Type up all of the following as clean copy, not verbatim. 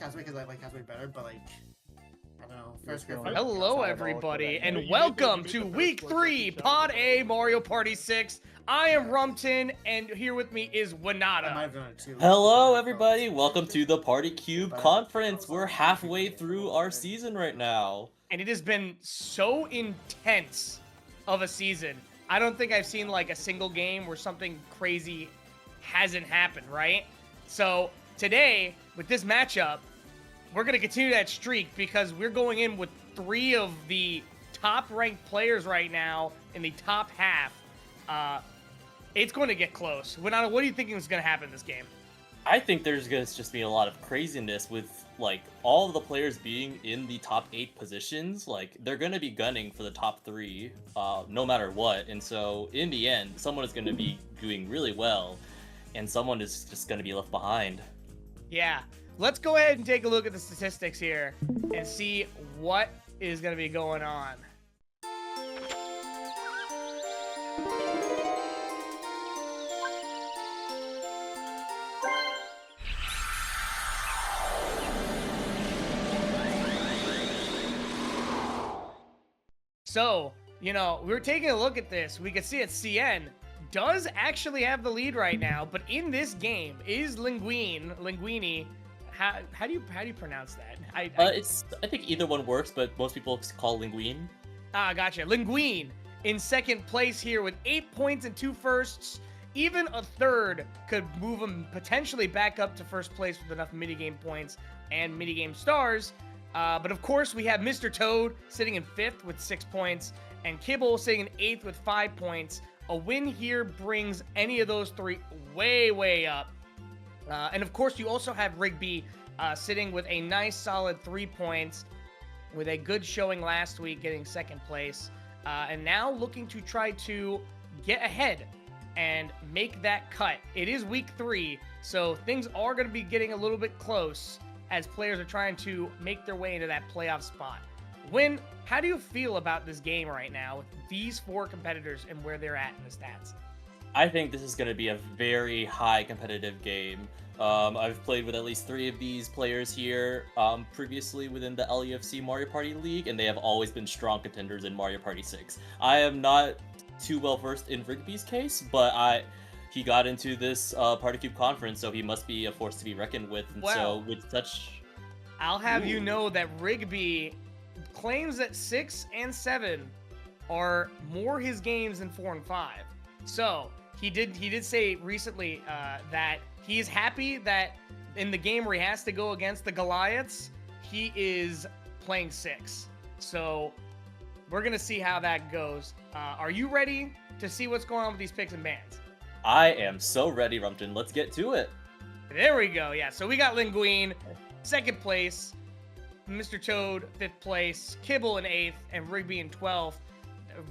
Casway because I like Casway better, but like I don't know. First grade. Hello, everybody, and welcome to Week 3 Pod A Mario Party 6. I am Rumton, and here with me is I might Wanada. have done it too. Hello, everybody. Welcome to the Party Cube Conference. We're halfway through our season right now. And it has been so intense of a season. I don't think I've seen like a single game where something crazy hasn't happened, right? So today, with this matchup, we're going to continue that streak because we're going in with 3 of the top-ranked players right now in the top half. It's going to get close. Wanada, what do you think is going to happen in this game? I think there's going to just be a lot of craziness with, like, all of the players being in the top 8 positions. Like, they're going to be gunning for the top 3, no matter what. And so, in the end, someone is going to be doing really well, and someone is just going to be left behind. Yeah. Let's go ahead and take a look at the statistics here and see what is going to be going on. So, you know, we were taking a look at this. We can see that CN does actually have the lead right now, but in this game is Linguini. How do you pronounce that? I think either one works, but most people call Linguine. Ah, gotcha. Linguine in second place here with 8 points and 2 firsts. Even a third could move him potentially back up to first place with enough minigame points and minigame stars. But of course, we have Mr. Toad sitting in 5th with 6 points, and Kibble sitting in 8th with 5 points. A win here brings any of those 3 way, way up. And of course, you also have Rigby sitting with a nice solid 3 points with a good showing last week, getting second place. And now looking to try to get ahead and make that cut. It is week 3, so things are going to be getting a little bit close as players are trying to make their way into that playoff spot. Win, how do you feel about this game right now with these 4 competitors and where they're at in the stats? I think this is going to be a very high competitive game. I've played with at least 3 of these players here previously within the LEFC Mario Party League, and they have always been strong contenders in Mario Party 6. I am not too well versed in Rigby's case, but he got into this Party Cube conference, so he must be a force to be reckoned with. And so with such... I'll have you know that Rigby claims that 6 and 7 are more his games than 4 and 5. So he did say recently that he is happy that in the game where he has to go against the Goliaths, he is playing 6. So we're going to see how that goes. Are you ready to see what's going on with these picks and bans? I am so ready, Rumpton. Let's get to it. There we go. Yeah, so we got Linguine, second place. Mr. Toad, 5th place. Kibble in 8th, and Rigby in 12th.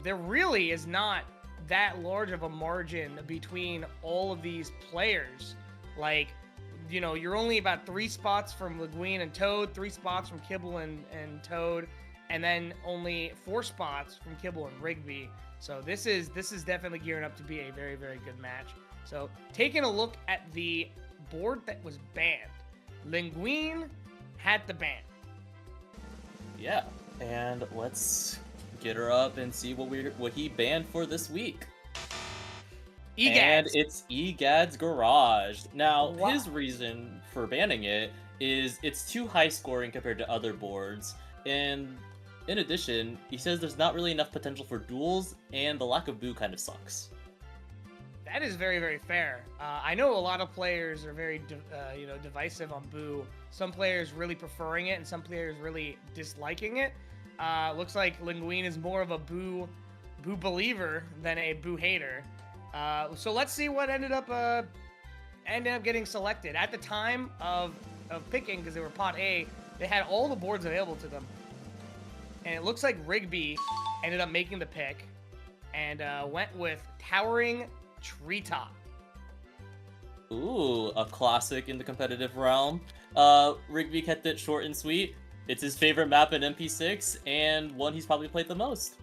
There really is not that large of a margin between all of these players. Like, you know, you're only about 3 spots from Linguine and Toad, 3 spots from Kibble and Toad, and then only 4 spots from Kibble and Rigby. So this is definitely gearing up to be a very, very good match. So taking a look at the board that was banned, Linguine had the ban. Yeah, and let's get her up and see what he banned for this week. EGADS. And it's EGAD's Garage. Now, Wow. his reason for banning it is it's too high scoring compared to other boards, and in addition, he says there's not really enough potential for duels, and the lack of Boo kind of sucks. That is very, very fair. I know a lot of players are very, divisive on Boo. Some players really preferring it, and some players really disliking it. Looks like Linguine is more of a Boo believer than a Boo hater. So let's see what ended up getting selected. At the time of picking, because they were pot A, they had all the boards available to them. And it looks like Rigby ended up making the pick and went with Towering Treetop. Ooh, a classic in the competitive realm. Rigby kept it short and sweet. It's his favorite map in MP6, and one he's probably played the most.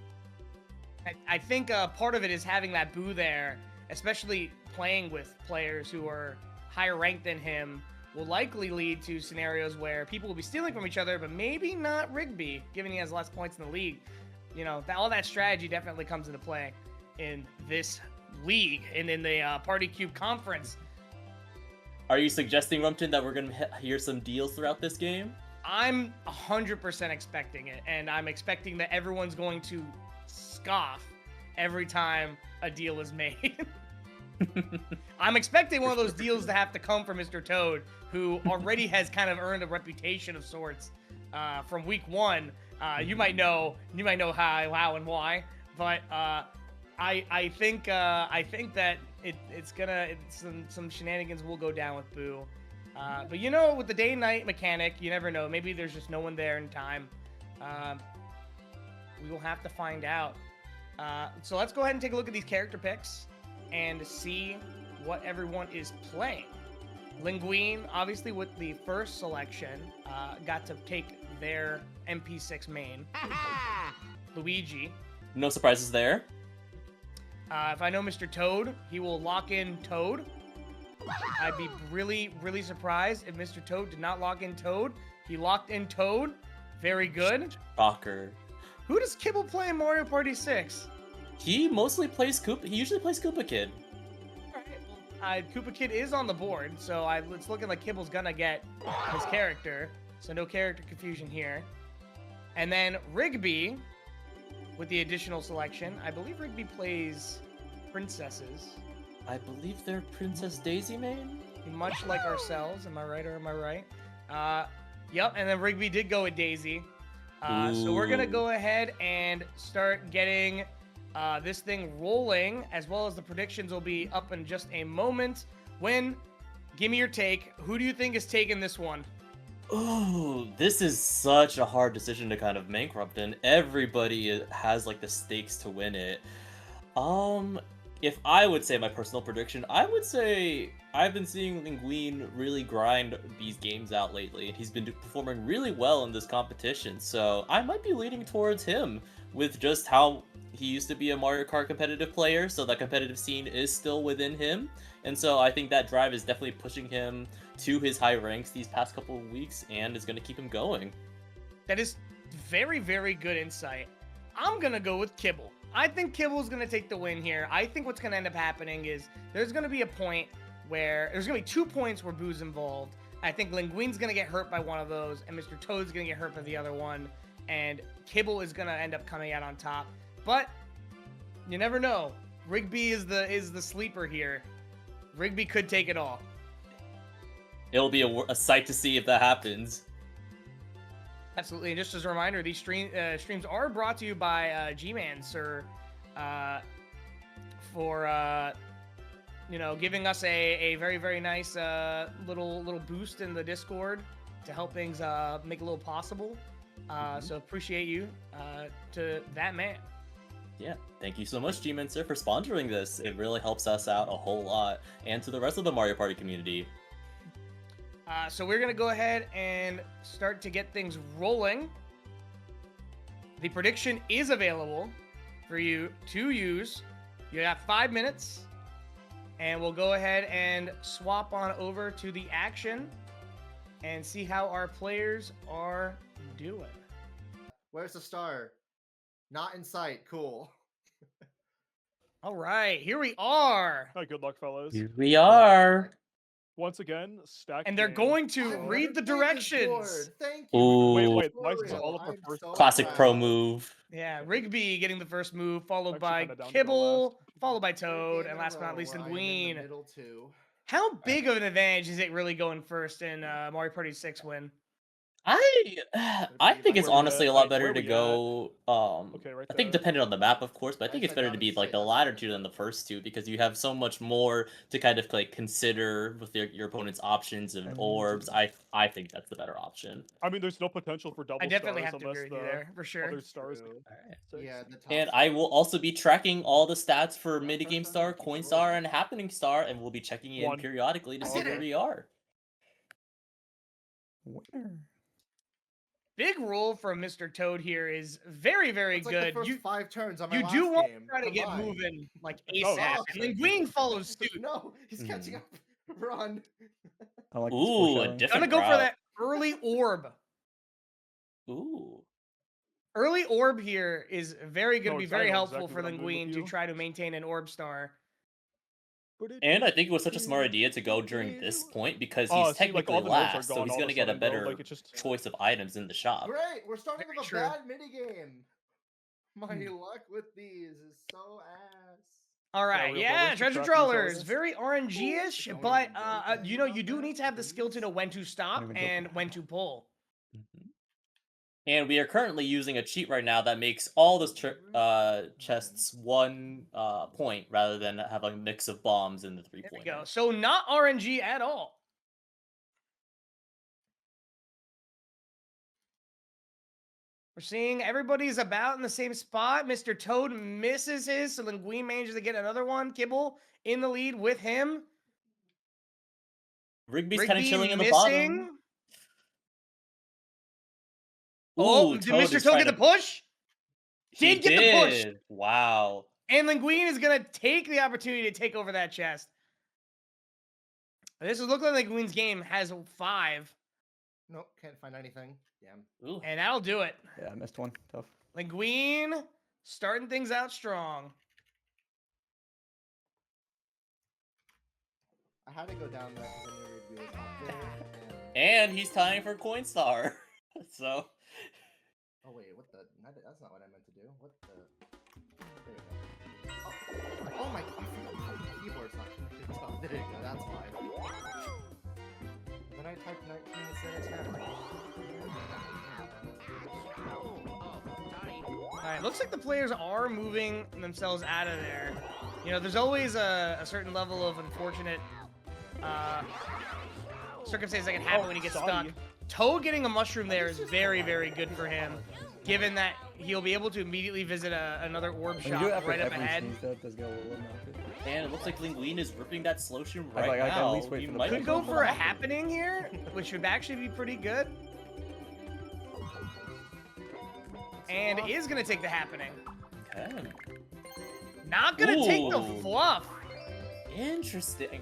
I think part of it is having that Boo there, especially playing with players who are higher ranked than him, will likely lead to scenarios where people will be stealing from each other, but maybe not Rigby, given he has less points in the league. You know, all that strategy definitely comes into play in this league and in the Party Cube Conference. Are you suggesting, Rumpton, that we're going to hear some deals throughout this game? I'm 100% expecting it, and I'm expecting that everyone's going to scoff every time a deal is made. I'm expecting one of those deals to have to come from Mr. Toad, who already has kind of earned a reputation of sorts from week 1. You might know how and why, but I think that some shenanigans will go down with Boo. But you know, with the day-night mechanic, you never know. Maybe there's just no one there in time. We will have to find out. So let's go ahead and take a look at these character picks and see what everyone is playing. Linguine, obviously with the first selection, got to take their MP6 main. Luigi. No surprises there. If I know Mr. Toad, he will lock in Toad. I'd be really, really surprised if Mr. Toad did not lock in Toad. He locked in Toad. Very good. Shocker. Who does Kibble play in Mario Party 6? He mostly plays Koopa. He usually plays Koopa Kid. Koopa Kid is on the board, so it's looking like Kibble's gonna get his character. So no character confusion here. And then Rigby, with the additional selection. I believe Rigby plays princesses. I believe they're Princess Daisy main? Much like ourselves. Am I right or am I right? Yep, and then Rigby did go with Daisy. So we're gonna go ahead and start getting this thing rolling, as well as the predictions will be up in just a moment. Give me your take. Who do you think is taking this one? Oh, this is such a hard decision to kind of make, Rumpton. Everybody has like the stakes to win it. If I would say my personal prediction, I would say I've been seeing Linguine really grind these games out lately, and he's been performing really well in this competition. So I might be leaning towards him with just how he used to be a Mario Kart competitive player, so that competitive scene is still within him. And so I think that drive is definitely pushing him to his high ranks these past couple of weeks and is going to keep him going. That is very, very good insight. I'm going to go with Kibble. I think Kibble's going to take the win here. I think what's going to end up happening is there's going to be a point where there's going to be 2 points where Boo's involved. I think Linguine's going to get hurt by one of those, and Mr. Toad's going to get hurt by the other one, and Kibble is going to end up coming out on top. But you never know. Rigby is the sleeper here. Rigby could take it all. It'll be a sight to see if that happens. Absolutely, and just as a reminder, these streams are brought to you by G-Man, sir, for giving us a very, very nice little boost in the Discord to help things make a little possible. So appreciate you to that man. Yeah, thank you so much, G-Man, sir, for sponsoring this. It really helps us out a whole lot, and to the rest of the Mario Party community. So we're going to go ahead and start to get things rolling. The prediction is available for you to use. You have 5 minutes, and we'll go ahead and swap on over to the action and see how our players are doing. Where's the star? Not in sight. Cool. All right, here we are. Hi, good luck, fellas. Here we are. Once again, stack. And they're going to I read the wanted to take this board. directions. Thank you. Ooh. Wait, mine's Tutorial. all up for I'm first. so Classic proud. pro move. Yeah, Rigby getting the first move, followed Actually by kinda down to the Kibble, last. followed by Third Toad, game and in a last but not row least, where I'm in the Linguine. middle too. How big of an advantage is it really going first in Mario Party 6 win? I think it's Where we honestly at? a lot Like, better where to we go. Okay, right I think there. depending on the map, of course, but I think Nice, it's I better got to it be like the straight. latter two than the first two because you have so much more to kind of like consider with your opponent's options and orbs. I think that's the better option. I mean, there's no potential for double I definitely stars have to unless agree with you the there, for sure. other stars. True. Six. Yeah, the top And I will also be tracking all the stats for Not Minigame first Star, time, Coin keep it Star, rolling. and Happening Star, and we'll be checking in One. periodically to I see did where it. we are. Big roll from Mr. Toad here is very, very That's like good. the first 5 turns on my You last do want game. to try to get combined. moving like Oh, ASAP. okay. And Linguine follows suit. No, he's catching up. Run. I like this Ooh, a foreshadowing. different Gonna go for route. that early orb. Ooh. Early orb here is very going to No, be exactly, very I know helpful exactly for what I'm doing with Linguine to you. try to maintain an orb star. And I think it was such a smart idea to go during this point because Oh, he's see, like, technically all the notes are last, so gone he's all of gonna a get a sudden, bro, better like, it's just- choice of items in the shop. Great, we're starting Very with a true. bad minigame. My luck with these is so ass. All right, real yeah, builders keep treasure track of these trollers, elements. very RNG-ish, Don't but even joke with me you know, about you do that, need to have the skill to know please. when to stop Don't even joke and about when that. to pull. And we are currently using a cheat right now that makes all the chests 1 point rather than have a mix of bombs in the 3 There we pointer. go. So not RNG at all. We're seeing everybody's about in the same spot. Mr. Toad misses his, so Linguine manages to get another one. Kibble in the lead with him. Rigby's kind of chilling in the missing. bottom. Oh, Ooh, did Toad Mr. is Toad trying get the to- push? He Did get the push. did. Wow. And Linguine is going to take the opportunity to take over that chest. This is looking like Linguine's game has 5. Nope, can't find anything. Damn. Ooh. And that'll do it. Yeah, I missed one. Tough. Linguine starting things out strong. I had to go down there because I knew Rigby was up there. And he's tying for Coinstar. So Oh wait, what the? That's not what I meant to do. What the? There you go. Oh my! I forgot my keyboard's not connected. Oh, there you go. That's why. Then I typed 19 instead of 10. All right, looks like the players are moving themselves out of there. You know, there's always a certain level of unfortunate circumstances that can happen when you get stuck. Toad getting a mushroom there is very, very good for him, given that he'll be able to immediately visit another orb When you do it shop after right up every ahead. sneeze, though, it does get a little unmounted. and it looks like Linguine is ripping that slow shroom I'd right like- I'd at now. least wait He for the might push. Could be go going for a the- happening here, which would actually be pretty good. And is going to take the happening. Okay. Not going to take the Ooh. fluff. Interesting.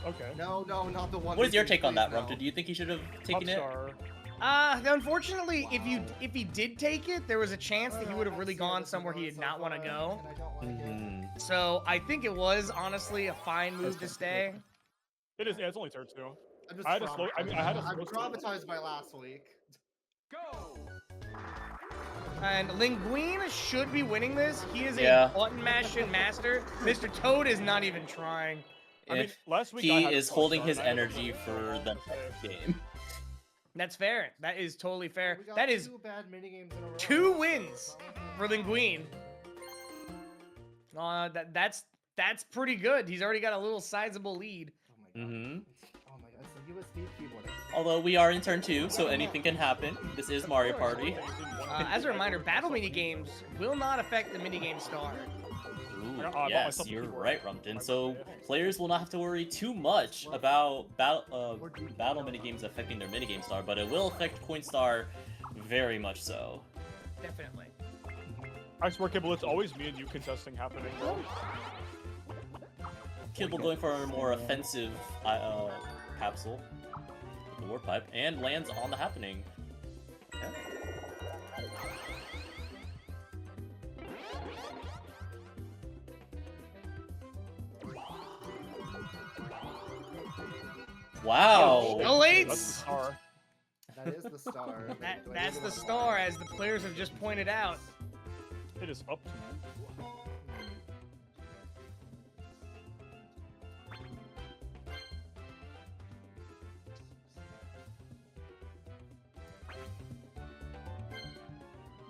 Okay. No, not the one. What is your Rigby, take on please, that, no. Rumta? Do you think he should have taken it? Popstar. Unfortunately, Wow. if he did take it, there was a chance that he would have really gone somewhere he did not want to go. And I don't like it. Mhm. So I think it was honestly a fine move to stay. It is. Yeah, it's only turn 2. I'm just I had to slow- I mean, I had to I'm slow start. traumatized by last week. And Linguine should be winning this. He is Yeah. a button mashing master. Mr. Toad is not even trying. I mean, If last week I he had to is slow holding start, his and I had to energy slow for start. the next game. That's fair. That is totally fair. We got That is 2 bad minigames in a row. 2 so wins it's for not like- Linguine. That's pretty good. He's already got a little sizable lead. Oh my god. Mhm. Oh my god, it's a USB keyboard. Although we are in turn 2, so anything can happen. This is Mario Party. As a reminder, battle mini games will not affect the minigame star. Ooh, I bought yes, myself a you're keyboard. right, Rumpton. So players will not have to worry too much about battle minigames affecting their minigame star, but it will affect Coinstar very much so. Definitely. I swear, Kibble, it's always me and you contesting happening, bro. Kibble going for a more offensive capsule with the warp pipe and lands on the happening. Okay. Wow. Yo, That's the Elites! star. That is the star. That's the star, as the players have just pointed out. It is up to you.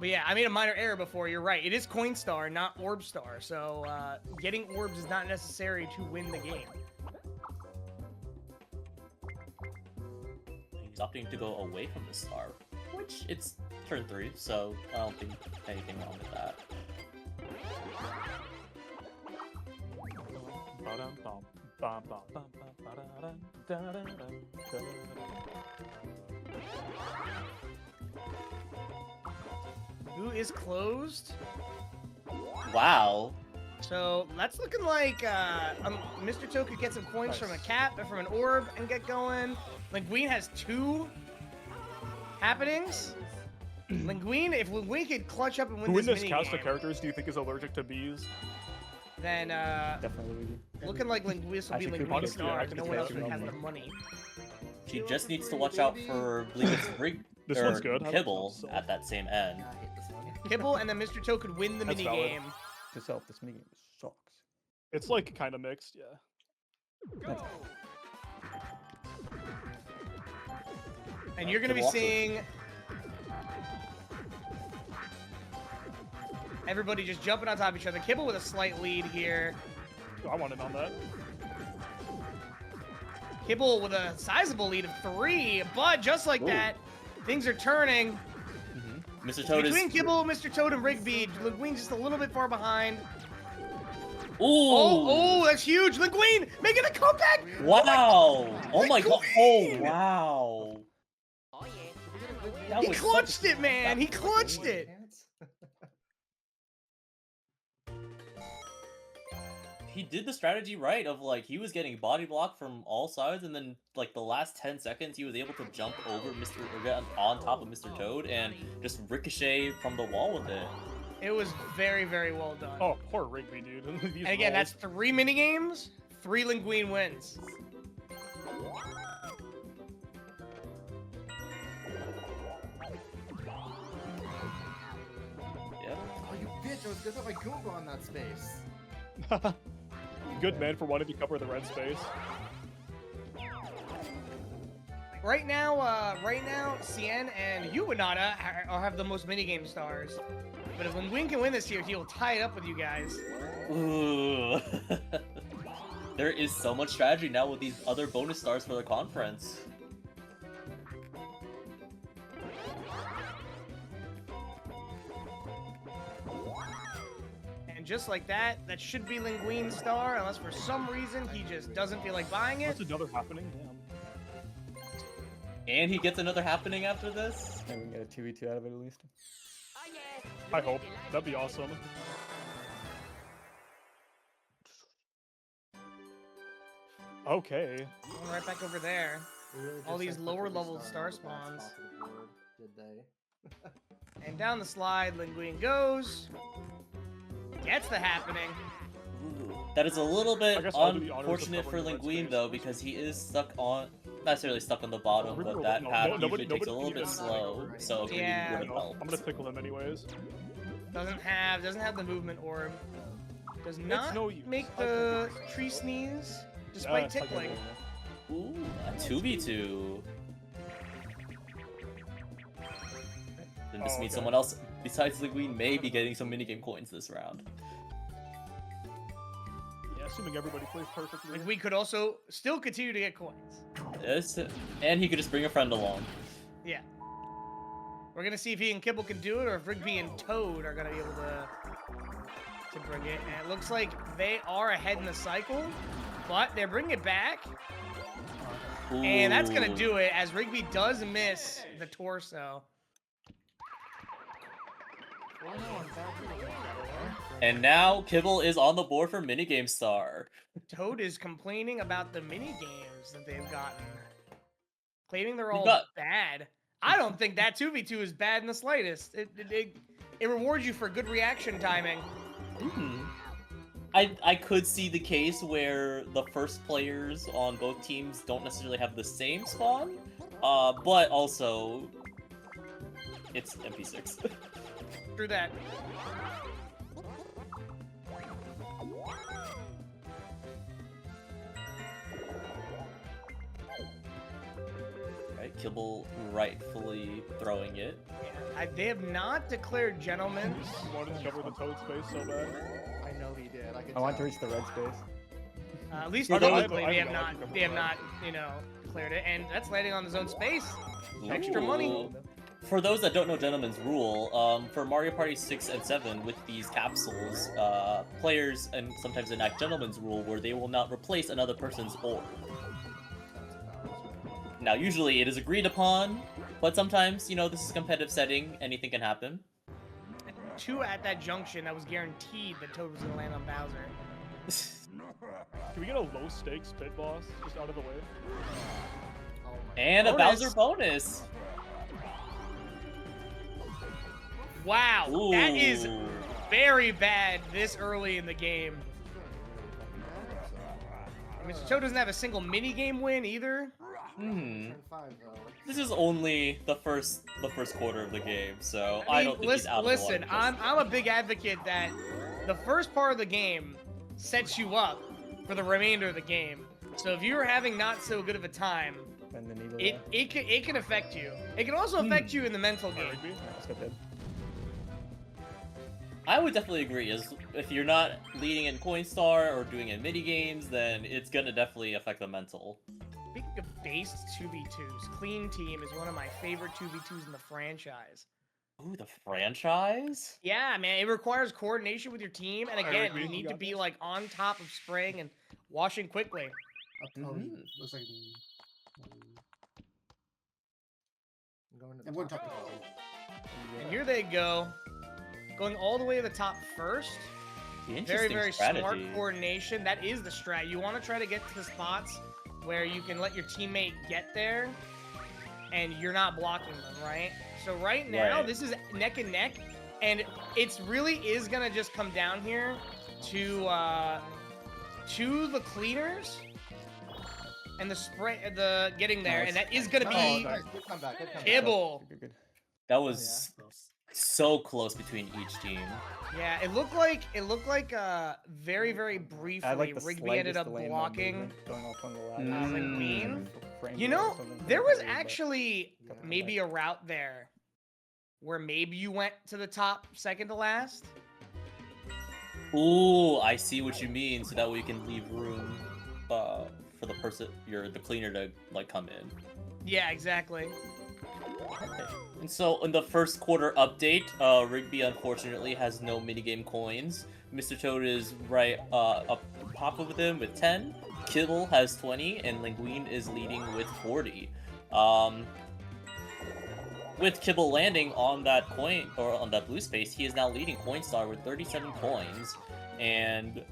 But yeah, I made a minor error before. You're right. It is Coinstar, not Orb Star. So getting orbs is not necessary to win the game. He's opting to go away from the star, which it's turn 3, so I don't think anything wrong with that. Who is closed? Wow. So that's looking like Mr. Toe could get some coins from a cap, from an orb, and get going. Linguine has 2 happenings. Linguine, if Linguine could clutch up and win Who in this this cast minigame, of characters do you think is allergic to bees? then Definitely Luigi. looking like Linguine will be Actually, Linguine honestly, star, I but can no see one that else too. has the money. She just needs to watch out for Bleak's Brig This or one's good. I don't Kibble know. at that same end. Yeah, I hate this one. Kibble and then Mr. Toe could win the That's valid. minigame. To self, this minigame sucks. It's like kind of mixed, yeah. That's And you're gonna be Kibble also- seeing everybody just jumping on top of each other. Kibble with a slight lead here. Oh, I want in on that. Kibble with a sizable lead of 3, but just like Ooh. that, things are turning. Mr. Toad is. Between Kibble, Mr. Toad, and Rigby, Linguine just a little bit far behind. Ooh! Oh, that's huge! Linguine making a comeback! Wow! Oh my god! Oh Linguine! wow! That He was clutched it, man! He clutched it! He did the strategy right of like he was getting body blocked from all sides, and then like the last 10 seconds he was able to jump over Mr. or get on top of Mr. Toad and just ricochet from the wall with it. It was very, very well done. Oh, poor Rigby, dude. These And again, rolls. that's 3 minigames, 3 Linguine wins. Yep. Oh, you bitch! I was gonna have my Goomba on that space. Good man for wanting to cover the red space. Right now, Cien and Yubanada have the most minigame stars. But if Linguine can win this year, he will tie it up with you guys. Ooh. There is so much strategy now with these other bonus stars for the conference. And just like that, that should be Linguine's star, unless for some reason he just doesn't feel like buying it. That's another happening. Damn. And he gets another happening after this? and we can get a 2v2 out of it at least. I hope. That'd be awesome. Okay. Going right back over there. They really All just these said lower put the level star star on the spawns. back spot of the board, did they? And down the slide, Linguine goes. Gets the happening. Ooh. That is a little I bit guess I'll do the honors of unfortunate for covering the red Linguine space though, first. because he is stuck on, not necessarily stuck on the bottom, but that No, path nobody- usually takes a nobody little bit even- slow, so it Yeah. wouldn't No, help. I'm gonna tickle him anyways. Doesn't have the movement orb. Does not no use. make I can the do this. tree sneeze, despite Yes, I can tickling. do Ooh, a 2v2. Then this Oh, means okay. someone else besides Linguine may be getting some minigame coins this round. Yeah, assuming everybody plays perfectly. Linguine could also still continue to get coins. Yes, and he could just bring a friend along. Yeah. We're gonna see if he and Kibble can do it, or if Rigby and Toad are gonna be able to bring it. And it looks like they are ahead in the cycle, but they're bringing it back, and that's gonna Ooh. do it as Rigby does miss the torso. And now Kibble is on the board for minigame star. Toad is complaining about the mini games that they've gotten, claiming they're You all got- bad. I don't think that 2v2 is bad in the slightest. It rewards you for good reaction timing. I could see the case where the first players on both teams don't necessarily have the same spawn, but also it's MP6. Through that. Right, Kibble rightfully throwing it. They have not declared gentlemen's. I wanted to cover the toad space so bad. I know he did. I could I want to tell. reach the red space. At least I know, I have publicly, a- I they have have a not. logic of They have that. not, declared it, and that's landing on his own space. Extra money. Ooh. For those that don't know Gentleman's Rule, for Mario Party 6 and 7 with these capsules, players and sometimes enact Gentleman's Rule where they will not replace another person's orb. Now, usually it is agreed upon, but sometimes, this is a competitive setting, anything can happen. two at that junction, that was guaranteed that Toad was gonna land on Bowser. Can we get a low stakes pit boss just out of the way? Oh my And a Bonus. Bowser bonus. Wow, that is Ooh. very bad this early in the game. Mr. Toad doesn't have a single mini game win either. Hmm. Turn 5 though. This is only the first quarter of the game, so I don't think he's out of the listen, water. I'm a big advocate that the first part of the game sets you up for the remainder of the game. So if you're having not so good of a time, Bend the needle. it can affect you. It can also affect you in the mental game. Rigby? Let's get that. I would definitely agree. Is if you're not leading in Coinstar or doing in mini games, then it's gonna definitely affect the mental. Speaking of based 2v2s, Clean Team is one of my favorite 2v2s in the franchise. Ooh, the franchise? Yeah, man, it requires coordination with your team, and again, Rigby, you you need to got be this? like on top of spraying and washing quickly. Mhm. Looks like. I'm going to And the we're top. talking. And here they go, going all the way to the top first. The Very, interesting very strategy. smart coordination. That is the strat. You want to try to get to the spots where you can let your teammate get there, and you're not blocking them, right? So right now, Right. this is neck and neck, and it's really is gonna just come down here to the cleaners and the spray, the getting there, and that is gonna Oh, be nice. Good comeback. Good comeback. Kibble. Good, good. That was so close between each team. Yeah, it looked like very, very briefly I had, like the Rigby ended slightest up delay in my blocking. movement going off on the ladder. Mm. Frame You rate or know, something there for was the delay, but- actually Yeah. maybe a route there where maybe you went to the top second to last. Ooh, I see what you mean. So that way you can leave room for the person, the cleaner to like come in. Yeah, exactly. And so in the first quarter update, Rigby unfortunately has no minigame coins. Mr. Toad is right up top of him with 10. Kibble has 20, and Linguine is leading with 40. With Kibble landing on that coin or on that blue space, he is now leading Coinstar with 37 coins. And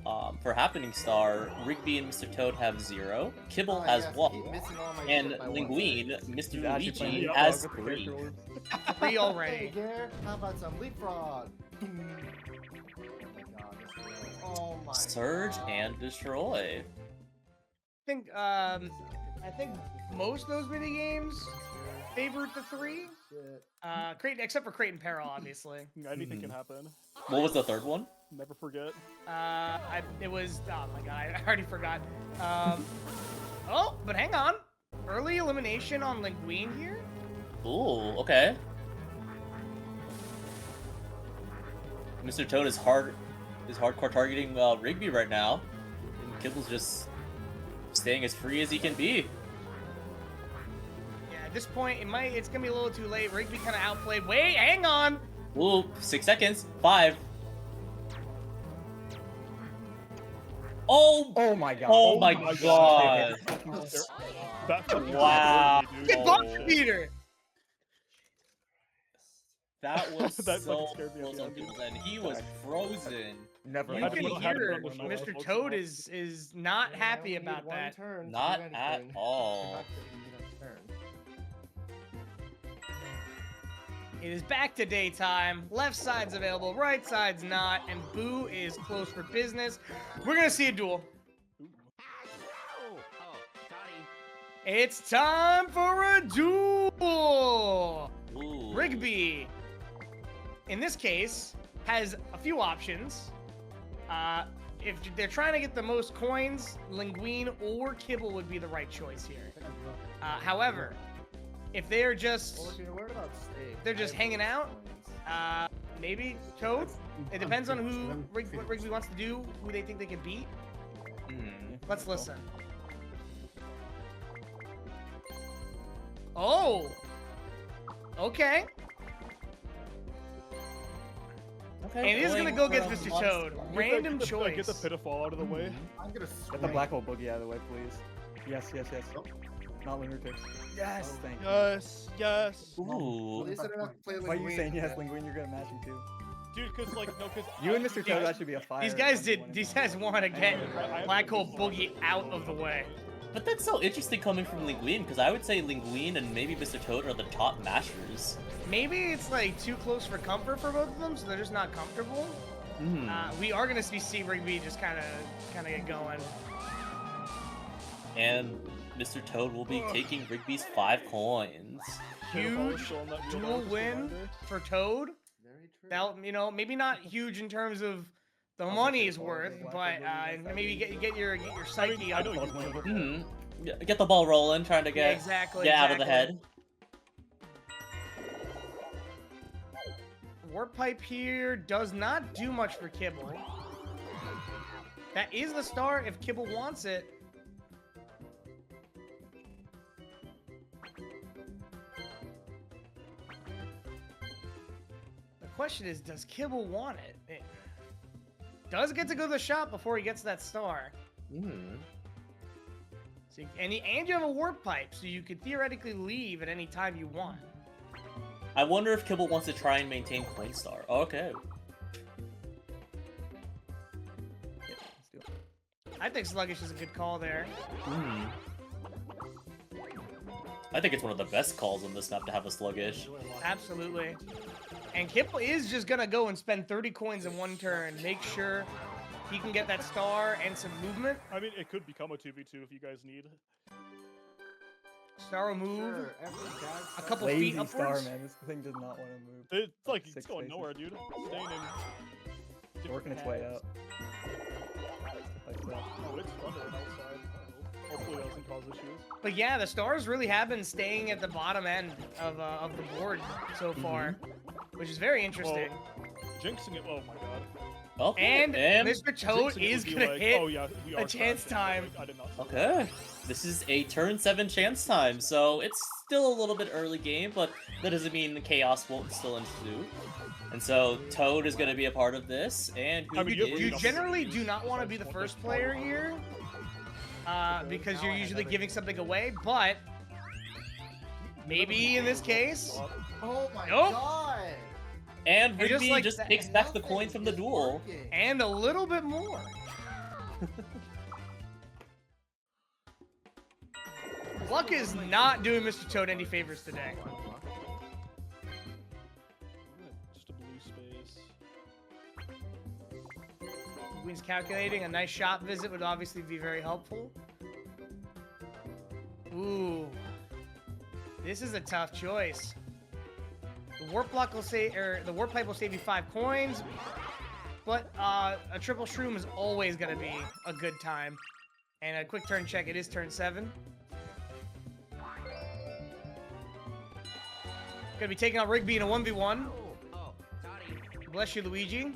for Happening Star, Rigby and Mr. Toad have 0. Kibble Oh, has yes, 1. keep missing all my And shit by one Linguine, second. Mr. He's actually playing Luigi, the has underdog with the 3. character order. 3 Hey, already. Gare, how about some leapfrog? Oh my god, this is great. Oh my Surge god. and Destroy. I think most of those mini games favored the 3. Shit. Creighton, except for Creighton Peril, obviously. Anything can happen. What was the third one? Never forget. It was. Oh my god, I already forgot. Oh, but hang on. Early elimination on Linguine here. Ooh, okay. Mr. Toad is hardcore targeting Rigby right now. And Kibble's just staying as free as he can be. Yeah, at this point, it's gonna be a little too late. Rigby kind of outplayed. Wait, hang on. Ooh, 6 seconds. 5. Oh! Oh my god. Oh my god. That Wow. Get box beater. That was That so fucking scared me at close the on end. Kibble's end. He was frozen. Never You Had to can put- had to hear put on the Mr. shoulder. Toad is not Yeah, happy we need about one that. turn to Not do at anything. all. Back to the turn. It is back to daytime. Left side's available, right side's not, and Boo is close for business. We're gonna see a duel. It's time for a duel. Ooh. Rigby, in this case, has a few options. If they're trying to get the most coins, Linguine or Kibble would be the right choice here. However, if they're just Well, if you're worried about stake, They're just I have hanging no out? coins. Maybe Toad. It depends on who what Rigby wants to do, who they think they can beat. Hmm. Let's listen. Oh. Okay. Okay, And he's gonna going go against for a Mr. monster. Toad. Random Get choice. the pitfall out of the way. I'm gonna Get the black hole boogie out of the way, please. Yes, yes, yes. Oh. Not lunatics. Yes. Thank you. Yes, yes. Ooh. At least I don't have to play Why are you Linguine saying yes, yet. Linguine? You're good at matching too. Dude, cause like no, cause You and Mr. Toad, that should be a fire. These guys want to get Black Hole Boogie out of the way. But that's so interesting coming from Linguine, because I would say Linguine and maybe Mr. Toad are the top mashers. Maybe it's like too close for comfort for both of them, so they're just not comfortable. Hmm. We are gonna see Rigby just kind of get going. And Mr. Toad will be taking Rigby's 5 coins. Huge dual win for Toad. Very true. That, you know, maybe not huge in terms of the money's worth, but maybe get your psyche I up. know you win. Hmm. Get the ball rolling, trying to Yeah, get exactly. out of the head. Warp Pipe here does not do much for Kibble. That is the star if Kibble wants it. The question is, does Kibble want it? It does get to go to the shop before he gets that star. Hmm. So and you have a warp pipe, so you could theoretically leave at any time you want. I wonder if Kibble wants to try and maintain Coinstar. Okay. Yeah, let's do it. I think Sluggish is a good call there. Hmm. I think it's one of the best calls on this map to have a Sluggish. Absolutely. And Kibble is just gonna go and spend 30 coins in one turn, make sure he can get that star and some movement. I mean, it could become a 2v2 if you guys need. Star will move. Sure, every guy's A couple got- feet Lazy star, upwards. man. This thing does not want to move. It's like it's 6 going spaces. nowhere, dude. Staying in. It's working its way paths. up. Like that. Oh, it's thundering outside. Hopefully that doesn't cause issues. But yeah, the stars really have been staying at the bottom end of the board so far, which is very interesting. Jinxing it. Oh my god. Okay. and Mr. Toad Jinxing it is would be gonna like, hit oh, yeah, we a are chance crashing. time. I did not see that. Okay. This is a turn 7 chance time, so it's still a little bit early game, but that doesn't mean the chaos won't still ensue. And so Toad is going to be a part of this, and who I mean, You Yeah. generally do not want to be the first player here, because you're usually giving something away, but maybe in this case, Oh my Nope. god! And And Rigby just like just that- takes back the Nothing coin from the is duel. working. and a little bit more. Luck is not doing Mr. Toad any favors today. Just a blue space. Queen's calculating. A nice shop visit would obviously be very helpful. Ooh. This is a tough choice. The warp block will save, or the warp pipe will save you 5 coins, but a triple shroom is always gonna be a good time. And a quick turn check. It is turn 7. Gonna be taking out Rigby in a 1v1. Bless you, Luigi.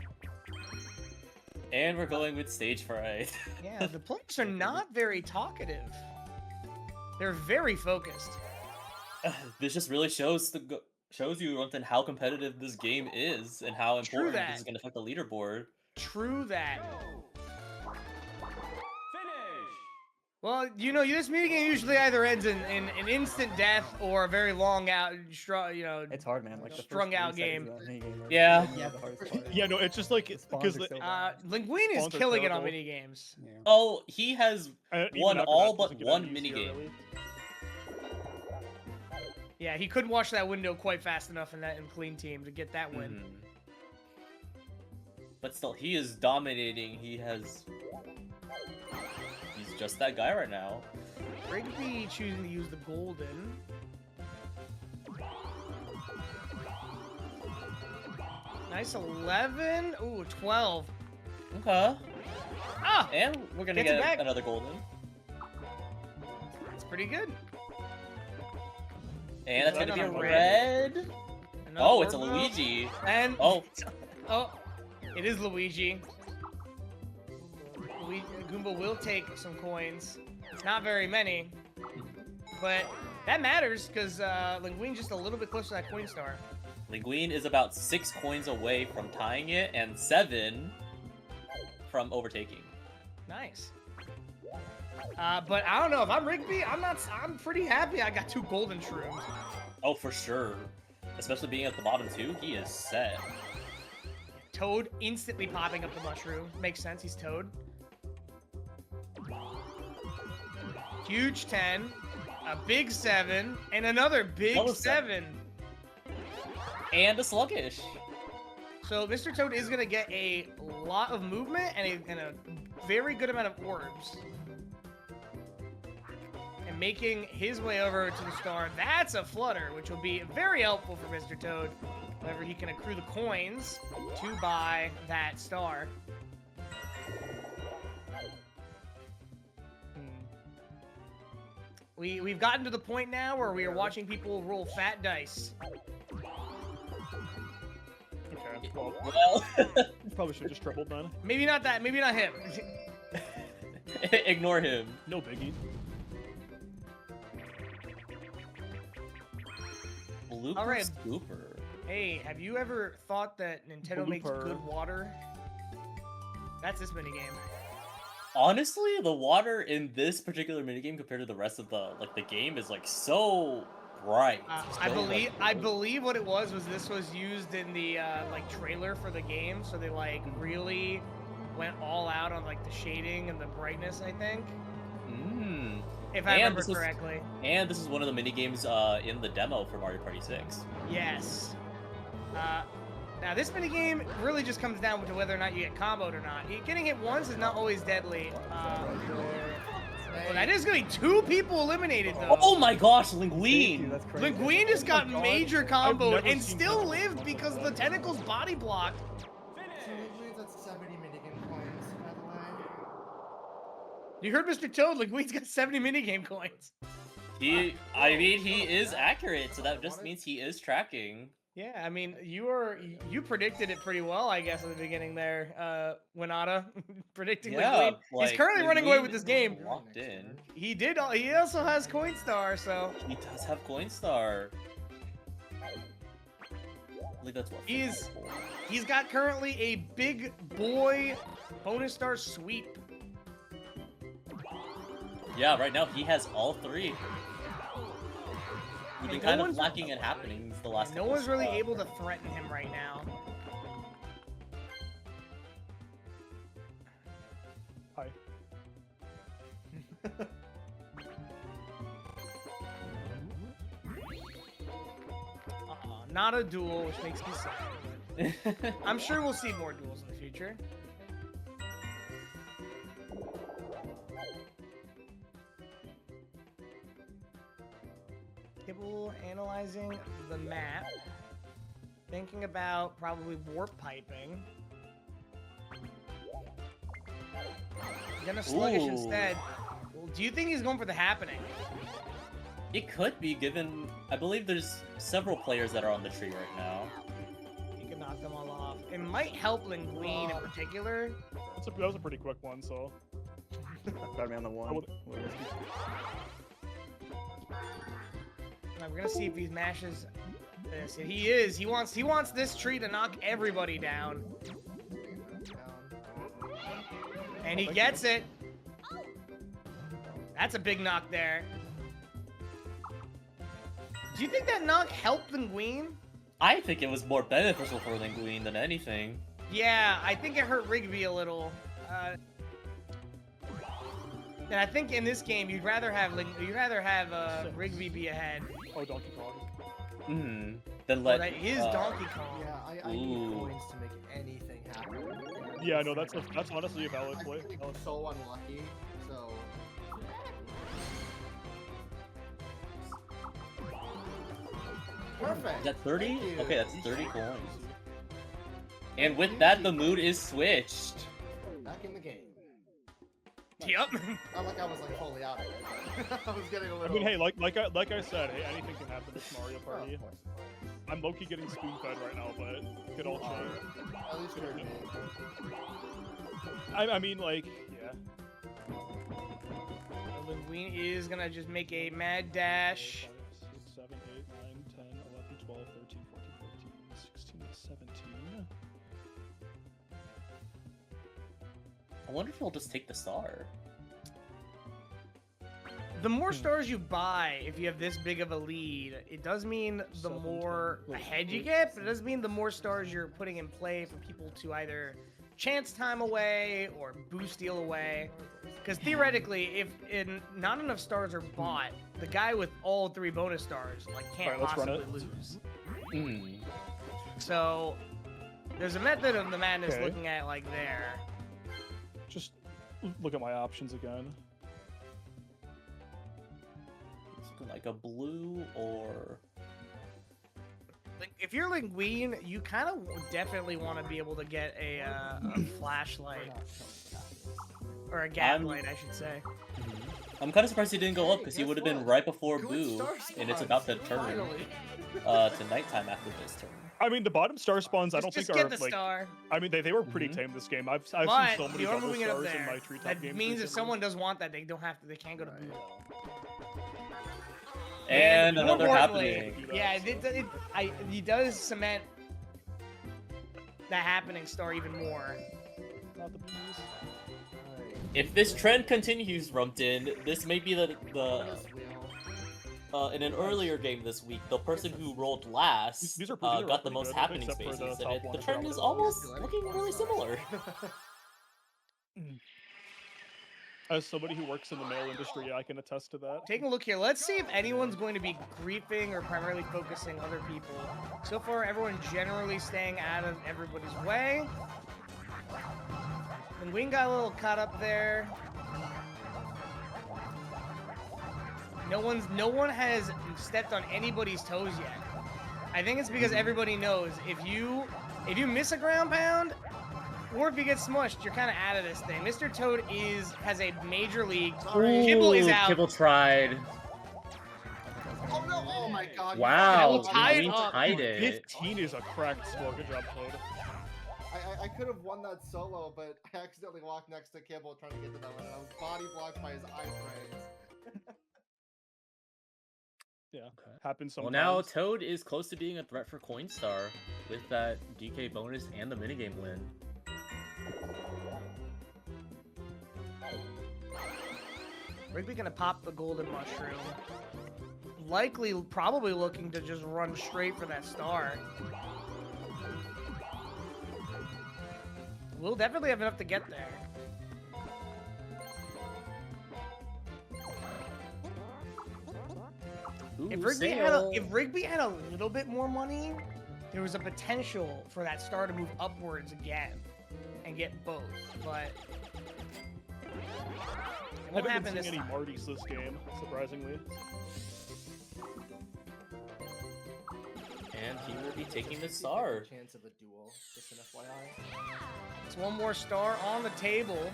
And we're going with stage fright. Yeah, the players are not very talkative. They're very focused. This just really shows you, Runthan, how competitive this game is and how important that. this is going to affect the leaderboard. True that. Well, you know, this minigame usually either ends in an instant death or a very long out, It's hard, man. Like the Strung first out 3 seconds game. of that minigame are Yeah. the hardest part. Yeah, no, it's just like The spawns because are so bad. Linguine is Spawns are killing it on terrible. minigames. Oh, he has even won after all that, but doesn't get one any easier, minigame. really. Yeah, he couldn't wash that window quite fast enough in Clean Team to get that win. Mhm. But still, he is dominating. He's just that guy right now. Rigby choosing to use the golden. Nice 11. Ooh, 12. Okay. Ah, And we're gonna Gets it back. get another golden. that's pretty good. And that's gonna be a Another red. Another Oh, it's a orb. Luigi. And Oh, oh, it is Luigi. Goomba will take some coins. Not very many, but that matters because Linguine's just a little bit closer to that coin star. Linguine is about 6 coins away from tying it and 7 from overtaking. Nice. But I don't know if I'm Rigby. I'm pretty happy. I got 2 golden shrooms. Oh, for sure. Especially being at the bottom too, he is set. Toad instantly popping up the mushroom. Makes sense, he's Toad. Huge 10, a big 7, and another big That was 7. And a sluggish. So Mr. Toad is gonna get a lot of movement and a very good amount of orbs. And making his way over to the star, that's a flutter, which will be very helpful for Mr. Toad. Whenever he can accrue the coins to buy that star. We've gotten to the point now where we are watching people roll fat dice. Okay, well, Well, probably should have just tripled then. Maybe not that. Maybe not him. ignore him. No biggie. Blooper All right. Scooper. Hey, have you ever thought that Nintendo makes Blooper. good water? That's this minigame. Honestly, the water in this particular minigame compared to the rest of the game is like so bright. I so, believe like, what it was this was used in the like trailer for the game, so they like really went all out on like the shading and the brightness, I think. Mm. If I And remember this was- correctly. And this is one of the minigames in the demo for Mario Party 6. Yes. Now this minigame really just comes down to whether or not you get comboed or not. Getting hit once is not always deadly. Well, that is gonna be 2 people eliminated though. Oh my gosh, Dude, Linguine! that's crazy. Linguine just got God. major I've comboed never and seen still tentacles lived so because the much. tentacles body blocked. So which means that's 70 minigame coins, by the way. You heard Mr. Toad, Linguine's got 70 minigame coins. I mean, he is accurate, so that just means he is tracking. Yeah, I mean, you predicted it pretty well, I guess, at the beginning there, Winata, predicting Linguine. He's currently running away with this game. Locked in. He also has Coinstar, so He does have Coinstar. I believe that's what. he's got currently a big boy bonus star sweep. Yeah, right now he has all 3. We've been And kind no of one's- lacking in happenings the last. No couple one's really spots. able to threaten him right now. Hi. Not a duel, which makes me sad. But I'm sure we'll see more duels in the future. Kibble analyzing the map. Thinking about probably warp piping. Gonna sluggish Ooh. instead. Well, do you think he's going for the happening? It could be, given I believe there's several players that are on the tree right now. He can knock them all off. It might help Linguine in particular. That was a pretty quick one, so. Got me on the one. would- Now we're gonna see if he mashes this. And he is. He wants this tree to knock everybody down. And he gets it. That's a big knock there. Do you think that knock helped Linguine? I think it was more beneficial for Linguine than anything. Yeah, I think it hurt Rigby a little. And I think in this game you'd rather have Rigby be ahead. Oh, Donkey Kong. Then Oh, let. that is Donkey Kong. Yeah, I need Ooh. coins to make anything happen. Yeah, no, that's honestly a valid I'm play. so unlucky, so... Perfect! Is that 30? Thank you. Okay, that's 30 coins. And with that, the mood is switched. Back in the game. Yep. Not like I was like fully out of it. I was getting a I little... mean, hey, like I said, hey, anything can happen with Mario Oh, Party. of course. I'm low-key getting spoon-fed right now, but it could all change. At least you're big. I mean, like, yeah. Linguine is gonna just make a mad dash. 5, 6, 7, 8, 9, 10, 11, 12, 13, 14, 15, 16, 17. I wonder if he'll just take the star. The more stars you buy, if you have this big of a lead, it does mean the 7, more 10, ahead you get, but it does mean the more stars you're putting in play for people to either chance time away or boost steal away. Because theoretically, if not enough stars are bought, the guy with all 3 bonus stars like can't Alright, let's run possibly it. lose. Mm. So there's a method of the madness Okay. looking at it like there. Just look at my options again. It's looking like a blue or Like, if you're Linguine, you kind of definitely want to be able to get a flashlight or a gap I'm- light, I should say. I'm kind of surprised he didn't go up Hey, because he guess would have been what? right before Good Boo, star and it's spawns, about to turn finally. to nighttime after this turn. I mean, the bottom star spawns I don't Just think get are the like. star. I mean, they were pretty Mhm. tame this game. I've seen But so many you're double moving it up stars in my there. treetop That games. means if recently. someone does want that, they can't go to Boo. And more another importantly, happening. Yeah, he does cement that happening star even more. Not the bees. If this trend continues, Rumpton, this may be the in an earlier game this week, the person who rolled last These are got the pretty most good, happening except for the spaces, top and one the is trend is Rompton. almost looking really similar. As somebody who works in the mail industry, I can attest to that. Taking a look here, let's see if anyone's going to be griefing or primarily focusing other people. So far, everyone generally staying out of everybody's way. And Wing got a little caught up there. No one has stepped on anybody's toes yet. I think it's because everybody knows if you miss a ground pound, or if you get smushed, you're kind of out of this thing. Mr. Toad has a major league. Kibble is out. Kibble tried. Oh no! Oh my god! you Wow, fucking- tied Green up. tied it. 15 is a cracked score. Good job, Toad. I could have won that solo, but I accidentally walked next to Kibble trying to get to that one, and I was body blocked by his iframes. Yeah, happens Well, sometimes. now Toad is close to being a threat for Coinstar with that DK bonus and the minigame win. Rigby gonna pop the golden mushroom. Likely, probably looking to just run straight for that star. We'll definitely have enough to get there. Ooh, If Rigby Sail. had a little bit more money, there was a potential for that star to move upwards again and get both, but it I won't haven't happen been this seeing any time. Martys this game, surprisingly. And he will be taking the 50-50 star. Chance of a duel, just an FYI. It's one more star on the table.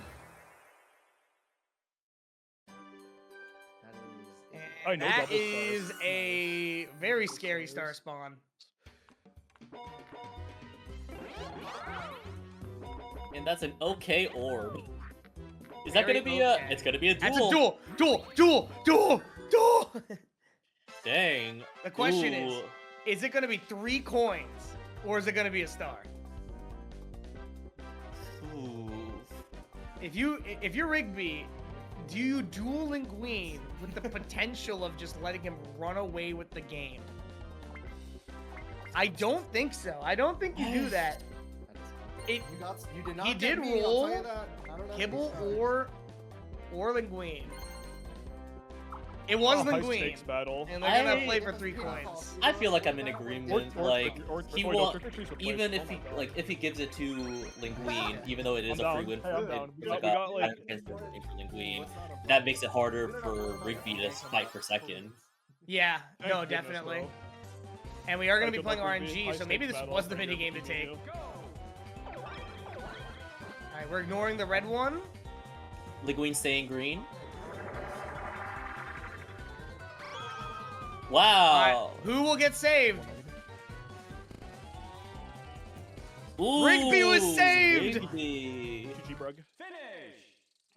That is. And I know that double stars. is a very scary star spawn. And that's an okay orb. Is that Very gonna be a? okay. It's gonna be a duel. That's a duel! Dang. The question Ooh. is it gonna be 3 coins, or is it gonna be a star? Ooh. If you're Rigby, do you duel Linguine with the potential of just letting him run away with the game? I don't think so. I don't think you do that. It You did not. he get did me, I'll roll tell you that. I don't know if Kibble you tried. or Linguine. It was High Linguine, stakes battle. and they're gonna I- play for 3 coins. I feel like I'm in agreement. Like he no, will, Trick or Treats would play even for- if oh he my God. like if he gives it to Linguine, even though it is I'm a free down. win Hey, I'm for down. him, We like got, a like, for Linguine, that makes it harder for Rigby to fight for second. Yeah, Thank no, goodness, definitely. bro. And we are gonna Good be playing luck, Rigby. RNG, High so maybe stakes this battle was the for you. minigame to take. Continue. Alright, we're ignoring the red one. Linguine staying green. Wow. Alright, who will get saved? Ooh, Rigby was saved! Rigby. GG, Brug.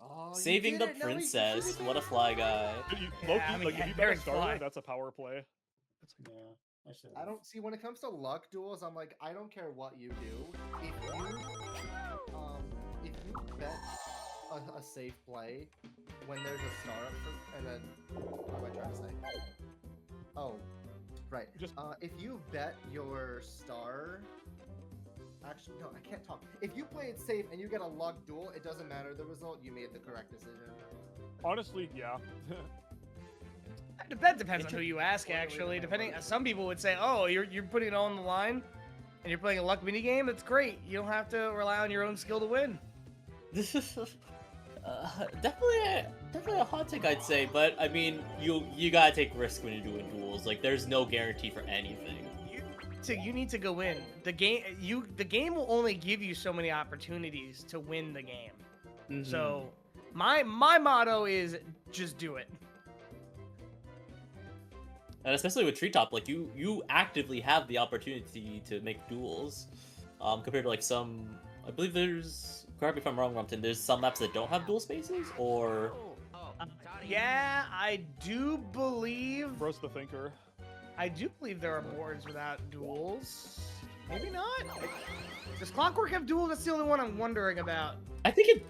Oh, you Saving did the it. Now he princess. should've What a done fly it. guy. Loki, I mean, like, if you very bet a star fly. there, that's a power play. I don't see when it comes to luck duels. I'm like, I don't care what you do. If you bet a safe play when there's a star up for, and then Right. Just If you bet your star. Actually, no, I can't talk. If you play it safe and you get a luck duel, it doesn't matter the result. You made the correct decision. honestly, yeah. That depends on who you ask, actually. Depending, some people would say, "Oh, you're putting it all on the line, and you're playing a luck mini game. That's great. You don't have to rely on your own skill to win." Definitely a hot take, I'd say. But I mean, you gotta take risks when you're doing duels. Like, there's no guarantee for anything. You need to go in. The game will only give you so many opportunities to win the game. Mhm. So, my motto is just do it. And especially with Treetop, like you actively have the opportunity to make duels, compared to like some. I believe there's. Correct me if I'm wrong, Rumpton. There's some maps that don't have duel spaces, or. Yeah, I do believe. Bro's the thinker. I do believe there are boards without duels. Maybe not. Does Clockwork have duels? That's the only one I'm wondering about. I think it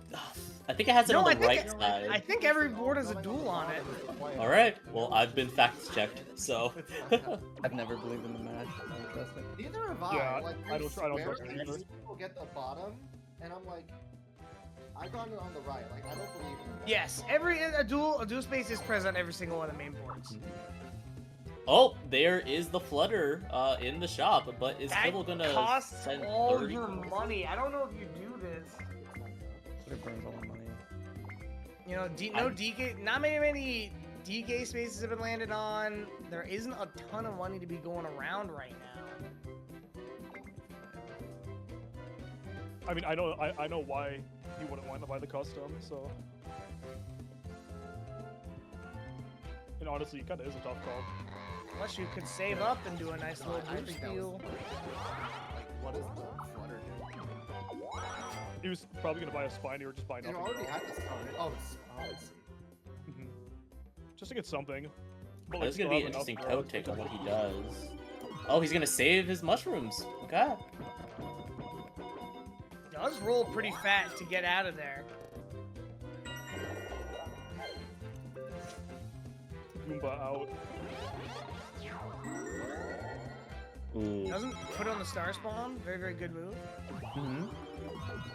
has it No, on I the think right it- side. I think every board has a duel on it. All right. Well, I've been fact checked, so. I've never believed in the match. I don't trust it. Neither have I. Yeah, like, I don't trust it swear either. people get the bottom, and I'm like, I got it on the right. Like, I don't believe in that. Yes, a duel space is present on every single one of the main boards. Oh, there is the Flutter in the shop, but is That Kibble gonna costs spend all 30? your money. I don't know if you do this. But it burns all my money. You know, DK. Not many DK spaces have been landed on. There isn't a ton of money to be going around right now. I mean, I know why he wouldn't want to buy the custom, so. And honestly, it kind of is a tough call. Unless you could save up and do a nice little I boost think that was- deal. Like, what is the Flutter do? He was probably gonna buy a spiny or just buy You nothing. already at all. had this covered. Oh, I see. Mhm. Just to get something. But, This is still gonna be an have enough interesting for code take on what he does. Oh, he's gonna save his mushrooms. Okay. Does roll pretty fat to get out of there. Goomba out. Ooh. Doesn't put on the star spawn. Very, very good move. Mhm.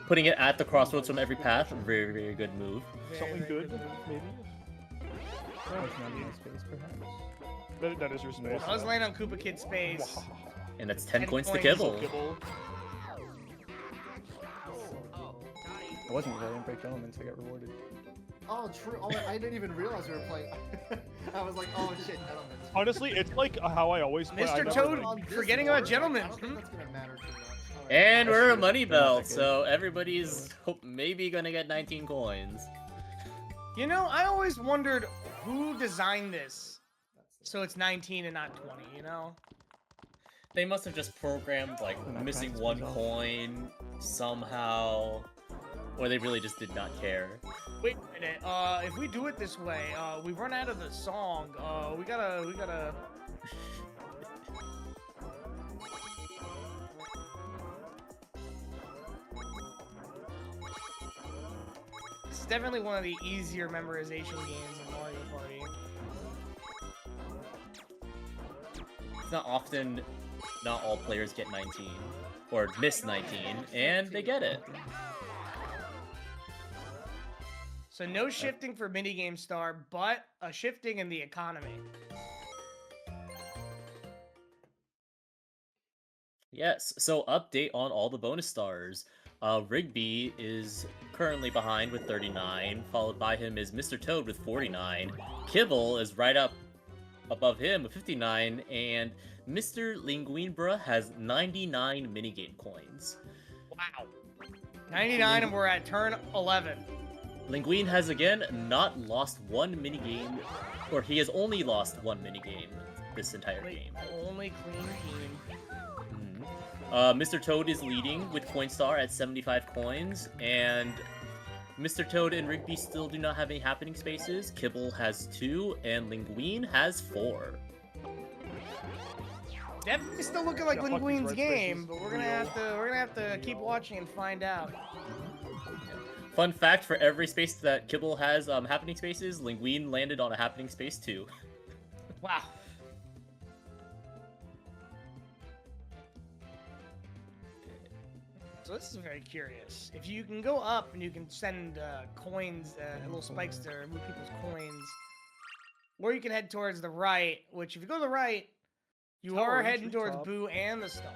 Putting it at the crossroads from every path, very, very good move. Very, Something very good, move. maybe? Oh, it's not my space, perhaps. That is your space. Does land on Koopa Kid space. And that's 10 10 points to points. Kibble. Kibble. I wasn't because I didn't break elements. I got rewarded. Oh, true. Oh, I didn't even realize we were playing. I was like, oh shit, elements. Honestly, it's like how I always play. I Mr. never, Toad, like- On this forgetting board, about gentlemen. I don't think that's gonna matter too much. Alright. And we're a That's money good. belt, That's good. so everybody's maybe gonna get 19 coins. You know, I always wondered who designed this. So it's 19 and not 20, you know? They must have just programmed like Not missing practice one myself. coin somehow, or they really just did not care. Wait a minute. If we do it this way, we run out of the song. We gotta. It's definitely one of the easier memorization games in Mario Party. It's not often, not all players get 19 or miss 19, and they get it. So no shifting for minigame star, but a shifting in the economy. Yes, so update on all the bonus stars. Rigby is currently behind with 39, followed by him is Mr. Toad with 49. Kibble is right up above him with 59, and Mr. Linguinebra has 99 minigame coins. Wow. 99 and we're at turn 11. Linguine has again not lost one minigame, or he has only lost one minigame this entire game. Only clean team. Mr. Toad is leading with Coinstar at 75 coins, and Mr. Toad and Rigby still do not have any happening spaces. Kibble has 2, and Linguine has 4. Definitely still looking like Yeah, fuck these Linguine's red game, spaces. but we're gonna have to keep watching and find out. Fun fact, for every space that Kibble has happening spaces, Linguine landed on a happening space too. Wow. So this is very curious. If you can go up and you can send coins, little spikes to remove people's coins, or you can head towards the right. Which, if you go to the right, you Tower are and heading towards treetop. Boo and the star,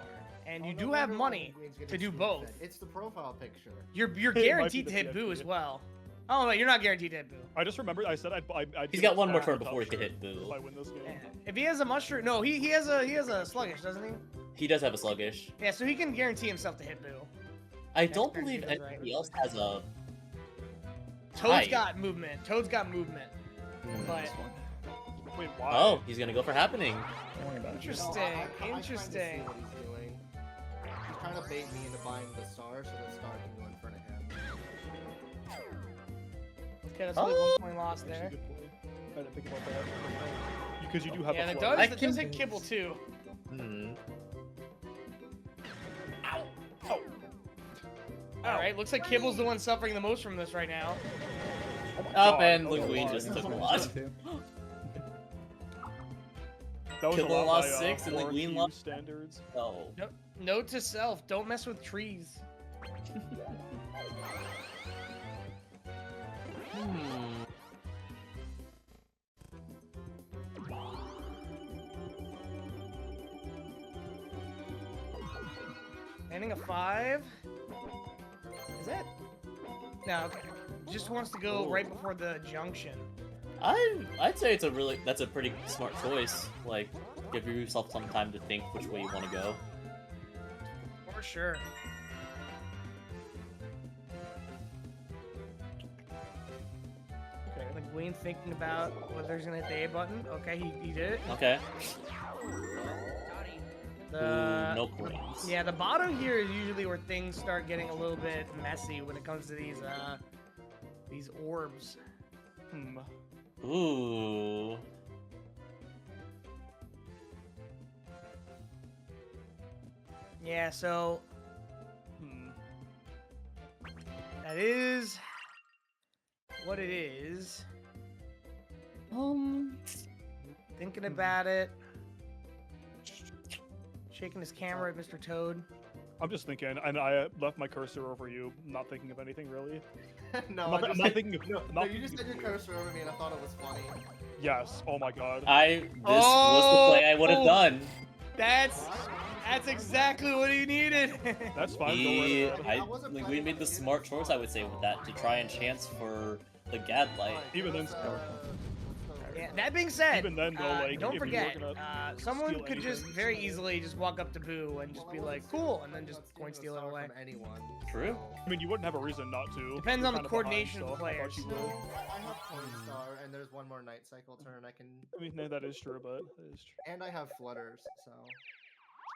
and Oh, you no do have wonder why money Penguin's getting to do spoon both. fed. It's the profile picture. You're It might be guaranteed the to hit Boo PFP. as well. Oh no, you're not guaranteed to hit Boo. I just remembered I said I'd He's get got one more a turn top before he can shirt hit Boo. if I win this game. Yeah. If he has a mushroom, no, he has a sluggish, doesn't he? He does have a sluggish. Yeah, so he can guarantee himself to hit Boo. I Next don't turn believe he does right. anybody else has a. Toad's Height. got movement. Toad's got movement. But Wait, why? Oh, he's gonna go for happening. Don't worry about it. Interesting. No, I kinda see Interesting. what he's doing. He's trying to bait me into buying the star so the star can go in front of him. Okay, that's only 1 point lost Actually, there. good play. I didn't think about that. Because you do have Yeah, a that flood. does, I that does can- hit Kibble too. Hmm. Alright, looks like Kibble's the one suffering the most from this right now. Oh my Up God, and that was a Linguine lot. just took a Too. lot. That was a Kibble lot lost by, 6 and foreign Linguine Q lost. standards. Oh. Note to self, don't mess with trees. Hmm. Ending a 5. Is that? No, okay. Just wants to go right before the junction. I'd say that's a pretty smart choice. Like, give yourself some time to think which way you want to go. For sure. Okay, Linguine thinking about whether he's gonna hit the A button. Okay, he did it. Okay. The, Ooh, no coins. Yeah, the bottom here is usually where things start getting a little bit messy when it comes to these orbs. Hmm. Ooh. Yeah, so Hmm. that is what it is. Thinking about it. Shaking his camera at Mr. Toad. I'm just thinking, and I left my cursor over you, not thinking of anything really. No, I'm I not thinking of. no, I'm no, not you just thinking said your of- cursor over me and I thought it was funny. Yes. Oh my God. This was the play I would have Oh. done. That's exactly what he needed. That's fine. He, Go right ahead. I wasn't Linguine planning made on the getting smart it. choice, I would say, with that to try and chance for the Gadlight. Even then, Yeah, that being said, Even then, though, like, don't if you were forget, gonna someone steal could just anything- very easily just walk up to Boo and just Well, be I like, wasn't cool, stealing- and then I just wasn't point stealing steal it the away. star from anyone. True. I mean, you wouldn't have a reason not to. Depends You're on the kinda coordination of the behind, so I players. thought you would. I have Coin Star and there's one more night cycle turn I can, I mean, no, that is true, but that is true. and I have flutters, so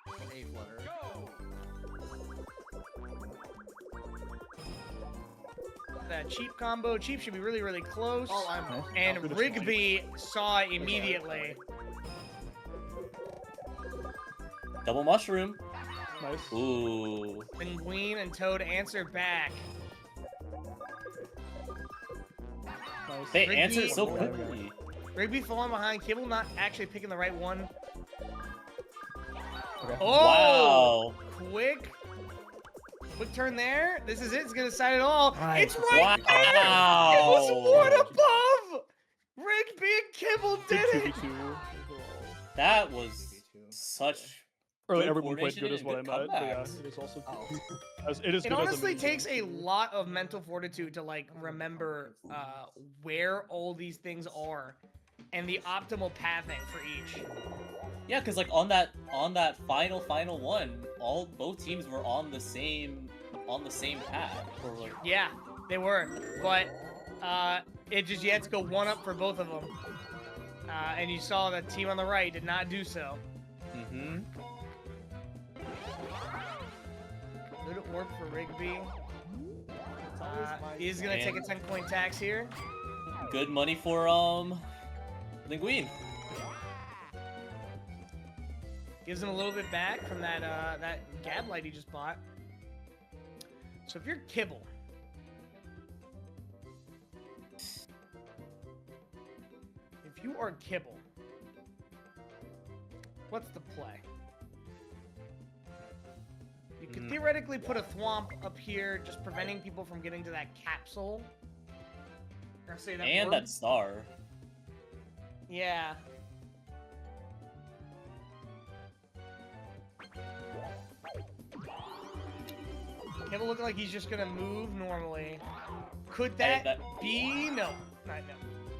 a flutter. That cheap combo. Cheap should be really, really close. Oh, I'm. Nice. And Good Rigby saw it immediately. Double mushroom. Nice. Ooh. Linguine and Toad answer back. Nice. They Rigby- answered so Yeah, we quickly. Rigby falling behind. Kibble not actually picking the right one. Okay. Oh! Wow. Quick turn there. This is it. It's gonna decide it all. Nice. It's right there. It Wow. was one above. Rigby and Kibble did Good it. 2v2 overall. That was such. Really, Good everyone played coordination good is and what I good meant. But yeah, comebacks. it is also Oh. it is It good as honestly mini takes a game. lot of mental fortitude to like remember where all these things are and the optimal pathing for each. Yeah, because like on that final one, both teams were on the same path. Or like, Yeah, they were, but it just you had to go one up for both of them, and you saw the team on the right did not do so. mm-hmm. Good orb for Rigby. It's always my He's gonna take a And- 10-coin tax here. Good money for Linguine. Gives him a little bit back from that that Gadlight he just bought. So if you're Kibble, if you are Kibble, what's the play? You You could Mhm. theoretically put a thwomp up here, just preventing people from getting to that capsule. Or say that And word. that star. Yeah. Kibble looking like he's just gonna move normally. Could Hey, that be? No. Not no.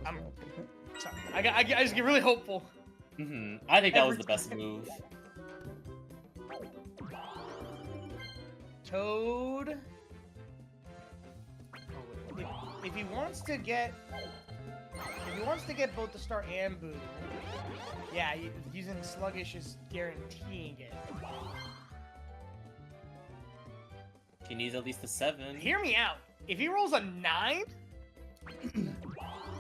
I'm Okay. sorry. I just get really hopeful. I think that was Every the best time. move. Toad. Oh, wait, If he wants to get both the star and Boo, yeah, using Sluggish is guaranteeing it. He needs at least a 7. Hear me out. If he rolls a 9,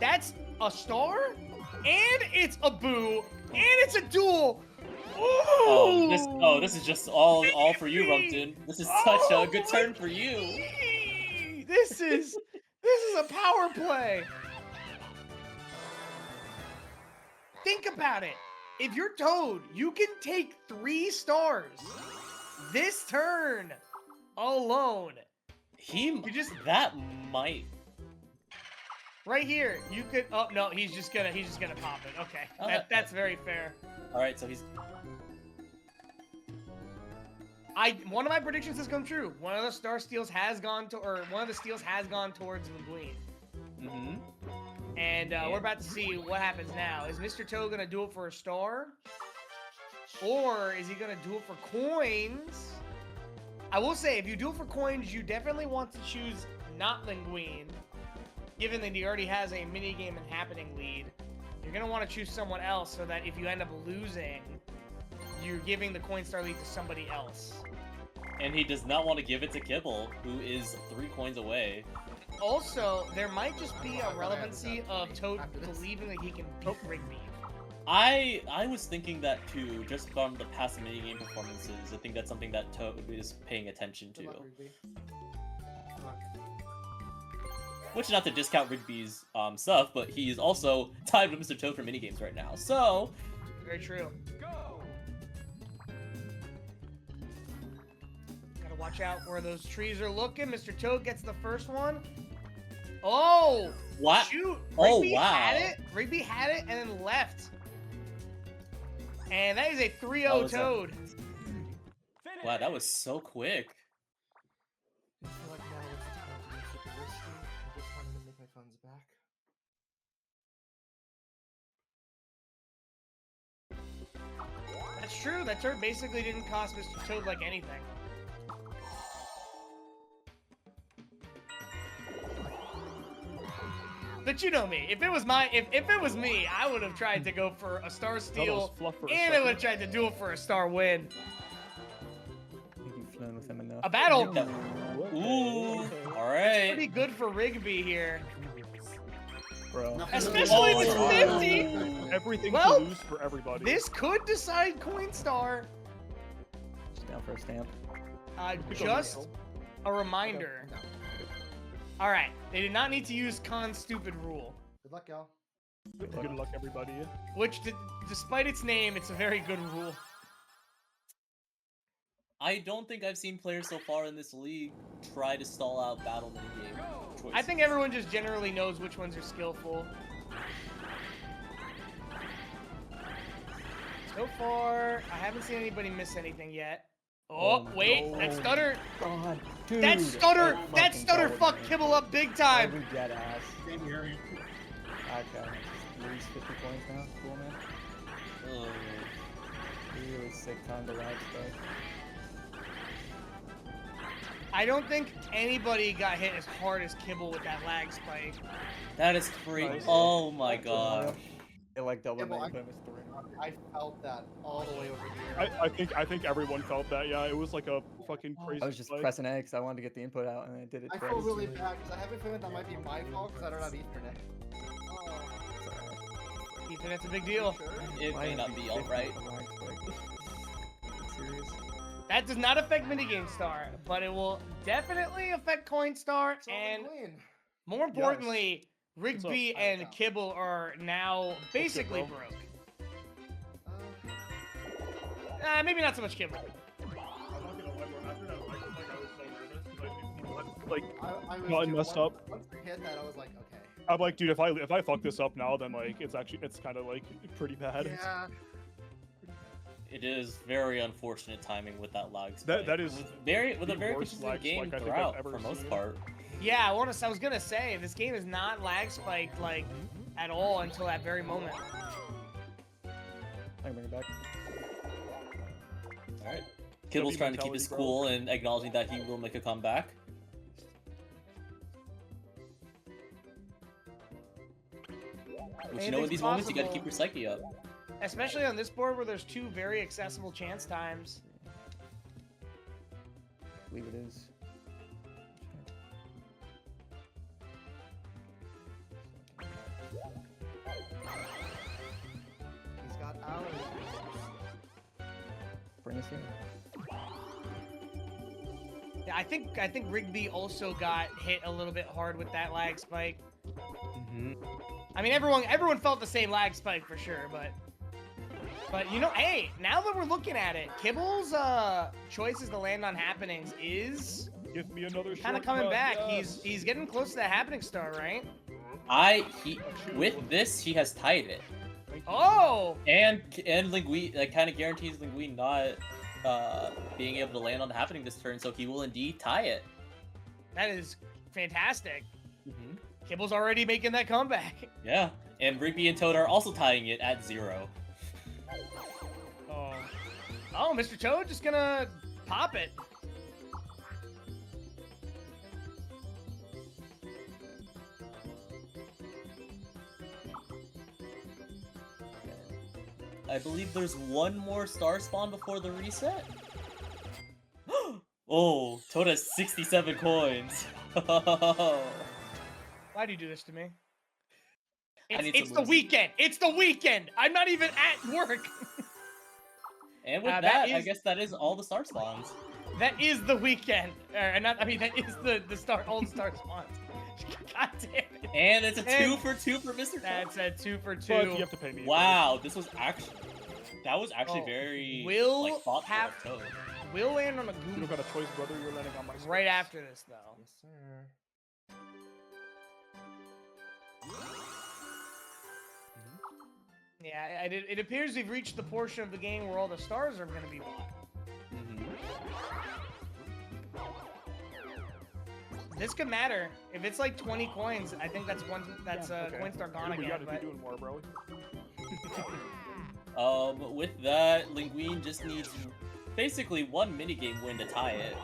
that's a star, and it's a Boo, and it's a duel. This is just all for you, Rumpton. This is such a good turn for you. This is a power play. Think about it. If you're Toad, you can take 3 stars this turn alone. That might. Right here, you could. Oh no, he's just gonna pop it. Okay, that's very fair. All right, so he's. One of my predictions has come true. One of the star steals has gone to, or one of the steals has gone towards Linguine. And we're about to see what happens now. Is Mr. Toad gonna do it for a star, or is he gonna do it for coins? I will say, if you do it for coins, you definitely want to choose not Linguine, given that he already has a minigame and happening lead. You're gonna want to choose someone else so that if you end up losing, you're giving the Coinstar lead to somebody else. And he does not want to give it to Kibble, who is 3 coins away. Also, there might just be a relevancy of Toad believing that he can beat Rigby. I was thinking that too, just from the past minigame performances. I think that's something that Toad is paying attention to. Good luck, Rigby. Good luck. Which, not to discount Rigby's stuff, but he is also tied with Mr. Toad for minigames right now. So, Very true. Gotta watch out where those trees are looking. Mr. Toad gets the first one. Oh! what? Shoot! Oh, Rigby wow. had it. Rigby had it and then left. And that is a 3-0 That was a- Toad. Wow, that was so quick. I feel like now it's time to be super risky. I just wanted to make my funds back. That's true. That turn basically didn't cost Mr. Toad like anything. But you know me. If it was me, I would have tried to go for a star steal, fluff for a and I would have second. tried to duel for a star win. I think you've flown with him enough. A battle. That- Ooh, alright. Pretty good for Rigby here, Bro. especially with Oh. 50. Everything Well, to lose for everybody. This could decide Coinstar. Just down for a stamp. Just a reminder. No. All right, they did not need to use Khan's stupid rule, Good luck, y'all. Good luck, everybody. which, despite its name, it's a very good rule. I don't think I've seen players so far in this league try to stall out battle minigame choices. I think everyone just generally knows which ones are skillful. So far, I haven't seen anybody miss anything yet. Oh, Oh, wait, that no. stutter, God, dude. that stutter fucking fucked killed me. Kibble up big time. Every dead ass. Okay, lose 50 points now. Cool, man. Ugh. Really sick time to lag spike. I don't think anybody got hit as hard as Kibble with that lag spike. That is crazy. Nice. Oh my gosh. It like double Yeah, well, made him as 3. I felt that all the way over here. I think everyone felt that. Yeah, it was like a fucking crazy. I was just spike. pressing X. I wanted to get the input out, and I did it. I twice. feel really bad because I have a feeling that might be my fault because I don't have Ethernet. It's alright. Ethernet's a big deal. It Why may is not it be 50 alright. for lag spike? Serious? That does not affect minigame star, but it will definitely affect Coinstar, It's all and Queen. more importantly, Rigby So- and Kibble are now basically bro? broke. Maybe not so much Kibble. I'm not gonna lie, bro. After that like I was gotten dude, messed once- up. Once I hit that, I was like, okay. I'm like, dude, if I fuck this up now, then like it's kind of like pretty bad. Yeah. It is very unfortunate timing with that lag spike. That is with a the very worst lag consistent game spike I think I've throughout ever for most seen. part. Yeah, I was gonna say this game is not lag spiked like at all until that very moment. I can bring it back. All right, Kibble's trying to keep his mentality, bro. cool and acknowledging that he will make a comeback. Which you know, in these moments, you gotta keep your psyche up. Especially on this board where there's two very accessible chance times. I believe it is. He's got allergies. Bring us in. Yeah, I think Rigby also got hit a little bit hard with that lag spike. I mean, everyone felt the same lag spike for sure, but you know, hey, now that we're looking at it, Kibble's choices to land on happenings is Give me another kind of shortcut, coming back. yes. He's getting close to that happening star, right? With this, he has tied it, Thank you. Oh, and Linguine like kind of guarantees Linguine not being able to land on the happening this turn, so he will indeed tie it. that is fantastic. Kibble's already making that comeback. Yeah, and Rigby and Toad are also tying it at 0. Oh, Mr. Toad just gonna pop it. I believe there's one more star spawn before the reset. Oh, Toad has 67 coins. Why do you do this to me? I need It's some the moves. weekend. It's the weekend. I'm not even at work. And with that that, I is- guess that is all the star spawns. That is the weekend. That is the start. All the star spawns. God damn it. And it's a And 2 for 2 for Mr. Toad. That's a 2 for 2. But you have to pay me. Wow, that was actually Oh, very will like thoughtful have- of Toad. We'll land on a You don't Goomba got a choice, brother. You're landing on my space. right after this, though. Yes, sir. Yeah, it appears we've reached the portion of the game where all the stars are going to be won. This could matter. If it's like 20 coins, I think that's Okay. Coinstar gone You again. gotta But be doing more, bro. With that, Linguine just needs basically one minigame win to tie it.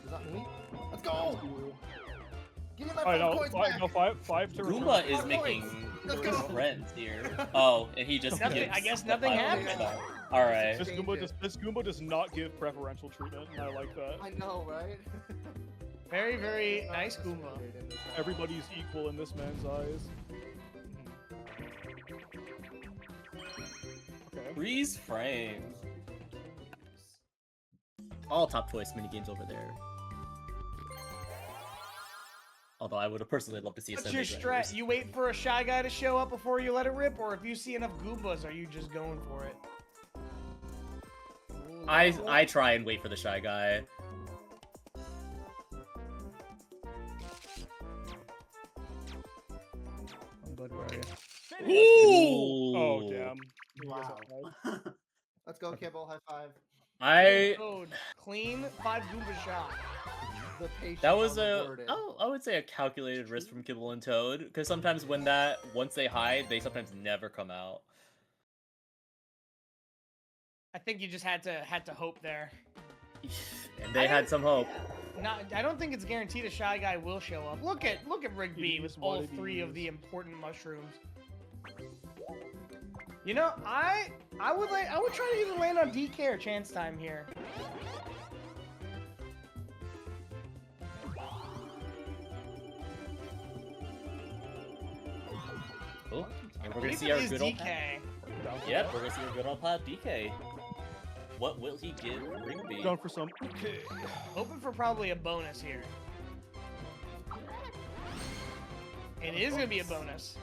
Is that me? Let's go! Give me my I know. 5 coins back! Five to return. Goomba is Five making points. Let's his go. friends here. Oh, and he just Nothing- gives I guess the nothing final happened. star. All right. This Change Goomba it. does not give preferential treatment, and I like that. I know, right? very, very nice Goomba. Everybody's equal in this man's eyes. Okay. Freeze frame. All top choice minigames over there. Although I would have personally loved to see a What's your Sunday strat? Grinders. You wait for a Shy Guy to show up before you let it rip, or if you see enough Goombas, are you just going for it? I try and wait for the Shy Guy. I'm good, where are you? Oh damn. You guys Wow. have five? Let's go, Kibble. High five. I Toad, clean 5 Goomba shot. The patience that was on the a wording. I would say a calculated risk from Kibble and Toad, because sometimes once they hide, they sometimes never come out. I think you just had to hope there. And they had some hope. I don't think it's guaranteed a Shy Guy will show up. Look at Rigby It with is what all it 3 of is. the important mushrooms. You know, I would try to either land on DK or Chance Time here. Oh, and we're I gonna believe see it our is good old DK. Down for Yep, that. we're gonna see our good old pal DK. What will he give Rigby? Down for some. Okay. Hoping for probably a bonus here. It is gonna be a bonus.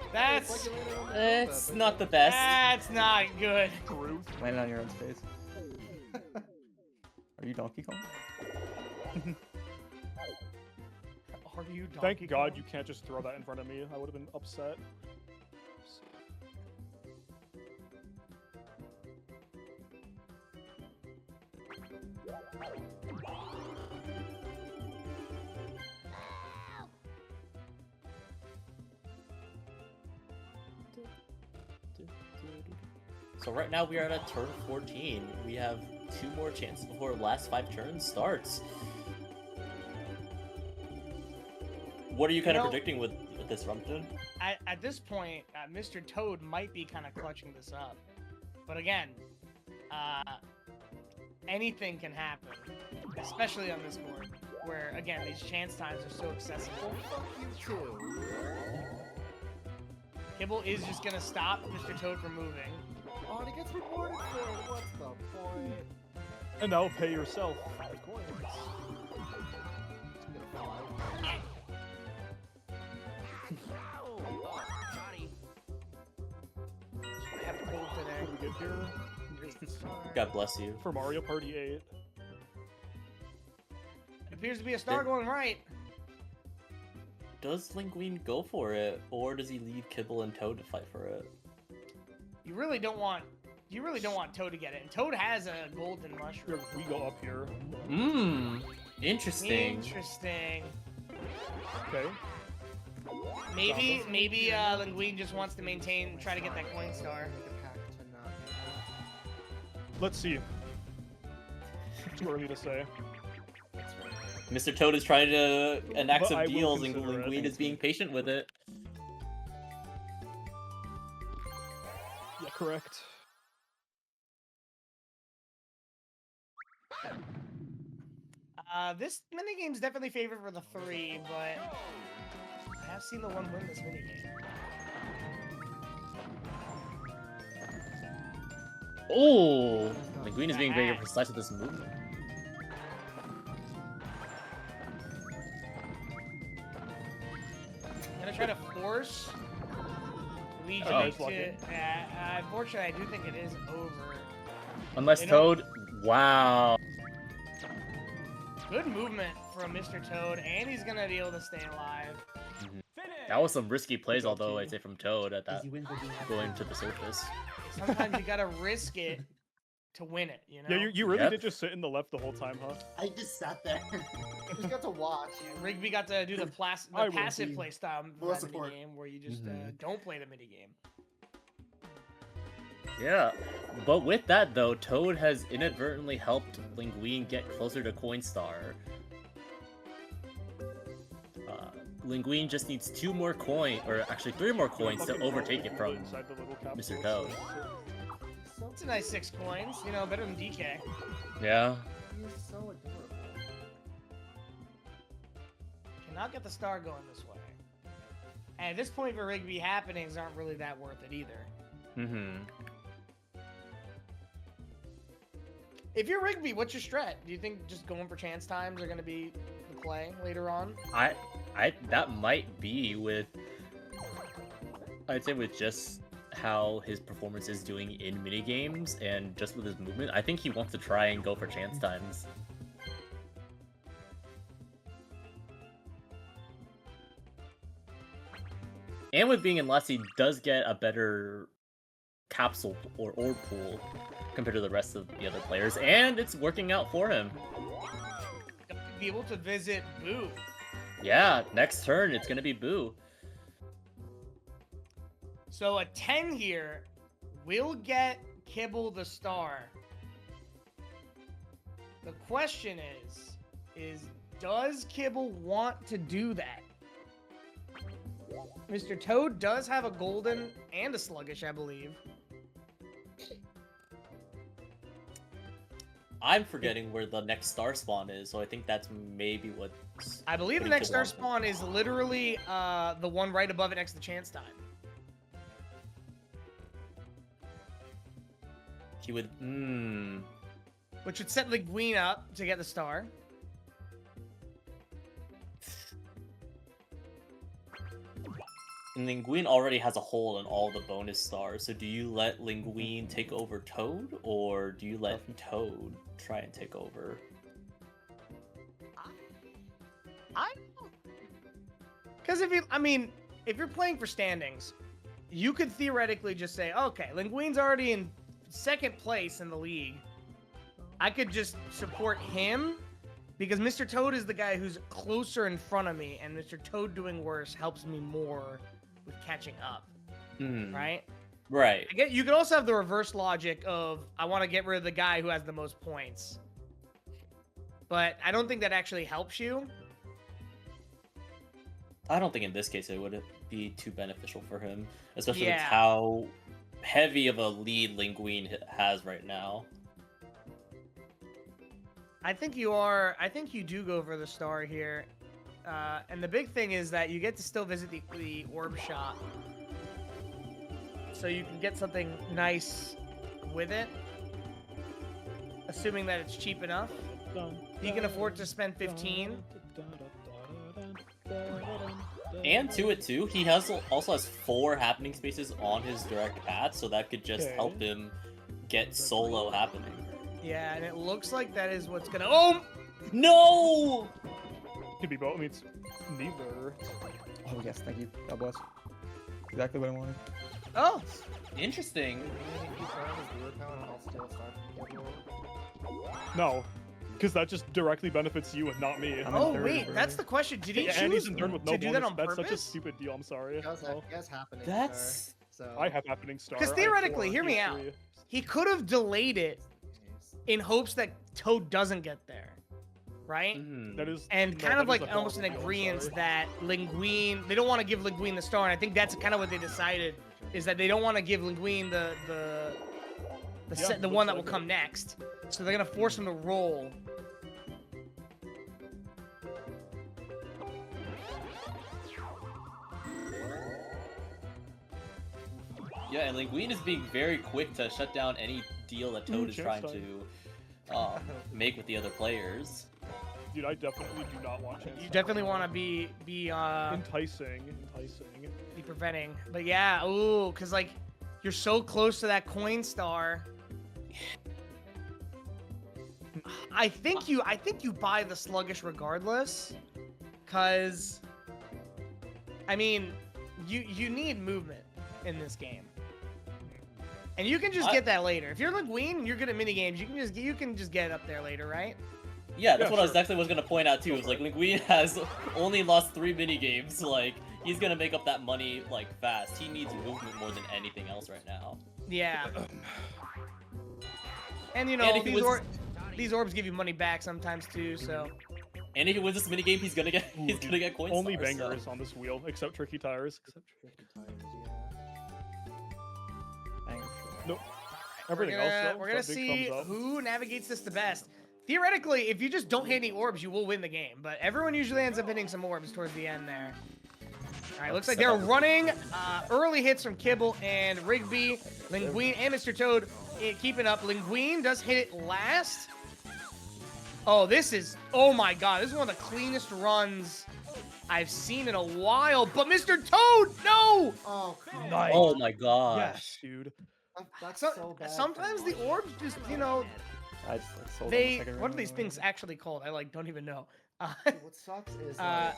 It's That's like you landed on the Goomba, It's but not the best. that's not good. Truth. Landing on your own space. you Donkey Kong? Are you Donkey Thank God Kong? you can't just throw that in front of me. I would have been upset. So right now we are at turn 14. We have 2 more chances before the last 5 turns starts. What are you kind of predicting with this, Rumpton? At this point, Mr. Toad might be kind of clutching this up. But again, anything can happen, especially on this board, where, again, these chance times are so accessible. Fuck you too. Kibble is just going to stop Mr. Toad from moving. Oh, and he gets rewarded for it. What's the point? And now pay yourself 5 coins. It's gonna fly. I have a cold What today. do we get here? God bless you. For Mario Party 8. It appears to be a star going right. Does Linguine go for it, or does he leave Kibble and Toad to fight for it? You really don't want Toad to get it. And Toad has a golden Here, mushroom. we go up here. Mmm, interesting. Interesting. Okay. Maybe Linguine just wants to try to get that coin star. Make a pact to not do that. Let's see. Too early to say. That's right. Mr. Toad is trying to enact But some I will deals, and consider it. Linguine is being patient with it. Yeah, correct. This minigame's definitely favored for the 3, but I have seen the 1 win this minigame. Oh, Linguine is being very precise with this movement. Gonna try to force Luigi Oh. to. Unfortunately, I do think it is over. Unless You know- Toad. Wow. Good movement from Mr. Toad, and he's gonna be able to stay alive. That was some risky plays, although I'd say from Toad at that going to the surface. Sometimes you gotta risk it to win it, you know? Yeah, you really Yep. did just sit in the left the whole time, huh? I just sat there. You just got to watch. Yeah, Rigby got to do the, I will passive see. play style Full of that support. minigame where you just don't play the minigame. Yeah, but with that though, Toad has inadvertently helped Linguine get closer to Coinstar. Linguine just needs 2 more coins, or actually 3 more coins to Fucking overtake it roll from inside the little Mr. capsules. Toad. So It's a nice 6 coins, you know, better than DK. Yeah. he's so adorable. Cannot get the star going this way. And at this point for Rigby, happenings aren't really that worth it either. Mm-hmm. If you're Rigby, what's your strat? Do you think just going for chance times are going to be the play later on? That might be with, I'd say with just how his performance is doing in minigames and just with his movement. I think he wants to try and go for chance times. And with being in less, he does get a better capsule or orb pool compared to the rest of the other players, and it's working out for him. Be able to visit Boo. Yeah, next turn it's gonna be Boo. So a 10 here will get Kibble the star. The question is does Kibble want to do that? Mr. Toad does have a golden and a sluggish, I believe. I'm forgetting where the next star spawn is, so I think that's maybe what. I believe the next star spawn is literally the one right above it next to chance time. He would. Which would set Linguine up to get the star. Linguine already has a hole in all the bonus stars, so do you let Linguine take over Toad, or do you let Toad try and take over? Because if you're playing for standings, you could theoretically just say, okay, Linguine's already in second place in the league. I could just support him because Mr. Toad is the guy who's closer in front of me, and Mr. Toad doing worse helps me more with catching up, right? Right. You could also have the reverse logic of, I want to get rid of the guy who has the most points. But I don't think that actually helps you. I don't think in this case it would be too beneficial for him, especially with Yeah. how heavy of a lead Linguine has right now. I think you do go for the star here. And the big thing is that you get to still visit the orb shop. So you can get something nice with it. Assuming that it's cheap enough. You can afford to spend 15. And to it too, he also has 4 happening spaces on his direct path, so that could just help him get solo happening. Yeah, and it looks like that is what's gonna. Oh No! Could be both. I mean, it's neither. Oh yes, thank you. God bless. Exactly what I wanted. oh! Interesting. No, because that just directly benefits you and not me. I'm in Oh third, wait, bro. that's the question. Did he And he's choose in third with no to do that bonus. on That's purpose? such a stupid deal. I'm sorry. Oh, Yes, happening. That's So I have happening star. 'Cause I have theoretically, 4, hear me he has out. 3. He could have delayed it in hopes that Toad doesn't get there, right? That is And no, kind that of is like a almost an horrible deal, I'm agreement sorry. that Linguine, they don't want to give Linguine the star, and I think that's kind of what they decided, is that they don't want to give Linguine the Yeah, one looks that will like it. come next. So they're gonna force him to roll. Yeah, and Linguine is being very quick to shut down any deal that Toad is chance trying time. to make with the other players. Dude, I definitely do not want chance. You definitely want to be enticing. preventing. But yeah, ooh, cause like you're so close to that coin star. I think you buy the sluggish regardless, cause I mean you need movement in this game. And you can just get that later. If you're Linguine and you're good at minigames, you can just get up there later, right? Yeah, that's Yeah, what I was sure. actually was gonna point out too. Is like Linguine has only lost 3 minigames. Like he's gonna make up that money like fast. He needs movement more than anything else right now. Yeah. And you know, And if he these orbs give you money back sometimes too, so And if he wins this minigame, he's gonna get coin Only stars, so- bangers on this wheel, except tricky tires. Bang. Nope. Everything we're else, gonna, though, we're gonna big see thumbs up. who navigates this the best. Theoretically, if you just don't hit any orbs, you will win the game. But everyone usually ends up hitting some orbs towards the end there. All right, looks like they're running early hits from Kibble and Rigby, Linguine, and Mr. Toad keeping up. Linguine does hit it last. Oh, oh my god, this is one of the cleanest runs I've seen in a while. But Mr. Toad, no! Oh, Nice. Oh my gosh. Yes, dude. that's So, so bad. sometimes the orbs just, you know, I just like sold on the they, second what round are these already. things actually called? I like don't even know. What sucks is Uh,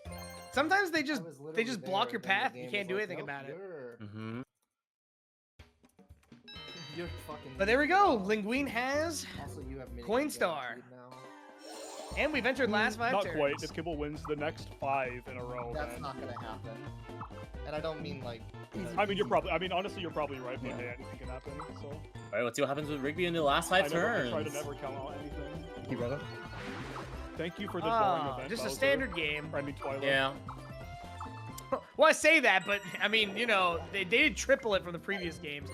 like, sometimes they I just was they literally just block there your when the path. game You can't was do like, anything "Nope, about it. Mm-hmm. You're fucking. But there we go. Linguine has, Also, you have mini Coin games Star. guaranteed now. and we've entered last 5 Not turns. quite. If Kibble wins the next 5 in a row, That's then... not gonna happen. And I don't mean like. I mean, honestly, you're probably right, but hey, anything can happen, so... Alright, let's see what happens with Rigby in the last 5 I turns. try to never count out anything. Thank you, brother. Thank you for the boring event, Just a Bowser. standard game. I mean, Twilight. Yeah. Well, I say that, but I mean, you know, they did triple it from the previous games.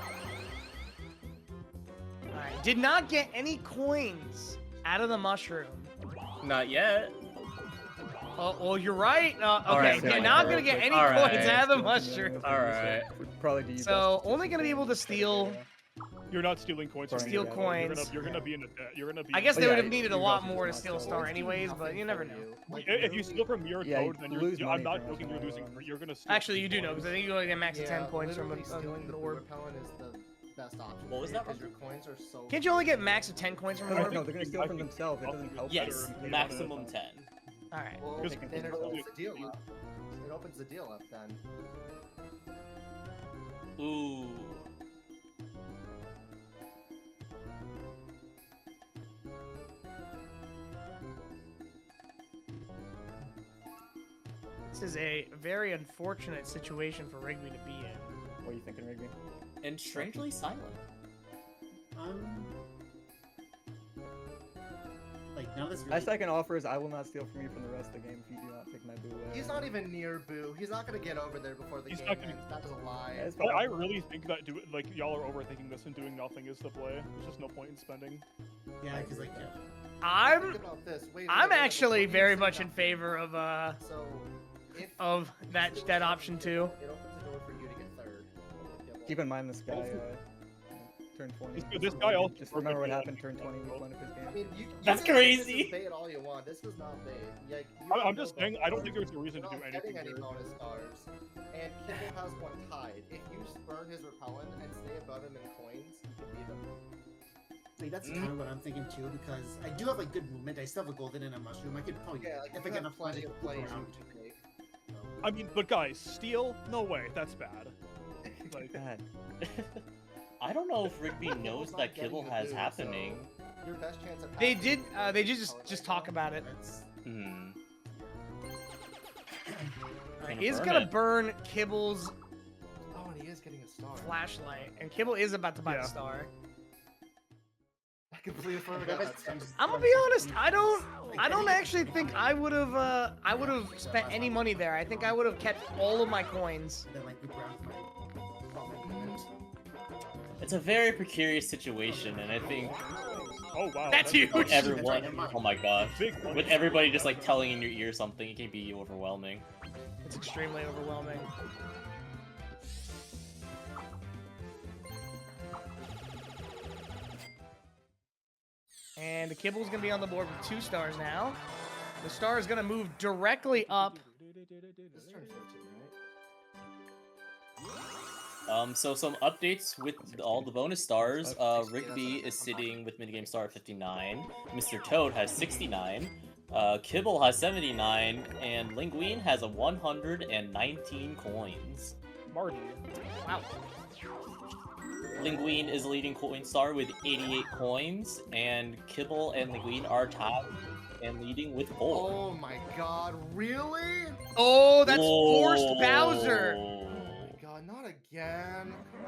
All right, did not get any coins out of the mushroom. Not yet. Oh, well, you're right. Okay, Alright, you're so not gonna get any Alright. coins out of the mushroom. Alright. Probably do you So, best only gonna be able to steal. You're not stealing coins. from Steal me, though. coins. You're gonna be in a debt. You're gonna be. I guess Oh, they yeah, would have needed a you lot guys more to just steal a lost star out. anyways, but you never know. If you steal from your Yeah, code, you then lose I'm money not from joking. You're it. losing. You're gonna. Steal Actually, you do know, coins. because I think you only get max of 10 points from literally stealing an the orb. repellent is the best option. What was that, Because your coins are so. Can't you only get max of 10 coins from an No, orb? they're gonna steal I from think- themselves. It I'll doesn't think help. Yes, better. maximum 10. All right. Well, Because- then it's the deal. opens the deal up then. Ooh. This is a very unfortunate situation for Rigby to be in. What are you thinking, Rigby? And strangely silent. Like none of this. Really... My second offer is I will not steal from you from the rest of the game if you do not take my boo away. He's not even near Boo. He's not gonna get over there before the He's game not gonna- ends. That is a lie. Yeah, it's I fine. really think that y'all are overthinking this and doing nothing is the play. There's just no point in spending. Yeah, because like yeah. Think I'm about this. Wait, I'm wait, actually before very you much say in that. favor of So, if of that option too. It opens the door for you to get third. Keep in mind this guy turned 20. This guy also Just remember what happened perfectly turned 20 week one of his I game. mean, you That's can say crazy. This is bait all you want. This was not bait. Like, you I'm know just the saying, I don't think board. there's a reason You're to do not anything getting any here. bonus stars. And Kibble has one tied. If you spurn his repellent and stay above him in coins, you can beat him. Like, that's kind of what I'm thinking too, because I do have like good movement. I still have a golden and a mushroom. I could probably, Yeah, like, if you I get have enough money, plenty of plays around. you can make. I mean, but guys, steal? No way, that's bad. Like, God. I don't know if Rigby Kibble's knows not that getting Kibble the has boo, happening. so your best chance of They passing did. They did just repellent talk right about it. That's Hmm. Alright, Gonna he's burn gonna it. burn Kibble's now. Oh, and he is getting a star. flashlight, and Kibble is about to buy Yeah. the star. I completely forgot that star. I'm gonna be honest. I don't actually think I would have spent any money there. I think I would have kept all of my coins. then like loop around for my movement. It's a very precarious situation, and I think oh wow. That's huge. with That's everyone, right. oh my gosh, Big money. with everybody just like telling in your ear something, it can be overwhelming. It's extremely overwhelming. And the Kibble's gonna be on the board with 2 stars now. The star is gonna move directly up. This turns 13, right? So some updates with all the bonus stars. Rigby is sitting with minigame star at 59. Mr. Toad has 69. Kibble has 79, and Linguine has a 119 coins. Marty. Wow. Linguine is leading coin star with 88 coins, and Kibble and Linguine are tied and leading with 4. Oh my god, really? Oh, that's forced Bowser. Oh my god, not again. Come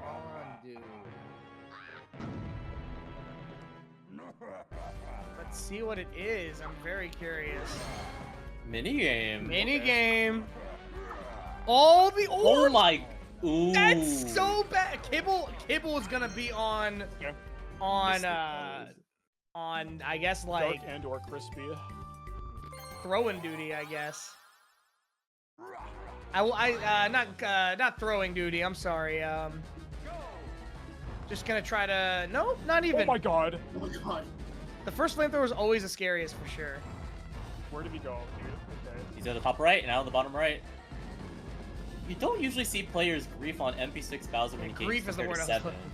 on, dude. Let's see what it is. I'm very curious. Minigame. Minigame. All the Oh orbs. my. Ooh. That's so bad. Kibble is gonna be on Yeah. on I guess like Dark and or crispy. throwing duty, I guess. Not throwing duty. I'm sorry. Just gonna try to not Oh even. my god. Oh my god. The first flamethrower is always the scariest for sure. Where did he go, dude? Okay. He's at the top right and out the bottom right. You don't usually see players grief on MP6 Bowser minigames Grief is the compared word to I was 7. looking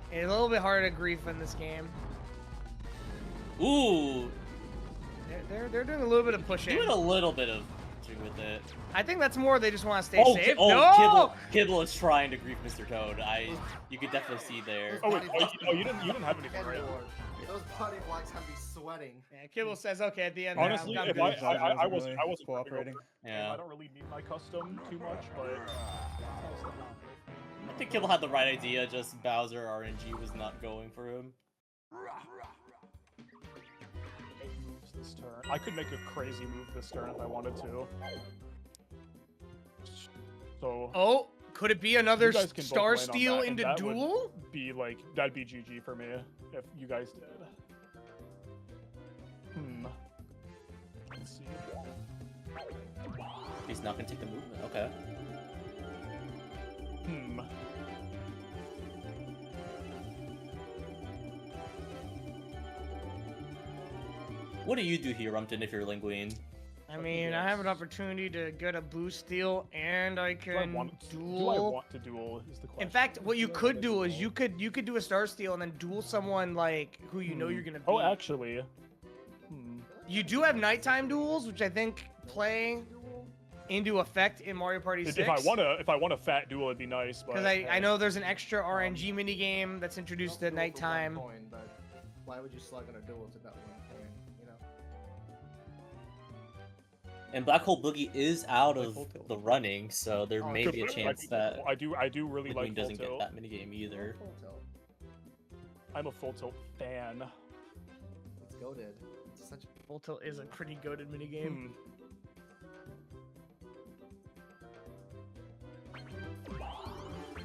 for. It's a little bit harder to grief in this game. Ooh, They're doing a little bit of pushing. doing a little bit of doing with it. I think that's more they just want to stay Oh, safe. oh, No! Kibble is trying to grief Mr. Toad. You could definitely see there. Oh wait, you didn't have anything, And right? more. Those body blocks have me sweating. Yeah, Kibble says, okay, at the end. Honestly, I'm if good. I wasn't cooperating. Yeah. I don't really need my custom too much, but I think Kibble had the right idea, just Bowser RNG was not going for him. moves this turn. I could make a crazy move this turn if I wanted to. So Oh, could it be another You guys can both Star win on Steel that, and into that would- Duel? be like that'd be GG for me if you guys did. Let's see. He's not gonna take the movement. Okay. What do you do here, Rumpton, if you're Linguine? I mean, I have an opportunity to get a boost steal, and I Do I can want to duel? Is the question. In fact, what you could do is you could do a Star Steal and then duel someone like who you know you're gonna beat. Oh, actually. You do have nighttime duels, which I think play into effect in Mario Party 6. If I want a fat duel, it'd be nice. But Because I know there's an extra RNG minigame that's introduced Don't at duel for one nighttime. coin, but why would you slug on a duel to that one coin? You know. And Black Hole Boogie is out Like of full tilt. the running, so there Oh, may be a chance that I do really Liquid like full doesn't get tilt. that minigame either. Full tilt. I'm a full tilt fan. It's goated. It's such. Full Tilt is a pretty goated minigame.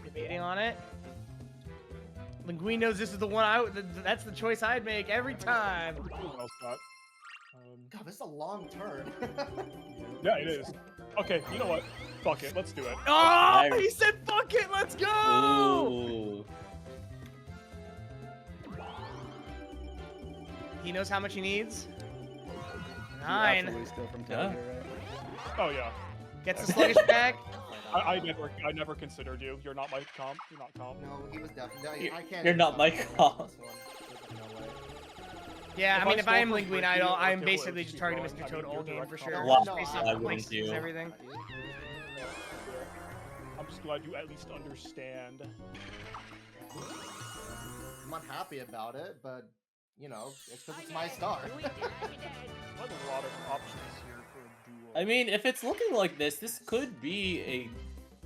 Debating on it. Linguine knows this is the one that's the choice I'd make every time. What else got? God, this is a long turn. Yeah, it is. Okay, you know what? Fuck it, let's do it. Oh, he said fuck it, let's go! Ooh. He knows how much he needs. You 9. absolutely steal from Yeah. Tail here, right? Oh yeah. Gets the sluggish back. I never considered you. You're not my comp. You're not comp. No, he was definitely. I can't. You're not my comp. This one. There's no way. Yeah, If I mean, I if I stole am from Linguine, Ricky or I'm Kibble, basically it just would targeting be Mr. fine. Toad I all mean, game you're for direct sure. comp. Wow, No, Based I on the wouldn't places do. and everything. I'm just glad you at least understand. I'm not happy about it, but you know, it's because it's my star. There's a lot of options here for a duel. I mean, if it's looking like this could be a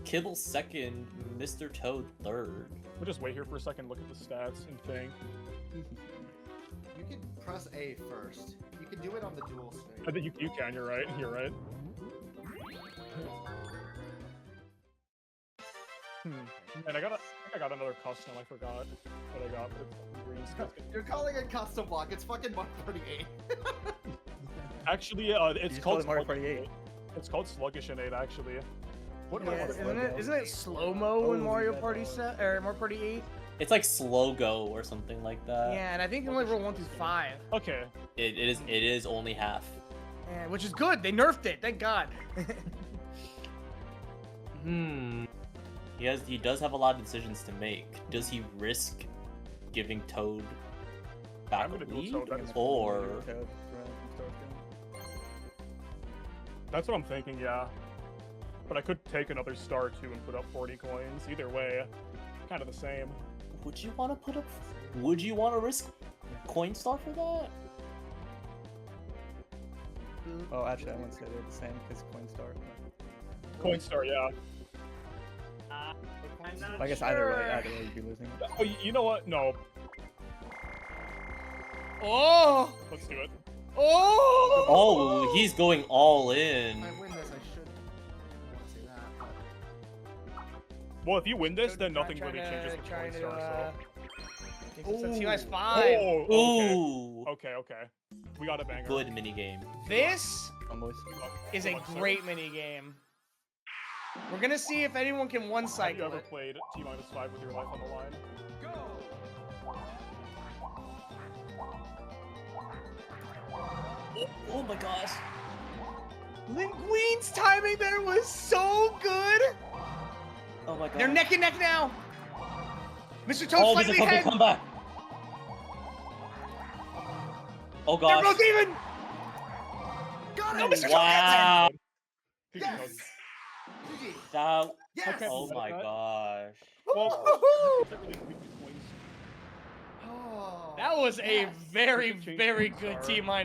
Kibble second, Mr. Toad third. We'll just wait here for a second, look at the stats, and think. You can press A first. You can do it on the dual I screen. think you can. You're right. You're right. And I got another custom. I forgot what I got. But it's green skin. You're calling it custom block. It's fucking Mario Party 8. Actually, You it's just call called it Mario Sluggish Party 8. 8. It's called Sluggish in 8, actually. What am I Yeah, calling it? isn't it slow mo in Oh, Mario that's Party all. set or Mario Party 8? It's like Slow Go or something like that. Yeah, and I think you only roll 1 through 5. Okay. It is only half. Yeah, which is good. They nerfed it. Thank God. He does have a lot of decisions to make. Does he risk giving Toad back I'm a gonna go lead? Toad, that is Or Toad, rather than Star Screen. That's what I'm thinking, yeah. But I could take another star too and put up 40 coins. Either way, kind of the same. would you want to put up? Would you want to risk Coinstar for that? Oh, actually, I wouldn't say they're the same because Coinstar. Coinstar, yeah. I guess either way, you'd be losing. Oh, you know what? No. Oh! Let's do it. Oh! Oh, he's going all in. If I win this, I should. I want to say that. But... Well, if you win this, So then try- nothing really trying to- changes with trying to, Coinstar, Since he Ooh. has so... 5. Oh, okay. Ooh, Okay. We got a banger. good minigame. This Come on, boys. is a Come on, sir. great mini game. We're gonna see if anyone can one Have you cycle ever it. played T-5 with your life on the line? Oh my gosh. Linguine's timing there was so good. Oh my god. They're neck and neck now. Mr. Toad Oh, there's a slightly fucking ahead. comeback. Oh They're gosh. both even. Got No, it! Mr. Toad Wow. Yes! GG. That. Yes! Okay. Oh my gosh. Well, Woohoo! technically, we could coins. Oh, That was a yes. very, We could change very the good star. T-5. You had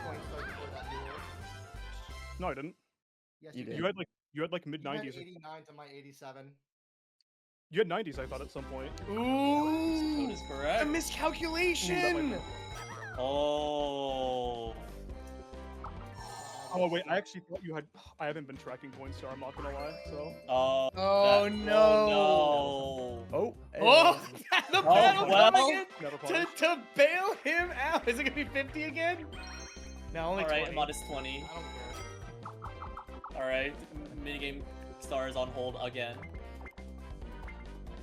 points though before that duel. No, I didn't. Yes, You did. did. You had like mid You had 90s. 89 to my 87. You had 90s, I thought, at some point. Toad Ooh, is a correct. miscalculation. Oh. Oh wait, I actually thought you had. I haven't been tracking Coinstar. I'm not gonna lie. So. Oh. Oh that- no. Oh no. Oh, Oh, the battle well. coming in Never to, mind. to bail him out. Is it gonna be 50 again? No, only All right, 20. modest 20. I don't care. All right, minigame stars on hold again.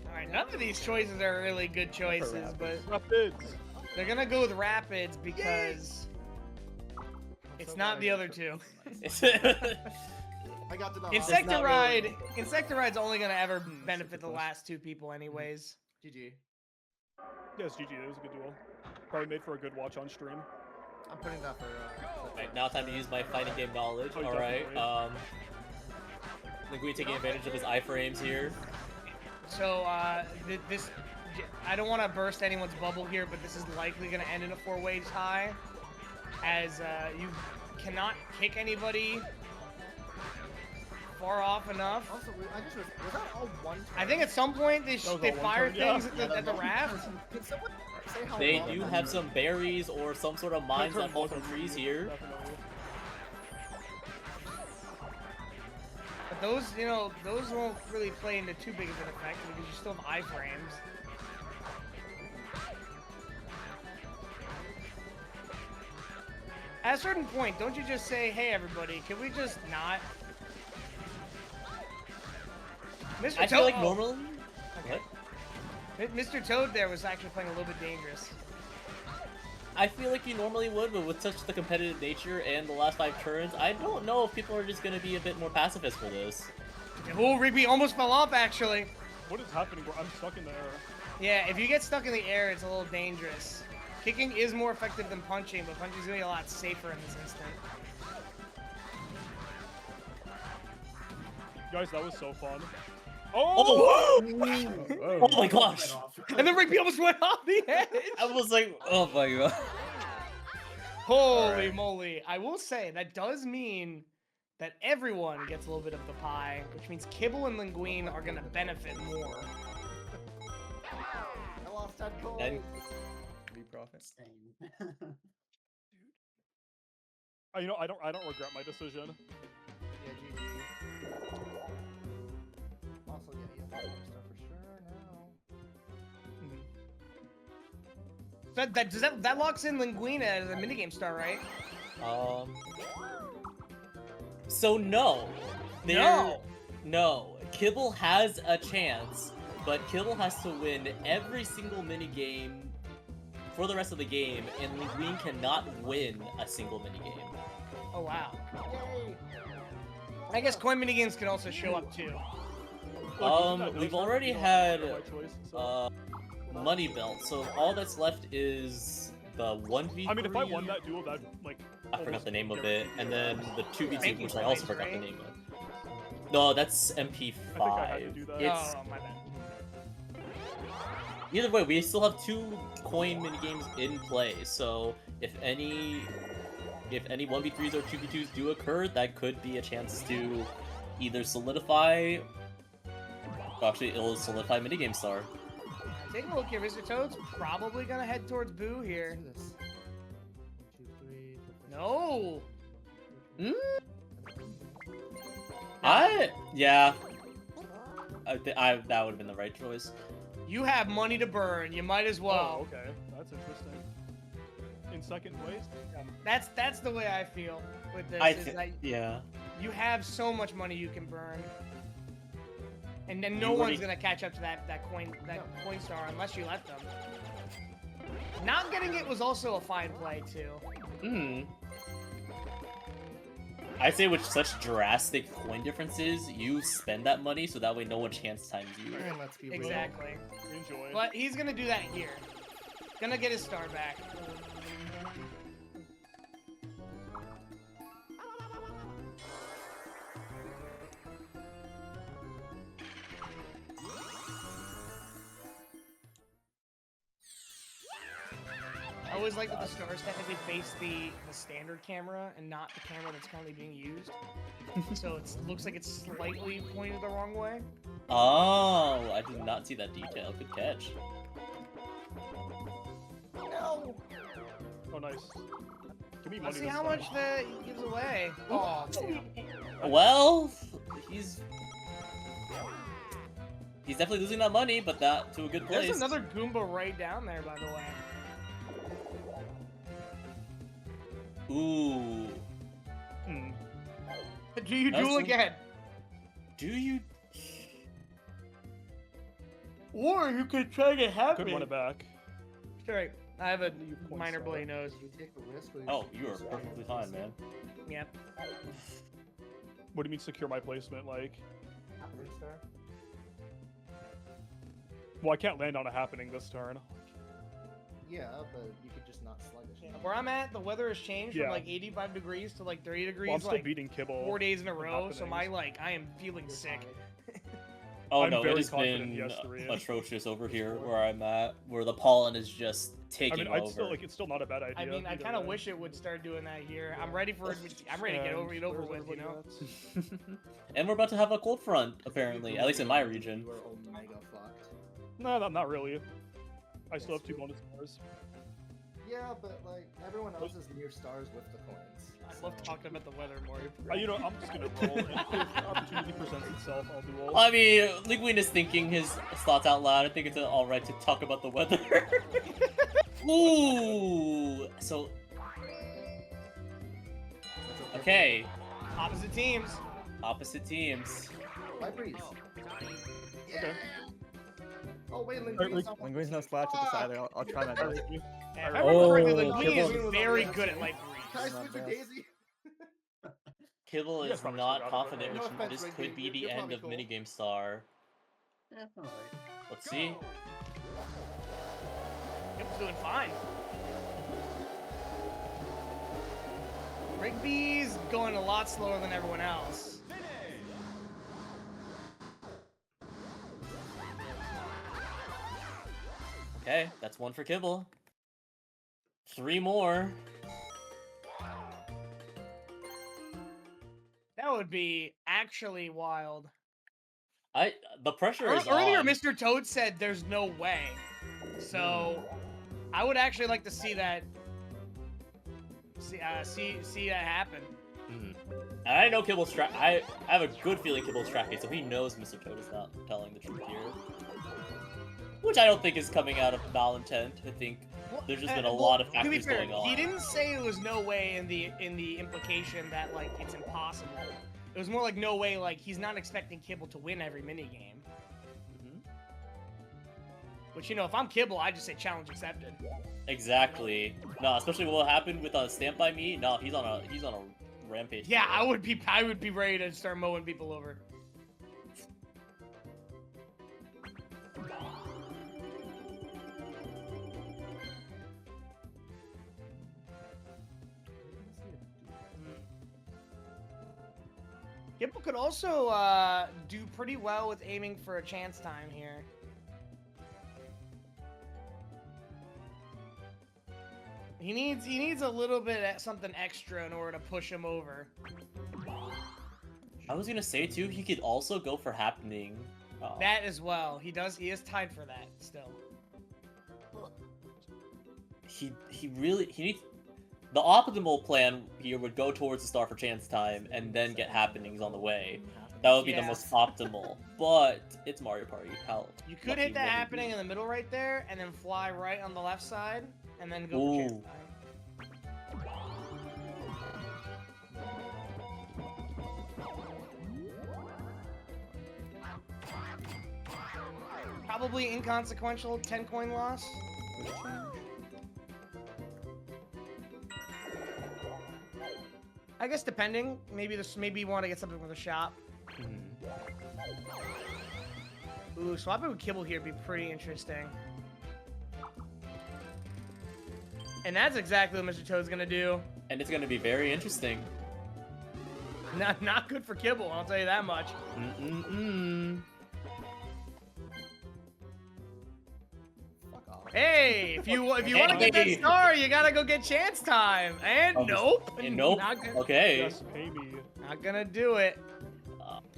All right, none of these choices are really good choices, but Rapids. they're gonna go with Rapids because I'm it's so not glad the I other got two. I got to the Insectoride, Insectoride's only gonna ever benefit the Super last two people anyways. GG. Yes, GG. That was a good duel. Probably made for a good watch on stream. I'm putting that for. Alright, now time to use my fighting game knowledge. Oh, Alright, definitely. Linguini taking advantage of his iframes here. So, this, I don't want to burst anyone's bubble here, but this is likely going to end in a 4-way tie, as you cannot kick anybody far off enough. Also, was that all one turn? I think at some point they was all they one fire turn, yeah. things at the raft. Can someone say how They long do that have is? some berries or some sort of mines Turn that fall both from of trees you, here. definitely. But those, you know, those won't really play into too big of an effect because you still have iframes. At a certain point, don't you just say, "Hey, everybody, can we just not?" Mr. I feel Toad, like normally. Okay. What? Mr. Toad there was actually playing a little bit dangerous. I feel like you normally would, but with such the competitive nature and the last 5 turns, I don't know if people are just going to be a bit more pacifist for this. Oh, Rigby almost fell off, actually. What is happening, bro? I'm stuck in the air. Yeah, if you get stuck in the air, it's a little dangerous. Kicking is more effective than punching, but punching's gonna be a lot safer in this instant. Guys, that was so fun. Oh! Oh, Oh my gosh! And then Rigby almost went off the edge! I was like, oh my god. Holy Alright. moly. I will say, that does mean that everyone gets a little bit of the pie, which means Kibble and Linguine are gonna benefit more. I lost 10 gold. And profit. You know, I don't regret my decision. Yeah, GG. Also, yeah, you have stuff for sure now. That locks in Linguine as a minigame star, right? So no. No. No. Kibble has a chance, but Kibble has to win every single minigame for the rest of the game, and Linguine cannot win a single minigame. Oh, wow. Yay! I guess coin minigames can also show up, too. We've already had My choice, so. Money Belt, so all that's left is the 1v3. I mean, if I won that duel, that like. I forgot almost the name of it, and then the 2v2, Banking which I also points, forgot the right? name of. No, that's MP5. I think I had to do that. It's Oh, my bad. either way, we still have 2 coin minigames in play. So if any 1v3s or 2v2s do occur, that could be a chance to either solidify. Actually, it'll solidify minigame star. Taking a look here, Mr. Toad's probably gonna head towards Boo here. Do this. 1, 2, 3, 4, 5, No! Yeah. That would have been the right choice. You have money to burn. You might as well. Oh, okay. That's interesting. In second place? That's the way I feel with this. is that Yeah. you have so much money you can burn, and then You no one's already- gonna catch up to that coin star unless you let them. Not getting it was also a fine play too. I say with such drastic coin differences, you spend that money so that way no one chance times you. And let's be real. Exactly. Enjoy. But he's gonna do that here. Gonna get his star back. I always like that the stars technically face the standard camera and not the camera that's currently being used. So it looks like it's slightly pointed the wrong way. Oh, I did not see that detail. Good catch. No! Oh, nice. Give me money. Let's see this how time. much that he gives away. Oh, damn. Well, he's definitely losing that money, but that to a good place. There's another Goomba right down there, by the way. Ooh. Do you That's duel some- again? Do you? Or you could try to have Could run it back. Sorry, I have a You point minor star. bloody nose. Did you take the risk? with Oh, your you are star? perfectly fine, man. Yep. What do you mean secure my placement? Like, Average star? well, I can't land on a happening this turn. Yeah, but you could just not not sluggish. Where I'm at, the weather has changed from Yeah. like 85 degrees to like 30 degrees Well, I'm still like beating Kibble. 4 days in a with row. So happenings. I am feeling You're sick. tired. Oh I'm no, it very has confident he been has 3. atrocious over here where I'm at, where the pollen is just I taking mean, over. it's still not a bad idea. I mean, I either kind of way. wish it would start doing that here. I'm ready for it. I'm ready to get And it over where's with, you know. everybody at? And we're about to have a cold front, apparently, at least in my region. You are omega fucked. No, not really. I still have 2 bonus stars. Yeah, but like everyone else is near stars with the coins. I love talking about the weather more. You know, I'm just gonna roll, and if opportunity presents itself, I'll do all. I mean, Linguine is thinking his thoughts out loud. I think it's alright to talk about the weather. Ooh! So, okay. Opposite teams. Opposite teams. Light breeze. Okay. Oh wait, Alright, Linguine's not Linguine's no slouch at this either. I'll try my best. And if I Alright. remember correctly, Oh, Linguine is Kibble. very good at light Can I breeze. Not switch with bad. Daisy? Kibble You is guys probably not still got it, confident, right? which No offense, this Rigby, could be you're the end probably of cool. Minigame Star. Yeah, alright. Let's see. Kibble's doing fine. Rigby's going a lot slower than everyone else. Okay, that's 1 for Kibble. 3 more. That would be actually wild. The pressure is Earlier, on. Mr. Toad said there's no way. So, I would actually like to see that. See that happen. Mhm. And I know Kibble's I have a good feeling Kibble's tracking, so he knows Mr. Toad is not telling the truth here. Which I don't think is coming out of malintent. I think there's just been a lot of To be factors fair, going on. he didn't say there was no way in the implication that like it's impossible. It was more like no way, like he's not expecting Kibble to win every minigame. Mhm. Which, you know, if I'm Kibble, I just say challenge accepted. Exactly. No, especially what happened with Stamp by Me. No, he's on a rampage. Yeah, here. I would be ready to start mowing people over. Kibble could also do pretty well with aiming for a chance time here. He needs a little bit of something extra in order to push him over. I was gonna say too, he could also go for happening. That as well. He is tied for that still. He needs the optimal plan here would go towards the star for chance time and then get happenings on the way. That would be the Yeah. most optimal. But it's Mario Party. How You could lucky hit that would he happening be? in the middle right there, and then fly right on the left side, and then go for chance Ooh. time. Probably inconsequential 10 coin loss. Good change. I guess depending. Maybe you want to get something from the shop. Mhm. Ooh, swapping with Kibble here would be pretty interesting. And that's exactly what Mr. Toad's gonna do. And it's gonna be very interesting. Not good for Kibble, I'll tell you that much. Mm-mm-mm. Fuck off. Hey, if you want to get that Hey. star, you gotta go get chance time. And Oh, nope. And nope. Not, Okay. Yes, maybe. not gonna do it.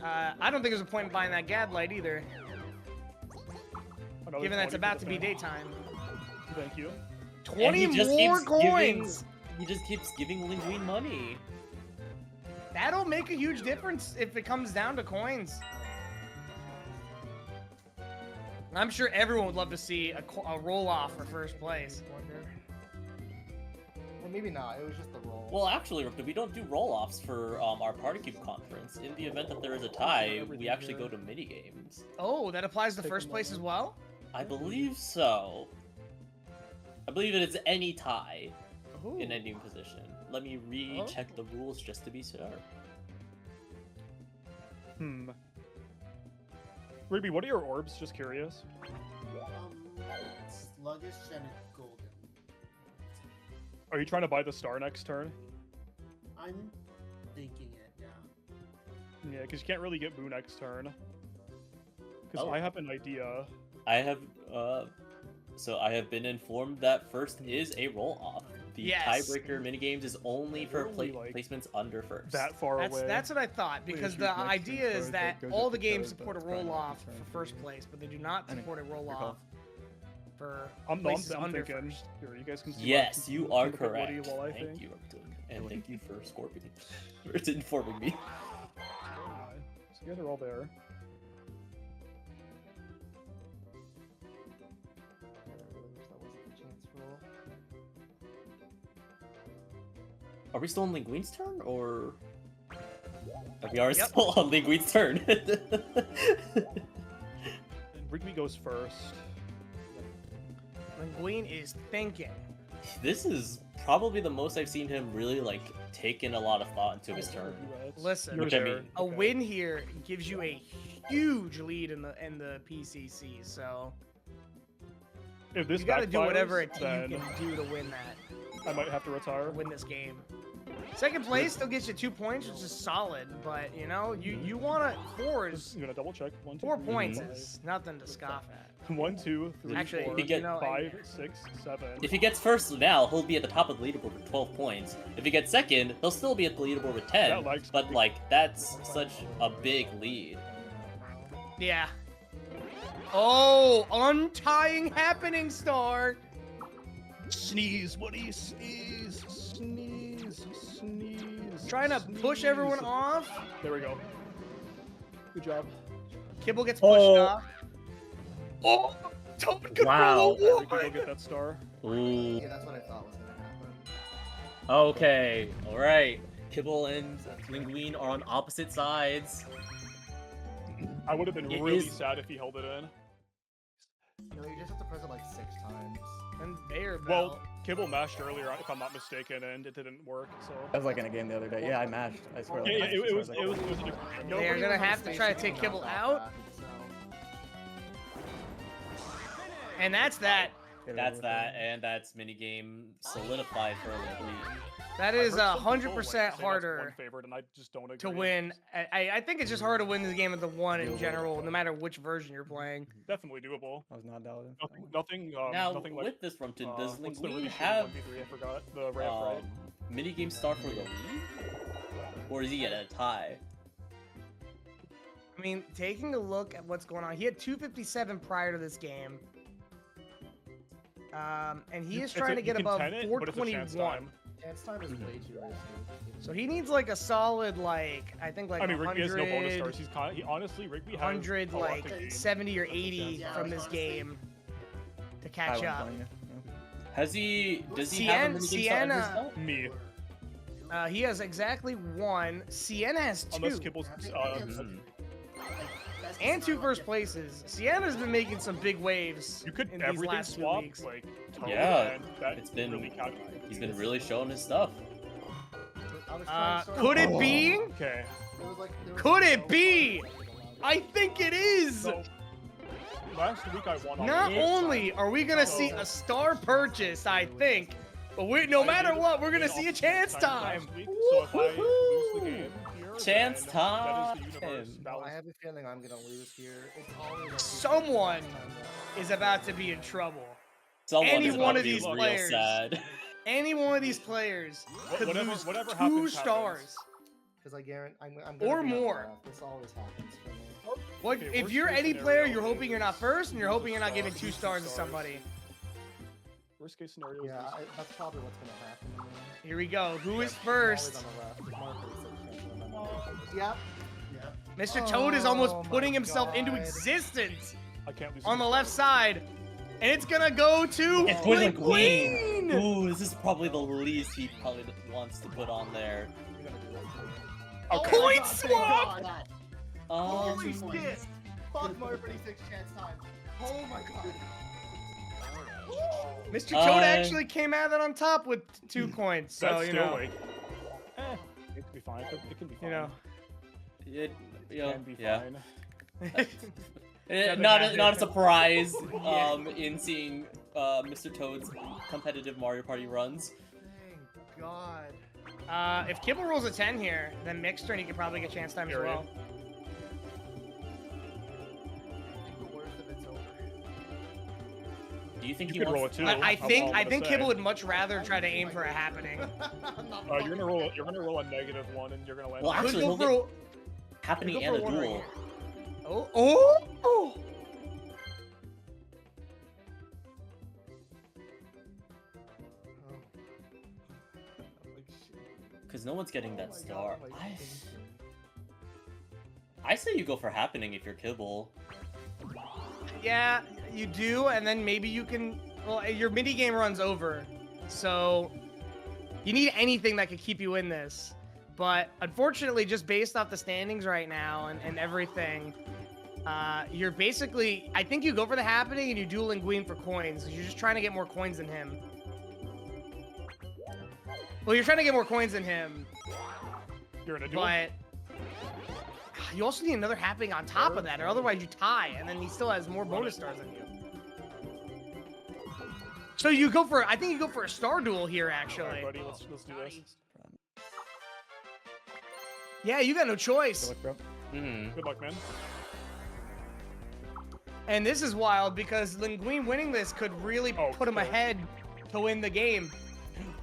Uh, I don't think there's a point in buying that Gadlight either, Another given that's 20 for about the to be fan. daytime. Thank you. 20 And he just more keeps giving- coins. He just keeps giving Linguine money. That'll make a huge difference if it comes down to coins. I'm sure everyone would love to see a roll-off for first place. Well, maybe not. It was just the roll. Well, actually, we don't do roll-offs for our Party Cube conference. In the event that there is a tie, we actually go to mini-games. Oh, that applies to Take first a place as moment. well? I believe so. I believe it is any tie Ooh. in any position. Let me recheck the rules just to be sure. Rigby, what are your orbs? Just curious. Sluggish and golden. Are you trying to buy the star next turn? I'm thinking it, yeah. Yeah, because you can't really get Boo next turn. Because Oh. I have an idea. I have so I have been informed that first is a roll off. The Yes. tiebreaker minigames is only for Really, like, placements under first. That far away. That's what I thought, because Wait, the next turn idea is card that that goes all up the to games code, support a but it's probably roll not off the turn for for first you. place, but they do not I mean, support a roll your off call. for I'm places I'm under thinking. first. Here, you guys can see Yes, you are look at Woody correct. while I Thank think. you, Upton. And thank you for scorpioning. For informing me. So you guys are all there. I really wish that wasn't the chance roll. Are we still on Linguine's turn, or we are Yep. still on Linguine's turn? And Rigby goes first. Linguine is thinking. This is probably the most I've seen him really like take in a lot of thought into his turn. Listen, You're Which I there. mean- a Okay. win here gives you a huge lead in the PCC. So If this you got to do whatever backfires, it then you can do to win that, I might have to retire. to win this game. Second place still gets you 2 points, which is solid. But you know, you want to fours. I'm gonna double check. 1, 2, 4 3, points four, is nothing to scoff at. 1, 2, 3, Actually, 4, you get- 5, 6, 7. If he gets first now, he'll be at the top of the leaderboard with 12 points. If he gets second, he'll still be at the leaderboard with 10. That likes- But like that's such a big lead. Yeah. Oh, untying happening star. Sneeze, Woody, sneeze, sneeze, sneeze. Trying to push everyone sneeze. off. There we go. Good job. Kibble gets pushed Oh. off. Oh, Toad could Wow. roll a We can go one. get that star. Ooh. Yeah, that's what I thought was gonna happen. Okay, alright. Kibble and Linguine are on opposite sides. I would have been It really is- sad if he held it in. No, you just have to press it like 6 times. And Bear Well, Belt. Kibble mashed earlier, if I'm not mistaken, and it didn't work. So I was like in a game the other day. Yeah, I mashed. I swear. yeah, like, it, I it was swear, it like- was a different game. They're Nobody gonna was on have to space try to to take knock Kibble off out. that, so- And that's that. Get it That's over that, with. and that's minigame solidified for a lead. That I've is heard some people, 100% say that's one harder favorite, and I just don't agree. to win. I think it's just hard to win this game at the one in Doable. general, no matter which version you're playing. Definitely doable. I was not doubting. Nothing. Now, Nothing like. with this Rumpton, does what's the Linguine really shitty have 1v3? I forgot the ramp, right? minigame star for the lead? Or is he at a tie? I mean, taking a look at what's going on, he had 257 prior to this game. And he is It's trying a- to get you can above 10 it, but it's a chance 421. time. Chance time is way too risky. So he needs like a solid, like, I think like I mean, Rigby has no bonus 100, stars. He honestly, Rigby has 100, a lot to like gain. 70 or 80 Yeah, from like, this honestly. game to I catch wasn't up. playing it. Yeah. Does he have a minigame star in his Sienna- belt? Me, He has exactly 1. Sienna has 2. unless Kibble's. And 2 first places. Sienna's been making some big waves You could in these everything last 2 swap weeks. like Toad, Yeah, and that it's been- really calculated. He's been really showing his stuff. I was trying to start- Could it be? Okay. There was, like, there was Could no it be? allowed it. I think it is! So last week I won. on Not the only are we gonna see a star purchase, I think, but no matter what, we're gonna see a chance time. Last week, so if I lose the game here, Chance then time. That is the universe. Well, I balance. have a feeling I'm gonna lose here. It's always like Someone chance time, though. Is about to be in trouble. Someone Any is one about of to be these real players. sad. Any one of these players could Whatever- lose whatever 2 happens, stars. happens. Because I guarantee I'm Or gonna be on the more. left. This always happens for me. What Okay, if worst you're case any scenario player? You're is hoping you're not first, and you're lose a hoping you're not star, giving 2 lose stars to stars. somebody. Worst case scenario. Yeah, is that's probably what's gonna happen. To me. Here we go. Who is I'm always first? on the left. It's more pretty safe chance than on the right. Yep. Mr. Toad is almost Oh my putting himself into God. existence I can't lose on the any left stars. side, and it's gonna go to It's Gwyn Queen. Queen. Ooh, this is probably the least he probably wants to put on there. You're gonna do that too. Okay. Coin God, thank swap! God. Holy Holy shit! Fuck Mario Party 6 chance time. Oh my god. Mr. Toad actually came out of that on top with 2 coins, so That's you still know, like. It can be fine. It can be fine. you know. It, Can be yeah. fine. Doesn't Not matter. a surprise in seeing Mr. Toad's competitive Mario Party runs. god. If Kibble rolls a 10 here, then Mixed turn, he could probably get chance time as Period. well. The worst if it's over. Do you think You he could roll wants? it too. I I'm think all I gonna think say. Kibble would much rather try to aim for a happening. I'm not You're gonna roll. You're gonna roll a -1, and you're gonna land. Well, Could actually, go he'll for get happening could go and a for one right duel. here. Oh. Because no one's getting that Oh my star. God, I, my I say you go for happening if you're Kibble. Yeah, you do, and then maybe you can. Well, your mini game runs over, so you need anything that could keep you in this. But unfortunately, just based off the standings right now and everything, you're basically. I think you go for the happening and you duel Linguine for coins. You're just trying to get more coins than him. Well, you're trying to get more coins than him, You're in a duel. but you also need another happening on top of that, or otherwise you tie, and then he still has more bonus stars than you. So you go for, I think you go for a star duel here, All actually. right, buddy. Let's do this. Yeah, you got no Good choice. luck, bro. Hmm. Good luck, man. And this is wild because Linguine winning this could really Oh, put him shit. ahead to win the game.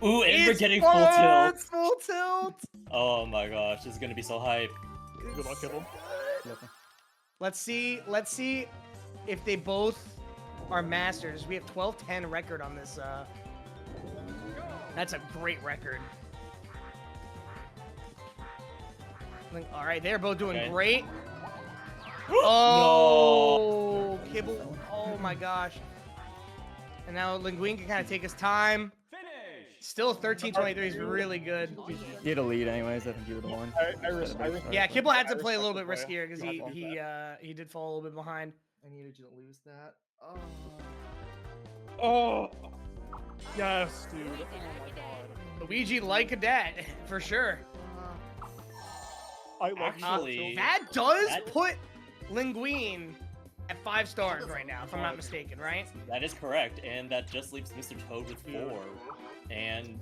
Ooh, and we're It's getting full tilt. It's full tilt. Oh my gosh, this is gonna be so hype. Good luck, Kibble. Good luck, man. Let's see if they both are masters. We have 12-10 record on this. That's a great record. All right, they're both doing Okay. great. Oh, Kibble. Oh my gosh. And now Linguine can kind of take his time. Still 13-23 is really good. He had a lead anyways. I think he would have won. I respect Yeah, Kibble had to I play a little bit respect the riskier because play. he did fall a little bit behind. I needed you to lose that. Oh. Oh. Yes, dude. Oh my god. Luigi like a dad, for sure. I love you so Actually- That does That- put Linguine at 5 stars right now, if I'm not mistaken, right? That is correct, and that just leaves Mr. Toad with 4. And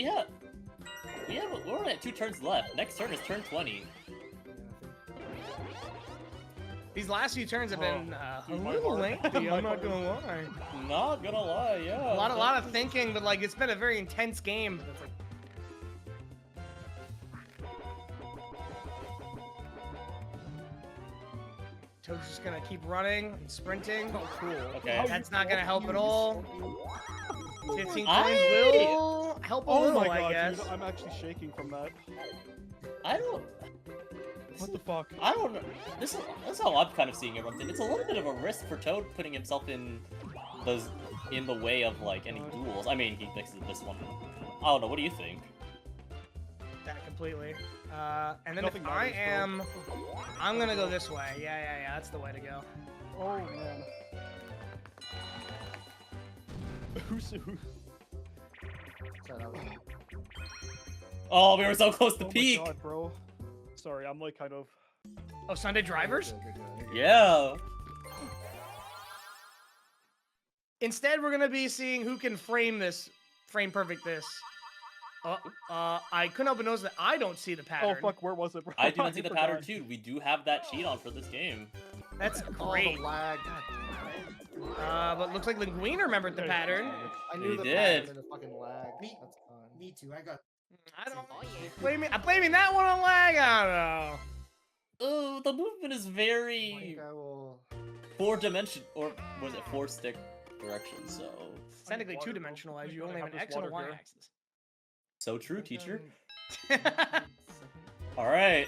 we're only at 2 turns left. Next turn is turn 20. These last few turns have been a Dude, my little heart. lengthy. My I'm not heart. gonna lie. Not gonna lie, yeah. A lot of thinking, but like it's been a very intense game. It's like, Toad's just gonna keep running and sprinting. Oh, cool. Okay. That's not gonna help at all. 15 coins I- will help a Oh little, my I god, guess. dude. I'm actually shaking from that. I don't. What the fuck? I don't know. This is how I'm kind of seeing it, Rumton. It's a little bit of a risk for Toad putting himself in the way of like any duels. I mean, he fixes this one. I don't know. What do you think? That completely. And then Nothing if I matters, bro. I'm gonna go this way. Yeah, that's the way to go. Oh man. Who's who? Sorry, that was Oh, we were so close to Oh peak. my god, bro. Sorry, I'm like kind of. Oh, Sunday drivers? You're good. Yeah. Instead, we're gonna be seeing who can frame perfect this. I couldn't help but notice that I don't see the pattern. Oh fuck, where was it, bro? I do not see the pattern forgot. too. We do have that cheat on for this game. That's Oh, great. the lag. God But looks like Linguine remembered the Okay. pattern. I knew He the did. pattern and the fucking lag. Me- That's fun. Me too. I got. I don't. I'm blaming that one on lag. I don't know. Oh, the movement is Like, very I will. 4-dimension, or was it 4-stick direction? So It's technically two-dimensional, as you only have an X and a Y axis. so true, teacher. All All right.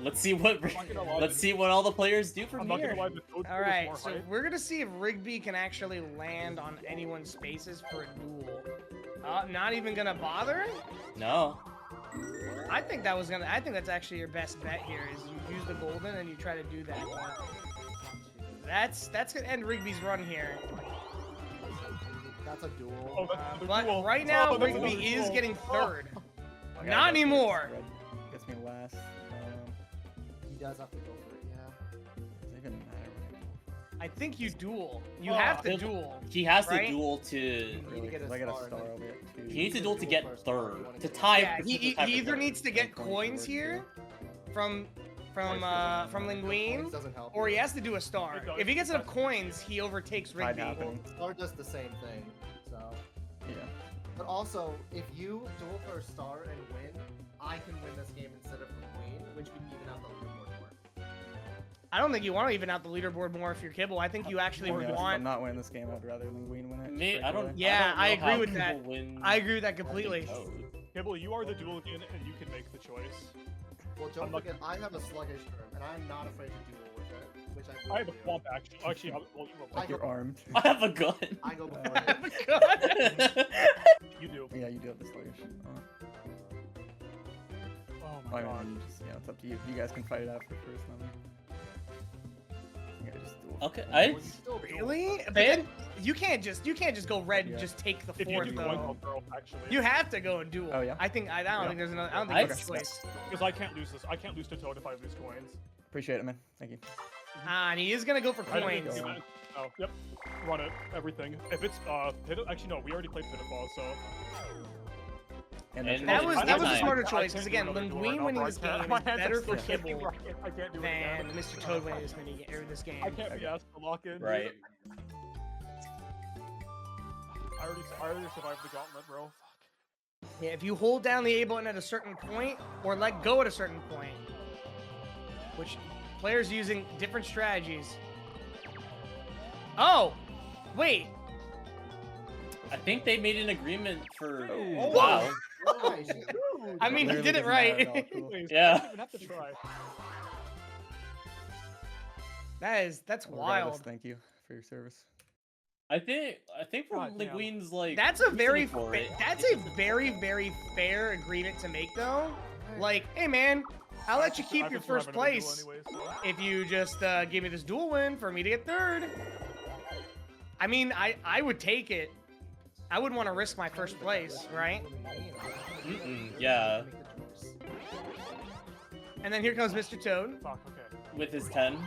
Let's see what not gonna lie, let's see what all the players do I'm from not here. gonna lie, the Toad Pool is right, more so hype. we're gonna see if Rigby can actually land on anyone's spaces for a duel. Not even gonna bother. No. I think that's actually your best bet here. Is you use the golden and you try to do that. That's gonna end Rigby's run here. That's a duel. Oh, that's another But duel. right now, Oh, that's Rigby another is duel. getting Oh. third. Okay, Not that's anymore. red. Gets me last. He does have to go for it, yeah. Does it even matter what I go for? I think you duel. You have to He'll- duel. He has Right? to duel to. Really, get a 'cause I got a star, star then- over it too. He needs to duel to Duel get first before you third. wanna To get tie. Yeah, to he tie for either third. needs to get Like 20 coins words, here from Points Linguine, doesn't help or you. he has to do a star. It does. If he gets enough coins, he overtakes Tide Rigby. happening. Star does the same thing. So, Yeah. but also, if you duel for a star and win, I can win this game instead of the queen, which would even out the leaderboard more. I don't think you want to even out the leaderboard more if you're Kibble. I think you actually To be honest, if I'm want. not winning this game, I'd rather Linguine win it. Me, I don't. straightaway. Yeah, don't I know agree how with people that. win I agree with that Morgan completely. Toad. Kibble, you are the dueling and you can make the choice. Well, don't I'm not- forget, I have a sluggish term, and I'm not afraid to duel with it, which I have a will do. swamp action. Actually, well, you have a I Like you're go- armed. I have a gun. I go before Uh, you. You do. Yeah, you do have the sluggish. Oh my I god. mean, just, it's up to you. You guys can fight it out for first number. Yeah, just duel. Okay, Well, I. you still duel. Really? But Fan- then you can't just go red and Yeah. just take the If you fourth do coin, I'll though. throw, actually. You have to go and duel. Oh, yeah? I don't Yeah. think there's another. I don't think I'd there's a choice. Because I can't lose this. I can't lose to Toad if I lose coins. Appreciate it, man. Thank you. And he is gonna go for I don't think coins. you can- Oh, yep. Run it. Everything. If it's actually no, we already played Pitfall, so And that's That I- was I- that was I- a smarter I choice can't because do again, another duel Linguine right now, winning bro. this I can't- game my is hands are better for still shaking, Kibble bro. I can't do it than again. Mr. Toad winning this mini or this game. I can't be asked to lock in. dude. Right. I already survived the gauntlet, bro. Fuck. Yeah, if you hold down the A button at a certain point or let go at a certain point, which players using different strategies. Oh, wait. I think they made an agreement for. Oh. Wow. Nice. I mean, he Literally did it doesn't matter at all. right. Cool. Anyways, Yeah. I don't even have to try. That's Regardless, wild. Thank you for your service. I think from God damn. Linguine's like. That's a very reasoning for it, that's it's a very fair agreement to make though. Like, hey man, I'll let you keep I your could survive first another duel place anyways, so. if you just give me this duel win for me to get third. I mean, I would take it. I wouldn't want to risk my first place, right? Yeah. And then here comes Mr. Toad. Fuck, okay. With his 10.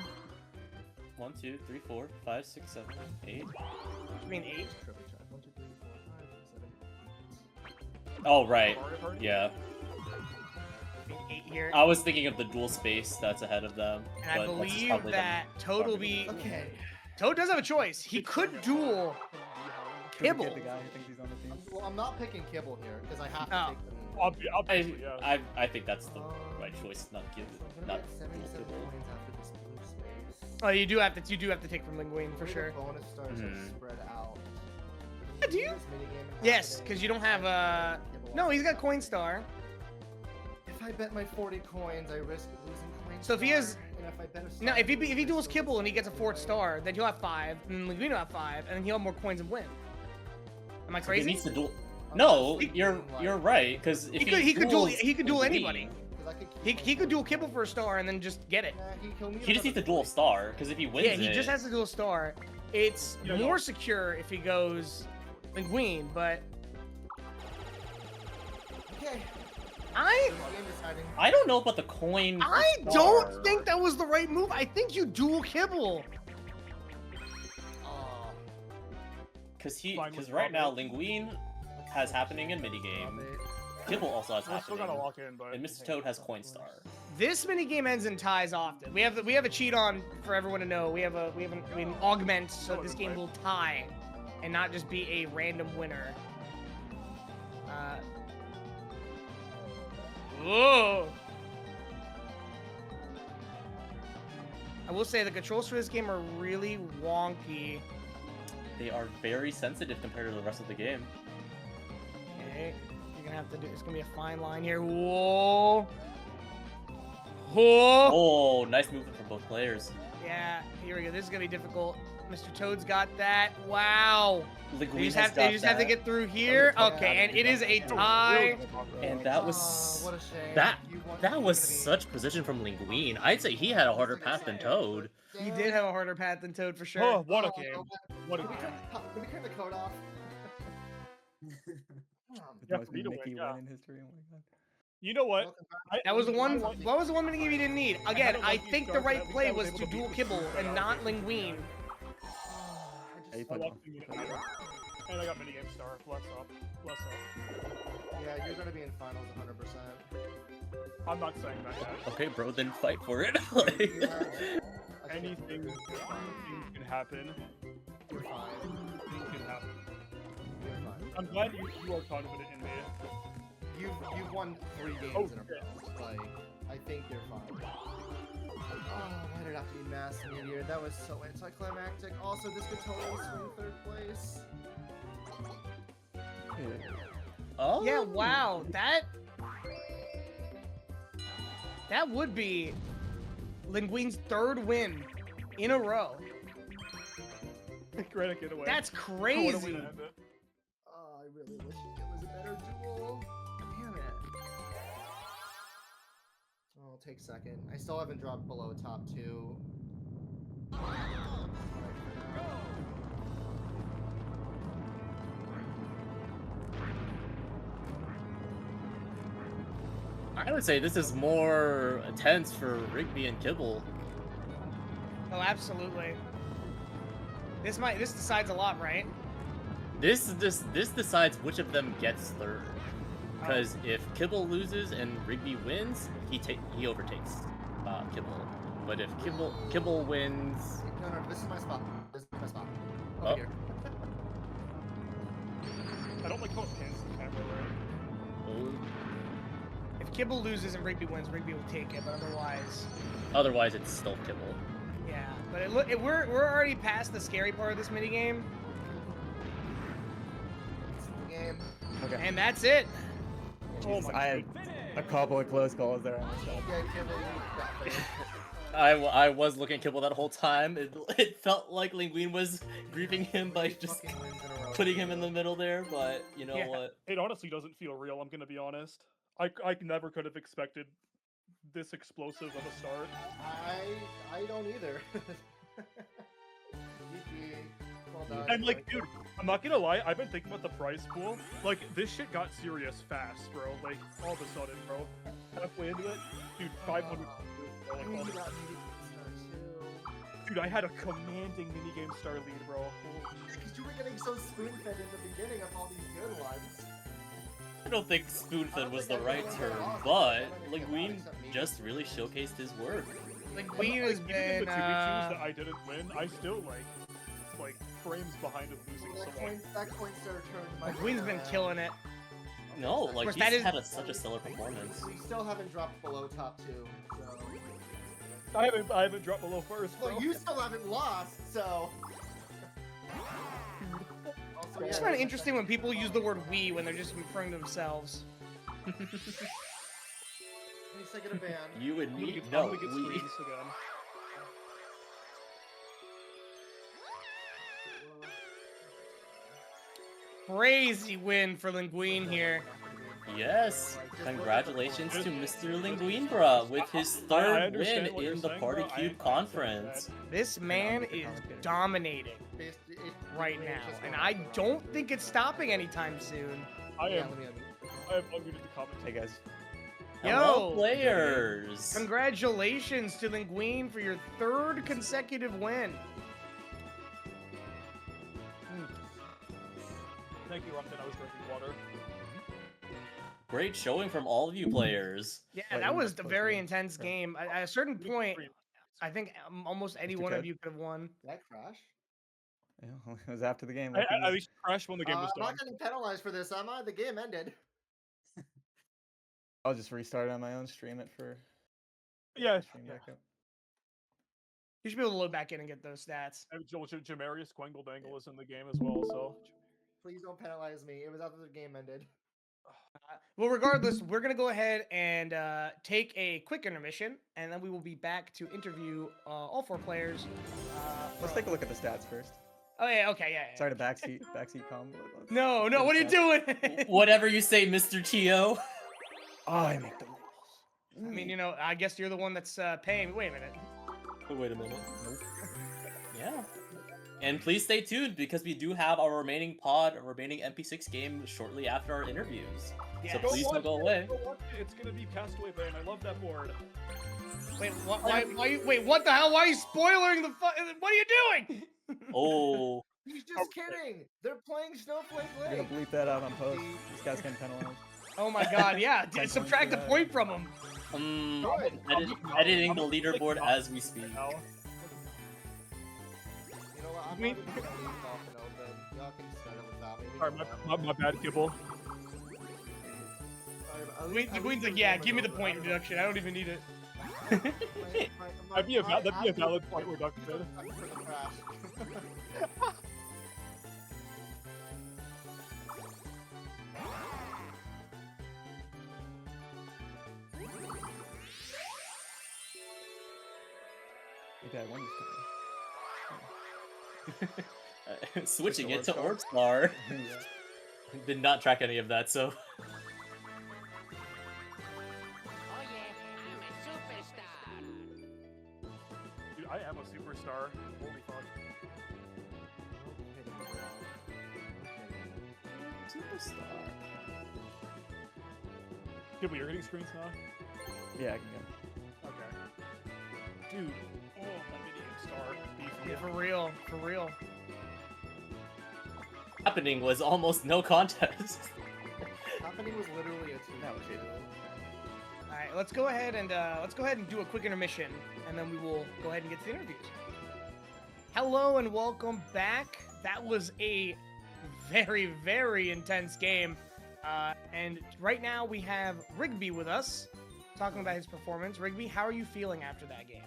1, 2, 3, 4, 5, 6, 7, 8. I mean 8. Oh, right. Mario Party? Yeah. I mean 8 here. I was thinking of the dual space that's ahead of them. And I but that's just believe probably them that Toad will fucking- be. Okay. Toad does have a choice. He could duel Could we Kibble. get the guy who thinks he's on the team. Well, I'm not picking Kibble here because I have to Oh. take them. Obviously, yeah. I think that's the right choice, not give So I'm not gonna get 77 dual coins after this blue space. Oh, you do have to take from Linguine for Maybe the sure. Bonus stars are Mhm. spread out. Do you? This minigame Yes, happening, because you don't have Kibble No, off. he's got Coin Star. If I bet my 40 coins, I risk losing coins. So if he has- and if I bet a No, star, if he I duels still Kibble and he lose gets a fourth anyway. star, then he'll have 5, and Linguine will have 5, and then he'll have more coins and win. Am I He crazy? needs to duel. I'm No, just you're thinking, like, you're right because if He could duel duels anybody. Linguine, 'cause I could keep He my- could duel Kibble for a star and then just get it. Nah, he'll need he just needs to another duel 40. star because if he wins Yeah, he it, just has to duel a star. It's Yeah, more no. secure if he goes Linguine, but Okay. I Game deciding. I don't know about the coin. for don't star. think that was the right move. I think you duel Kibble. Oh, Fine because with right now Robert. Linguine has happening in minigame. Kibble also has We're still happening, gotta lock in, but and Mr. Toad has coin star. This minigame ends in ties often. We have a cheat on for everyone to know. We have an augment so this game will tie and not just be a random winner. Whoa! I will say the controls for this game are really wonky. They are very sensitive compared to the rest of the game. Okay, you're gonna have to do. It's gonna be a fine line here. Whoa! Whoa! Oh, nice movement from both players. Yeah, here we go. This is gonna be difficult. Mr. Toad's got that. Wow. Linguine They just has have got to that. get through here. Yeah, Okay, and it is a It was tie. really good talk, though. And that Oh, was what a shame. that You want- that you're was gonna be- such precision from Linguine. I'd say he had a harder path than Toad. He did have a harder path than Toad for Oh, sure. what a Oh, game! no, What a Can we game! can we turn the code off? The Yeah, most for me to Mickey win, yeah. win in history. Oh my god. You know what? Welcome back. That was the one. Welcome What was the one minigame you didn't need? Again, don't I like these think the cards, right at least play I was was able to to duel beat Kibble the and shit not out of it. Linguine. you I played love well. being in it. And I got minigame star. Bless up. Bless up. Yeah, you're gonna be in finals 100%. I'm not saying that yet. Okay, bro, then fight for it. You Like- have a Anything, chance. You're fine. anything can happen. You're fine. Anything can happen. You're fine. I'm glad you are confident in me. You've won 3 games Oh, in a row. Like, I think you're fine. Oh, why did it have to be Mass Meteor? That was so anticlimactic. Also, this could totally swing 3rd place. Oh. Yeah, wow, that would be Linguine's 3rd win in a row. Great getaway. That's What a way crazy. to end it. Oh, I really wish it was a better duel. Damn it. Oh, I'll take 2nd. I still haven't dropped below top 2. I would say this is more intense for Rigby and Kibble. Oh, absolutely. This decides a lot, right? This decides which of them gets third. Because if Kibble loses and Rigby wins, he overtakes Kibble. But if Kibble wins, No, this is my spot. This is my spot. Oh. Over here. I don't like how it pans the camera, right? oh, If Kibble loses and Rigby wins, Rigby will take it, but otherwise it's still Kibble. yeah. But we're already past the scary part of this minigame, This is the game. Okay. and that's it. Oh Jesus, my I had a couple of close calls there. I almost died. Yeah, Kibble, you got this. I was looking at Kibble that whole time. It felt like Linguine was grieving him by just Fucking wins in a row. putting him in the middle there, but you know Yeah. what? It honestly doesn't feel real, I'm gonna be honest. I never could have expected this explosive of a start. I don't either. GG. Well done. And like, dude, I'm not gonna lie, I've been thinking about the prize pool. Like, this shit got serious fast, bro. Like, all of a sudden, bro. Halfway into it, dude, 500. I Like, mean, all you of- got Minigame Star too. dude, I had a commanding minigame star lead, bro. Because you were getting so spoon-fed in the beginning of all these good ones. I don't think spoon-fed was the right term, but Linguine just really showcased his work. Linguine Like, has even in been. the 2v2s that I didn't win, I still like frames behind of losing someone. That coin star turned my Linguine's been killing it. No, like course, he's that is- had such a stellar performance. We still haven't dropped below top 2, so... I haven't dropped below first, bro. Well, you still haven't lost, so... Also, It's yeah, kind of interesting when people use the word "we" when they're just referring to themselves. He's taking a ban. You and I'm gonna me? get, No, I'm gonna get we. screens again. Crazy win for Linguine here. Yes, congratulations to Mr. Linguinebra with his I third understand win what you're in the saying, Party bro. I Cube am Conference. This man is dominating right now, and I don't think it's stopping anytime soon. I Yeah, am. let me I have unmuted the comment. Hey guys. Hello, Yo. players! Congratulations to Linguine for your 3rd consecutive win. Thank you, Lupton. I was drinking water. Great showing from all of you players. Yeah, Wait, that I'm was not a close very enough. intense game. At a certain point, I think almost any Mr. one of Ted? you could have won. Did I crash? Yeah, it was after the game. At least crashed when the game was I'm done. not getting penalized for this, am I? The game ended. I'll just restart on my own, stream it for Yeah. stream back up. You should be able to load back in and get those stats. Jamarius Quengle Dangle is in the game as well, so. Please don't penalize me. It was after the game ended. Well, regardless, we're going to go ahead and take a quick intermission, and then we will be back to interview all 4 players. Let's take a look at the stats first. Oh, yeah, okay, yeah. Sorry to backseat combo. No, Good what are you stats. doing? Whatever you say, Mr. Tio. I make the rules. I mean, I guess you're the one that's paying. Wait a minute. Wait a minute. Yeah. And please stay tuned because we do have our remaining MP6 game shortly after our interviews. Yes. So please don't go away. Go watch it. It's gonna be Castaway Bane. I love that board. Wait, wait, what the hell? Why are you spoiling the what are you doing? Oh, He's just kidding. They're playing Snowflake I'm Lake. gonna bleep that out on post. This guy's getting penalized. Oh my god, yeah. 10 points Subtract for the that. point from him. Good. Editing the leaderboard as we speak. Now. You know what? I'm Me- not even gonna leave Falcon open. Y'all can start it without me. Alright, my bad, Kibble. The Queen's like, yeah, give me the point reduction. I don't even need it. That'd be a valid point reduction. Maybe I won this time. Switching it Switch to to Orb Star. Yeah. Did not track any of that, so. Oh yeah, I'm a superstar. Dude, I am a superstar. Holy fuck. Superstar. Kibble, you're hitting screens now? Yeah, I can go. Okay. Dude, oh, my video star. Beefy. Yeah, for real, for real. Happening was almost no contest. Happening was literally a 2 That was it. All right, let's go ahead and do a quick intermission, and then we will go ahead and get to the interviews. Hello and welcome back. That was a very, very intense game, and right now we have Rigby with us, talking about his performance. Rigby, how are you feeling after that game?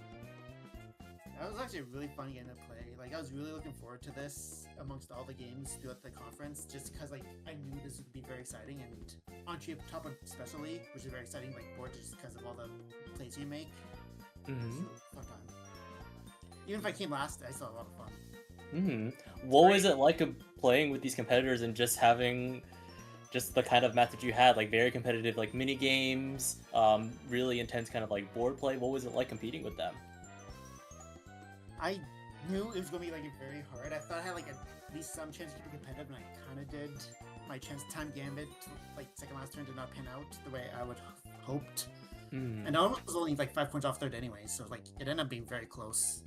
That was actually a really fun game to play. Like, I was really looking forward to this amongst all the games throughout the conference, just because, like, I knew this would be very exciting, and on top of especially, which is very exciting, like, board just because of all the plays you make. Mm-hmm. So, fun time. Even if I came last, I still had a lot of fun. Mm-hmm. What was it like playing with these competitors and just having just the kind of match that you had, like very competitive, like mini games, really intense kind of like board play? What was it like competing with them? I knew it was going to be, like, very hard. I thought I had, like, at least some chance to keep it competitive, and I kind of did. My chance time gambit, like, second last turn did not pan out the way I would hoped. Mm. And I was only, like, 5 points off third anyway, so, like, it ended up being very close.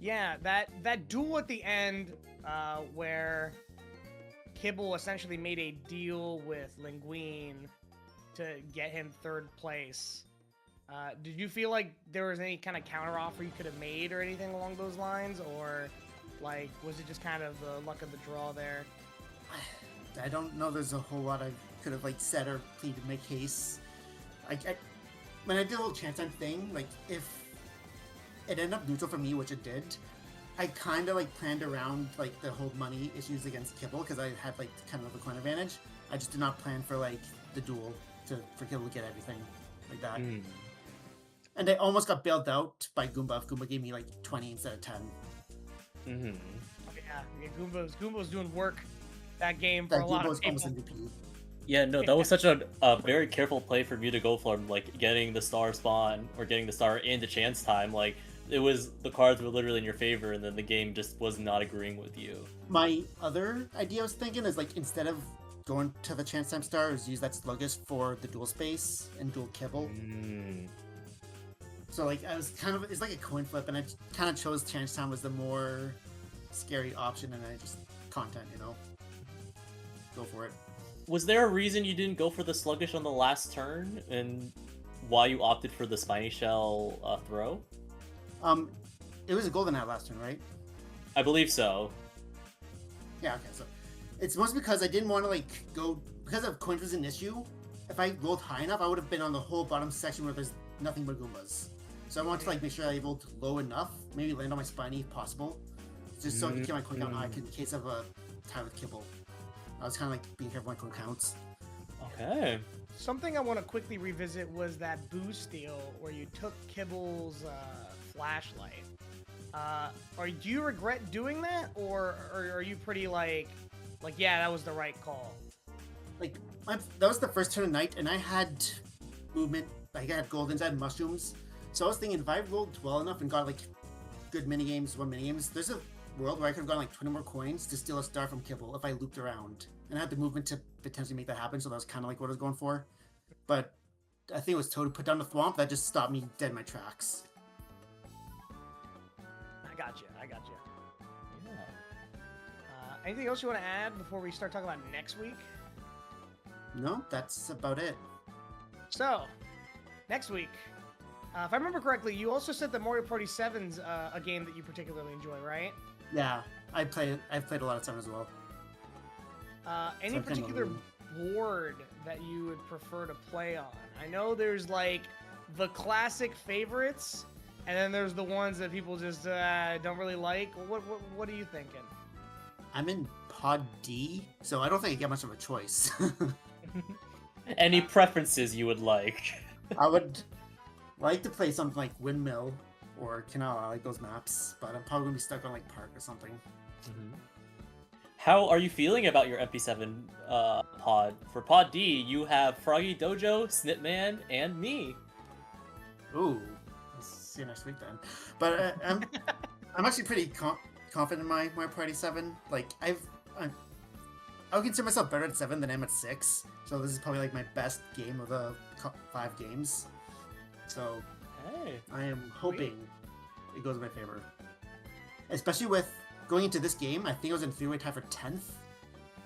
Yeah, that duel at the end, where Kibble essentially made a deal with Linguine to get him third place. Did you feel like there was any kind of counter offer you could have made or anything along those lines, or like was it just kind of the luck of the draw there? I don't know there's a whole lot I could have, like, said or pleaded to make case. When I did a little chance time thing, like, if it ended up neutral for me, which it did, I kind of, like, planned around, like, the whole money issues against Kibble, because I had, like, kind of a coin advantage. I just did not plan for, like, the duel for Kibble to get everything like that. Mm. And I almost got bailed out by Goomba if Goomba gave me, like, 20 instead of 10. Mm-hmm. Yeah, Goomba's doing work that game for That a lot Goomba of was almost people. MVP. Yeah, no, that was such a very careful play for you to go for, like getting the star spawn or getting the star into chance time. Like it was the cards were literally in your favor, and then the game just was not agreeing with you. My other idea I was thinking is, like, instead of going to the chance time star, is use that sluggish for the dual space and dual Kibble. Mm. So, like, I was kind of, it's like a coin flip, and I kind of chose chance time as the more scary option, and I just content, you know, go for it. Was there a reason you didn't go for the sluggish on the last turn, and why you opted for the spiny shell throw? It was a golden hat last turn, right? I believe so. Yeah, okay, so it's mostly because I didn't want to, like, go, because of coins was an issue. If I rolled high enough, I would have been on the whole bottom section where there's nothing but Goombas. So I wanted to, like, make sure I able to low enough, maybe land on my spiny if possible, just so I can keep my coin count high in case of a tie with Kibble. I was kind of, like, being careful my coin counts. Okay. Something I want to quickly revisit was that boost steal where you took Kibble's flashlight. Do you regret doing that, or are you pretty like yeah, that was the right call? Like, that was the first turn of night, and I had movement, like, I had goldens, I had mushrooms. So I was thinking, if I rolled well enough and got, like, good minigames, there's a world where I could have gotten, like, 20 more coins to steal a star from Kibble if I looped around. And I had the movement to potentially make that happen, so that was kind of like what I was going for. But I think it was Toad put down the Thwomp that just stopped me dead in my tracks. I got you. Yeah. Anything else you want to add before we start talking about next week? No, that's about it. So, next week, if I remember correctly, you also said that Mario Party 7's a game that you particularly enjoy, right? Yeah, I've played a lot of 7 as well. Any So I'm kinda particular learning. board that you would prefer to play on? I know there's like the classic favorites, and then there's the ones that people just don't really like. What are you thinking? I'm in Pod D, so I don't think I get much of a choice. Any preferences you would like? I would like to play something like Windmill or Canal. I like those maps, but I'm probably gonna be stuck on like Park or something. How are you feeling about your MP7 pod? For Pod D, you have Froggy Dojo, Snipman, and me. Ooh, we'll see you next week then. But I'm actually pretty confident in my Party 7. Like I would consider myself better at 7 than I am at 6. So this is probably like my best game of the 5 games. So Hey. I am hoping it goes in my favor. Especially with going into this game, I think I was in 3-way tie for 10th.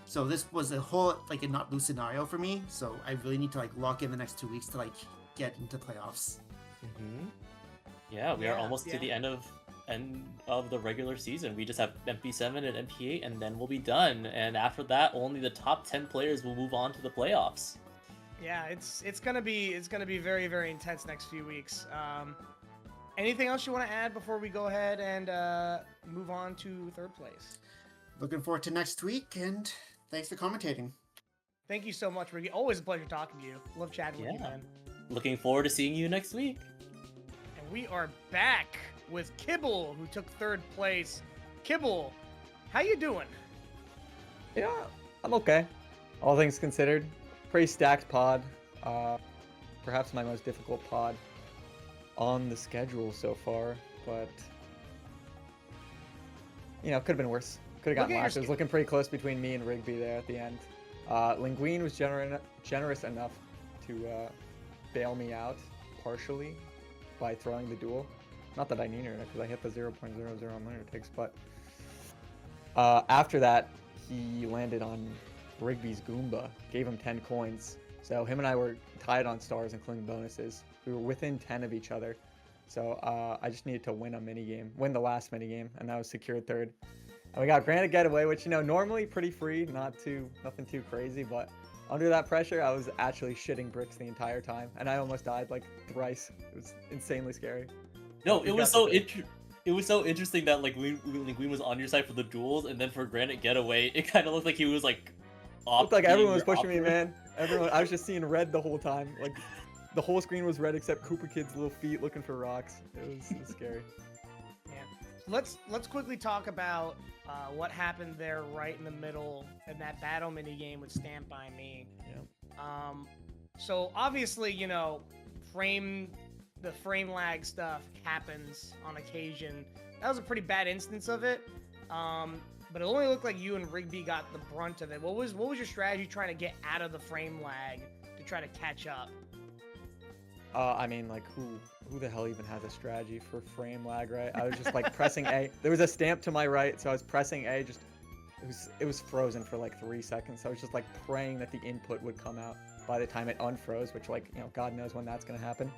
So this was a whole like a not lose scenario for me. So I really need to like lock in the next 2 weeks to like get into playoffs. Yeah, we are Yeah, almost to the end of the regular season. We just have MP7 and MP8, and then we'll be done. And after that, only the top 10 players will move on to the playoffs. Yeah, it's gonna be very, very intense next few weeks. Anything else you want to add before we go ahead and move on to third place? Looking forward to next week, and thanks for commentating. Thank you so much, Ricky. Always a pleasure talking to you. Love chatting with you, Yeah. man. Looking forward to seeing you next week. And we are back with Kibble, who took third place. Kibble, how you doing? Yeah, I'm okay. All things considered, pretty stacked pod. Perhaps my most difficult pod on the schedule so far, but you know, could have been worse. Could have gotten Look at last. your It was looking pretty close between me and Rigby there at the end. Linguine was generous enough to bail me out partially by throwing the duel. Not that I needed it, because I hit the 0.00 on minor takes, but after that, he landed on Rigby's Goomba, gave him 10 coins. So him and I were tied on stars, including bonuses. We were within 10 of each other. So I just needed to win the last minigame, and that was secured third. And we got Granite Getaway, which, you know, normally pretty free, nothing too crazy, but under that pressure, I was actually shitting bricks the entire time, and I almost died like thrice. It was insanely scary. No, We it was got so the it was so interesting that like Linguine was on your side for the duels, and then for Granite Getaway, it kind of looked like he was like. Looked like everyone was your pushing me, opera. man. I was just seeing red the whole time. Like, the whole screen was red except Koopa Kid's little feet looking for rocks. It was scary. Yeah. Let's quickly talk about what happened there right in the middle in that battle mini game with Stand By Me. Yeah. So obviously, you know, the frame lag stuff happens on occasion. That was a pretty bad instance of it. But it only looked like you and Rigby got the brunt of it. What was your strategy trying to get out of the frame lag to try to catch up? I mean, like, who the hell even has a strategy for frame lag, right? I was just like pressing A. There was a stamp to my right, so I was pressing A. It was frozen for like 3 seconds. So I was just like praying that the input would come out by the time it unfroze, which, like, you know, God knows when that's gonna happen.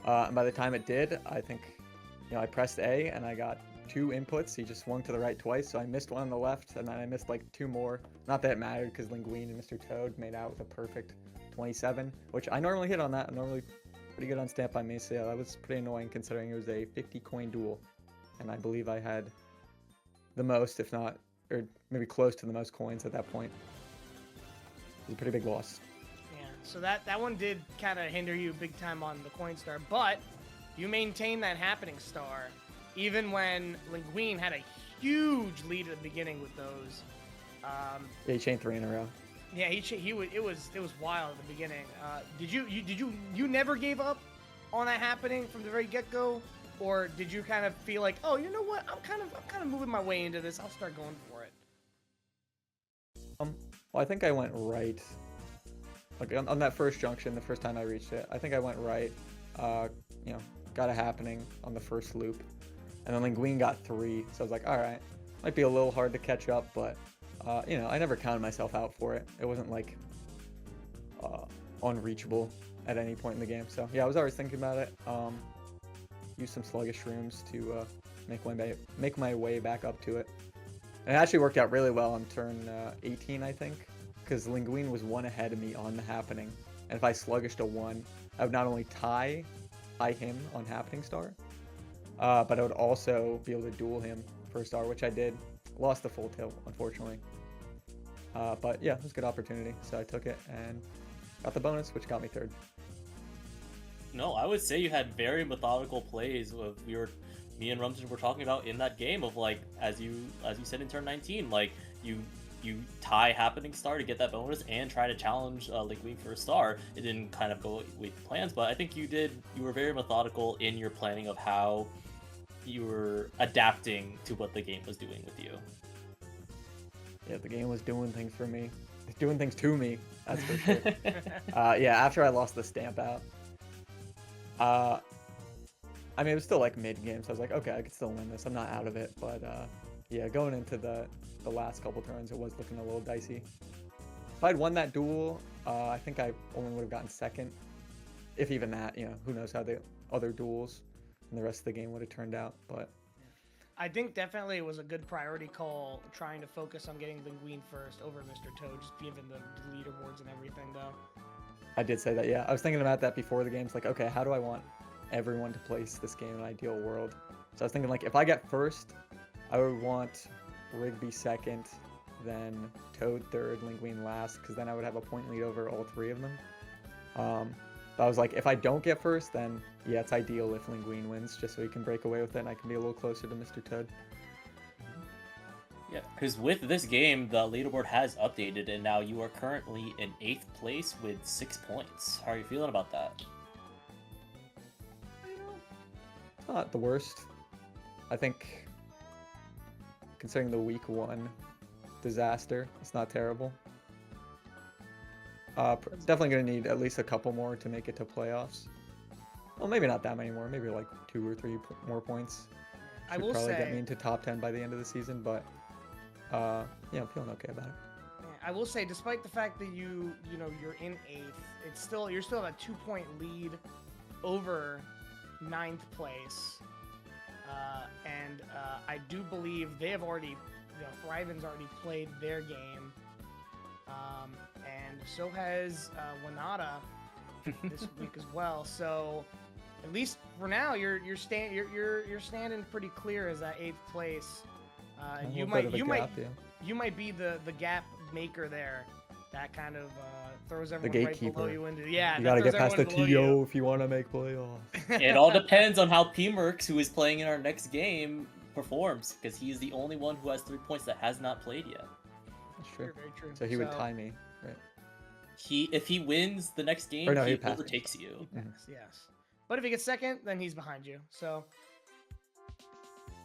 And by the time it did, I think, you know, I pressed A and I got 2 inputs. He just swung to the right twice, so I missed one on the left, and then I missed like 2 more. Not that it mattered, because Linguine and Mr. Toad made out with a perfect 27, which I normally hit on that. I'm normally pretty good on Stand By Me, so yeah, that was pretty annoying considering it was a 50 coin duel, and I believe I had the most, if not, or maybe close to the most coins at that point. It was a pretty big loss. Yeah. So that one did kind of hinder you big time on the coin star, but you maintained that happening star. Even when Linguine had a huge lead at the beginning with those. Yeah, he chained 3 in a row. Yeah, it was wild at the beginning. Did you never gave up on that happening from the very get-go, or did you kind of feel like, oh, you know what, I'm kind of moving my way into this, I'll start going for it? Well, I think I went right. Like on that first junction, the first time I reached it, I think I went right. You know, got a happening on the first loop. And then Linguine got 3, so I was like, alright, might be a little hard to catch up, but You know, I never counted myself out for it. It wasn't like unreachable at any point in the game. So yeah, I was always thinking about it. Use some sluggish rooms to make my way back up to it. And it actually worked out really well on turn 18, I think, because Linguine was 1 ahead of me on the Happening. And if I sluggished a 1, I would not only tie him on Happening Star, but I would also be able to duel him for a star, which I did. Lost the full tilt, unfortunately. But yeah, it was a good opportunity, so I took it and got the bonus, which got me 3rd. No, I would say you had very methodical plays. Me and Rumton were talking about in that game of like, as you said in turn 19, like you tie Happening Star to get that bonus and try to challenge Linguine for a star. It didn't kind of go with plans, but I think you were very methodical in your planning of how you were adapting to what the game was doing with you. Yeah, the game was doing things for me. It's doing things to me, that's for sure. Yeah, after I lost the stamp out, I mean, it was still like mid-game, so I was like, okay, I could still win this. I'm not out of it, but yeah, going into the last couple turns, it was looking a little dicey. If I'd won that duel, I think I only would have gotten 2nd. If even that, you know, who knows how the other duels and the rest of the game would have turned out, but... I think definitely it was a good priority call trying to focus on getting Linguine first over Mr. Toad, just given the leaderboards and everything, though. I did say that, yeah. I was thinking about that before the game. It's like, okay, how do I want everyone to place this game in an ideal world? So I was thinking, like, if I get first, I would want Rigby 2nd, then Toad 3rd, Linguine last, because then I would have a point lead over all 3 of them. But I was like, if I don't get first, then yeah, it's ideal if Linguine wins, just so he can break away with it and I can be a little closer to Mr. Toad. Yeah, because with this game, the leaderboard has updated, and now you are currently in 8th place with 6 points. How are you feeling about that? It's not the worst. I think, considering the week 1 disaster, it's not terrible. Definitely going to need at least a couple more to make it to playoffs. Well, maybe not that many more. Maybe like 2 or 3 more points. I Should will probably say, get me into top 10 by the end of the season, but yeah, I'm feeling okay about it. I will say, despite the fact that you're in 8th, you're still at a 2-point lead over 9th place, and I do believe they have already, Thriven's already played their game, and so has Wanada this week as well. So at least for now, you're standing pretty clear as that 8th place. You might be the gap maker there. That kind of throws everyone right below you into you gotta get past the TO if you want to make playoffs. It all depends on how P-Mercs, who is playing in our next game, performs, because he is the only one who has 3 points that has not played yet. That's true. Very true. So he would tie me, right? If he wins the next game, Or no, he he passes. overtakes you. Yes. But if he gets 2nd, then he's behind you. So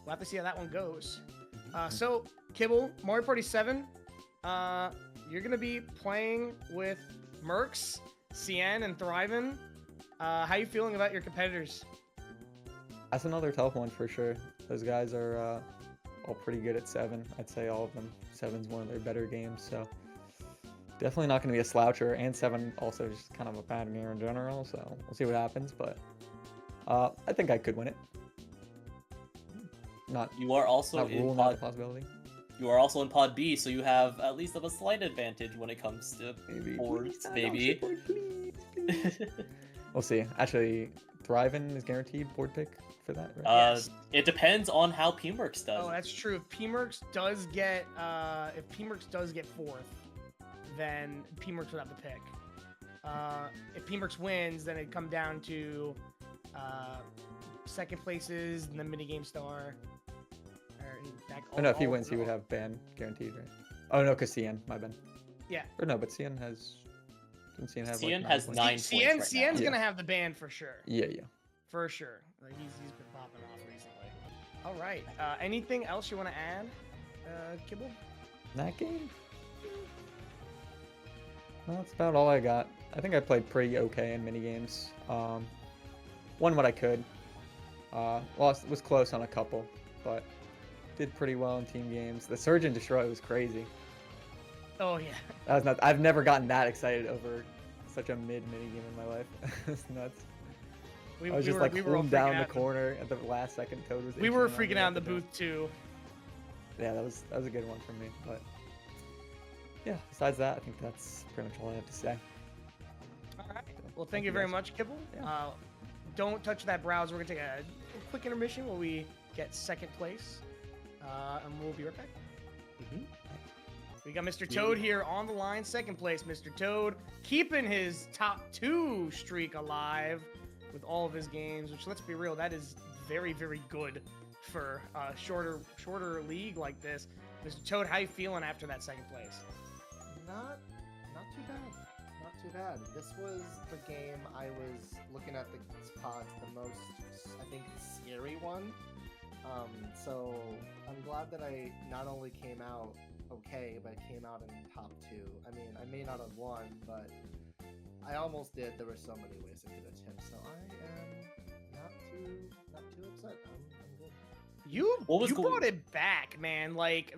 we'll have to see how that one goes. So Kibble, Mario Party 7, you're gonna be playing with Mercs, Cien, and Thriven. How you feeling about your competitors? That's another tough one for sure. Those guys are all pretty good at 7. I'd say all of them. 7's one of their better games, so definitely not going to be a sloucher. And 7 also just kind of a bad game in general, so we'll see what happens. But I think I could win it. You are also in not a possibility. You are also in Pod B, so you have at least of a slight advantage when it comes to boards, maybe. We'll see. Actually, Thriven is guaranteed board pick for that, right? Yes. It depends on how P-Mercs does. Oh, that's true. If P-Mercs does get 4th, then P-Mercs would have the pick. If P-Mercs wins, then it'd come down to 2nd places and the minigame star. No, if he wins, he would have ban guaranteed, right? Oh no, because Cien, my bad. Yeah. Or no, but Cien has. Doesn't Cien have Cien like has 9 points right Cien's now. gonna have the ban for sure. Yeah. For sure. Like he's been popping off recently. All right. Anything else you want to add, Kibble? That game? No, that's about all I got. I think I played pretty okay in minigames. Won what I could. Was close on a couple, but did pretty well in team games. The Surge and Destroy was crazy. Oh yeah. That was nuts. I've never gotten that excited over such a mini game in my life. It's nuts. I was just like all holding freaking down the out. corner at the last second. Toad was. We were itching on me freaking out in the what to do. booth too. Yeah, that was a good one for me. But yeah, besides that, I think that's pretty much all I have to say. All right. Well, Thank thank you you very guys. much, Kibble. Yeah. Don't touch that browser. We're gonna take a quick intermission while we get second place, and we'll be right back. We got Mr. Toad here on the line, second place. Mr. Toad keeping his top 2 streak alive with all of his games, which, let's be real, that is very, very good for a shorter league like this. Mr. Toad, how you feeling after that second place? Not too bad. Not too bad. This was the game I was looking at the spots the most, I think, scary one. So I'm glad that I not only came out okay, but I came out in top 2. I mean, I may not have won, but I almost did. There were so many ways I could have tipped, so I am not too upset. I'm good. You What was brought going- it back, man. Like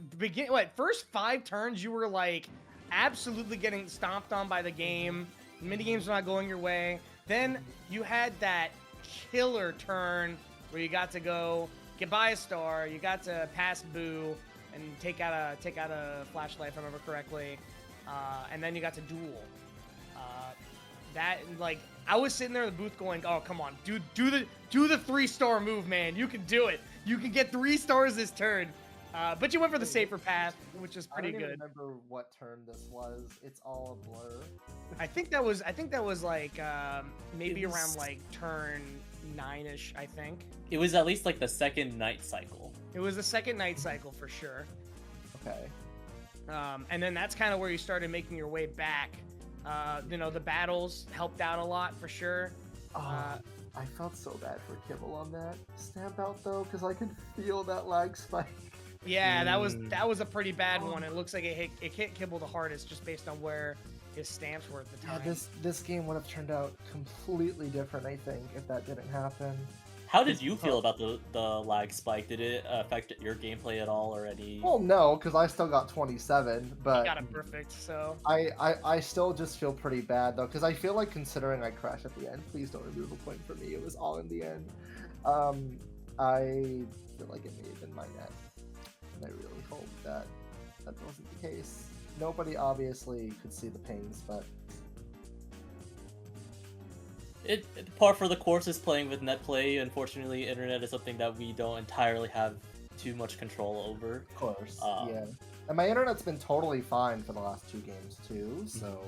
first 5 turns you were like absolutely getting stomped on by the game. Minigames were not going your way. Then you had that killer turn where you got to go get by a star, you got to pass Boo and take out a flashlight if I remember correctly. And then you got to duel. That like I was sitting there in the booth going, "Oh, come on, do the 3-star move, man. You can do it. You can get 3 stars this turn." But you went for the safer path, which is pretty I don't even good. remember what turn this was. It's all a blur. I think that was like maybe It was- around like turn 9ish. I think It was at least like the second night cycle. it was the second night cycle for sure. Okay. And then that's kind of where you started making your way back. The battles helped out a lot for sure. I felt so bad for Kibble on that stamp out though, because I could feel that lag spike. Yeah, that was a pretty bad one. It looks like it hit Kibble the hardest just based on where his stamps were at the Yeah, time. this game would have turned out completely different, I think, if that didn't happen. How did you feel about the lag spike? Did it affect your gameplay at all or any? Well, no, because I still got 27, He but got it perfect. So I still just feel pretty bad though, because I feel like considering I crashed at the end, please don't remove a point from me. It was all in the end. I feel like it may have been my net, and I really hope that wasn't the case. Nobody obviously could see the pings, but Par for the course is playing with net play. Unfortunately, internet is something that we don't entirely have too much control over. of course, Um, yeah. And my internet's been totally fine for the last 2 games too, so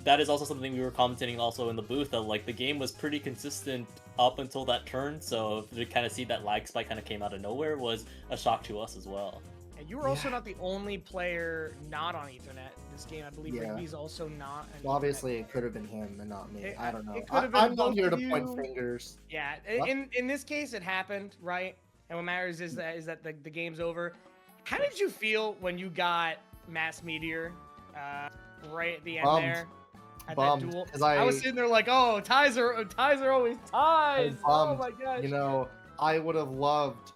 That is also something we were commenting also in the booth that like the game was pretty consistent up until that turn. So to kind of see that lag spike kind of came out of nowhere was a shock to us as well. and you were also not the only player not on Ethernet this game. I believe Yeah. Rigby's also not. on well, Ethernet. obviously it could have been him and not me. It- I don't know. it could have been I'm not both here to of point you. fingers. Yeah, What? in this case, it happened, right? And what matters is that the game's over. How did you feel when you got Mass Meteor right at the end Bummed. there at Bummed, that duel? 'cause I was I- sitting there like, oh, ties are always ties. Oh bummed. my gosh. You know, I would have loved.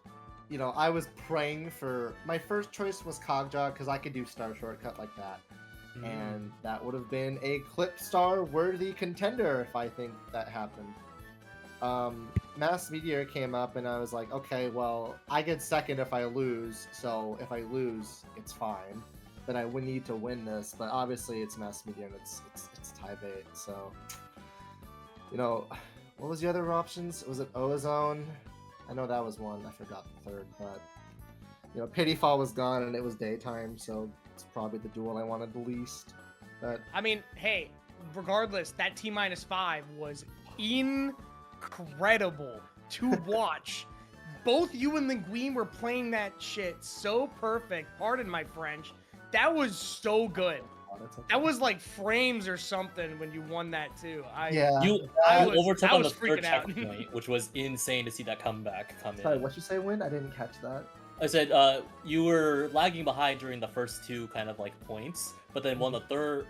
You know, I was praying for my first choice was Cogjaw because I could do Star Shortcut like that, and that would have been a Clip Star worthy contender if I think that happened. Mass Meteor came up, and I was like, okay, well, I get second if I lose, so if I lose, it's fine. Then I would need to win this, but obviously it's Mass Meteor and it's tie bait, so you know, what was the other options? Was it Ozone? I know that was one. I forgot the third, but you know, Pityfall was gone and it was daytime, so it's probably the duel I wanted the least. But I mean, hey, regardless, that T-5 was incredible to watch. Both you and Linguine were playing that shit so perfect. Pardon my French. That was so good. oh, that's okay. That was like frames or something when you won that too. Yeah. You I you was- overtook I on the was third freaking out. checkpoint, which was insane to see that comeback come Sorry, in. what you say, Win? I didn't catch that. I said you were lagging behind during the first 2 kind of like points, but then when the third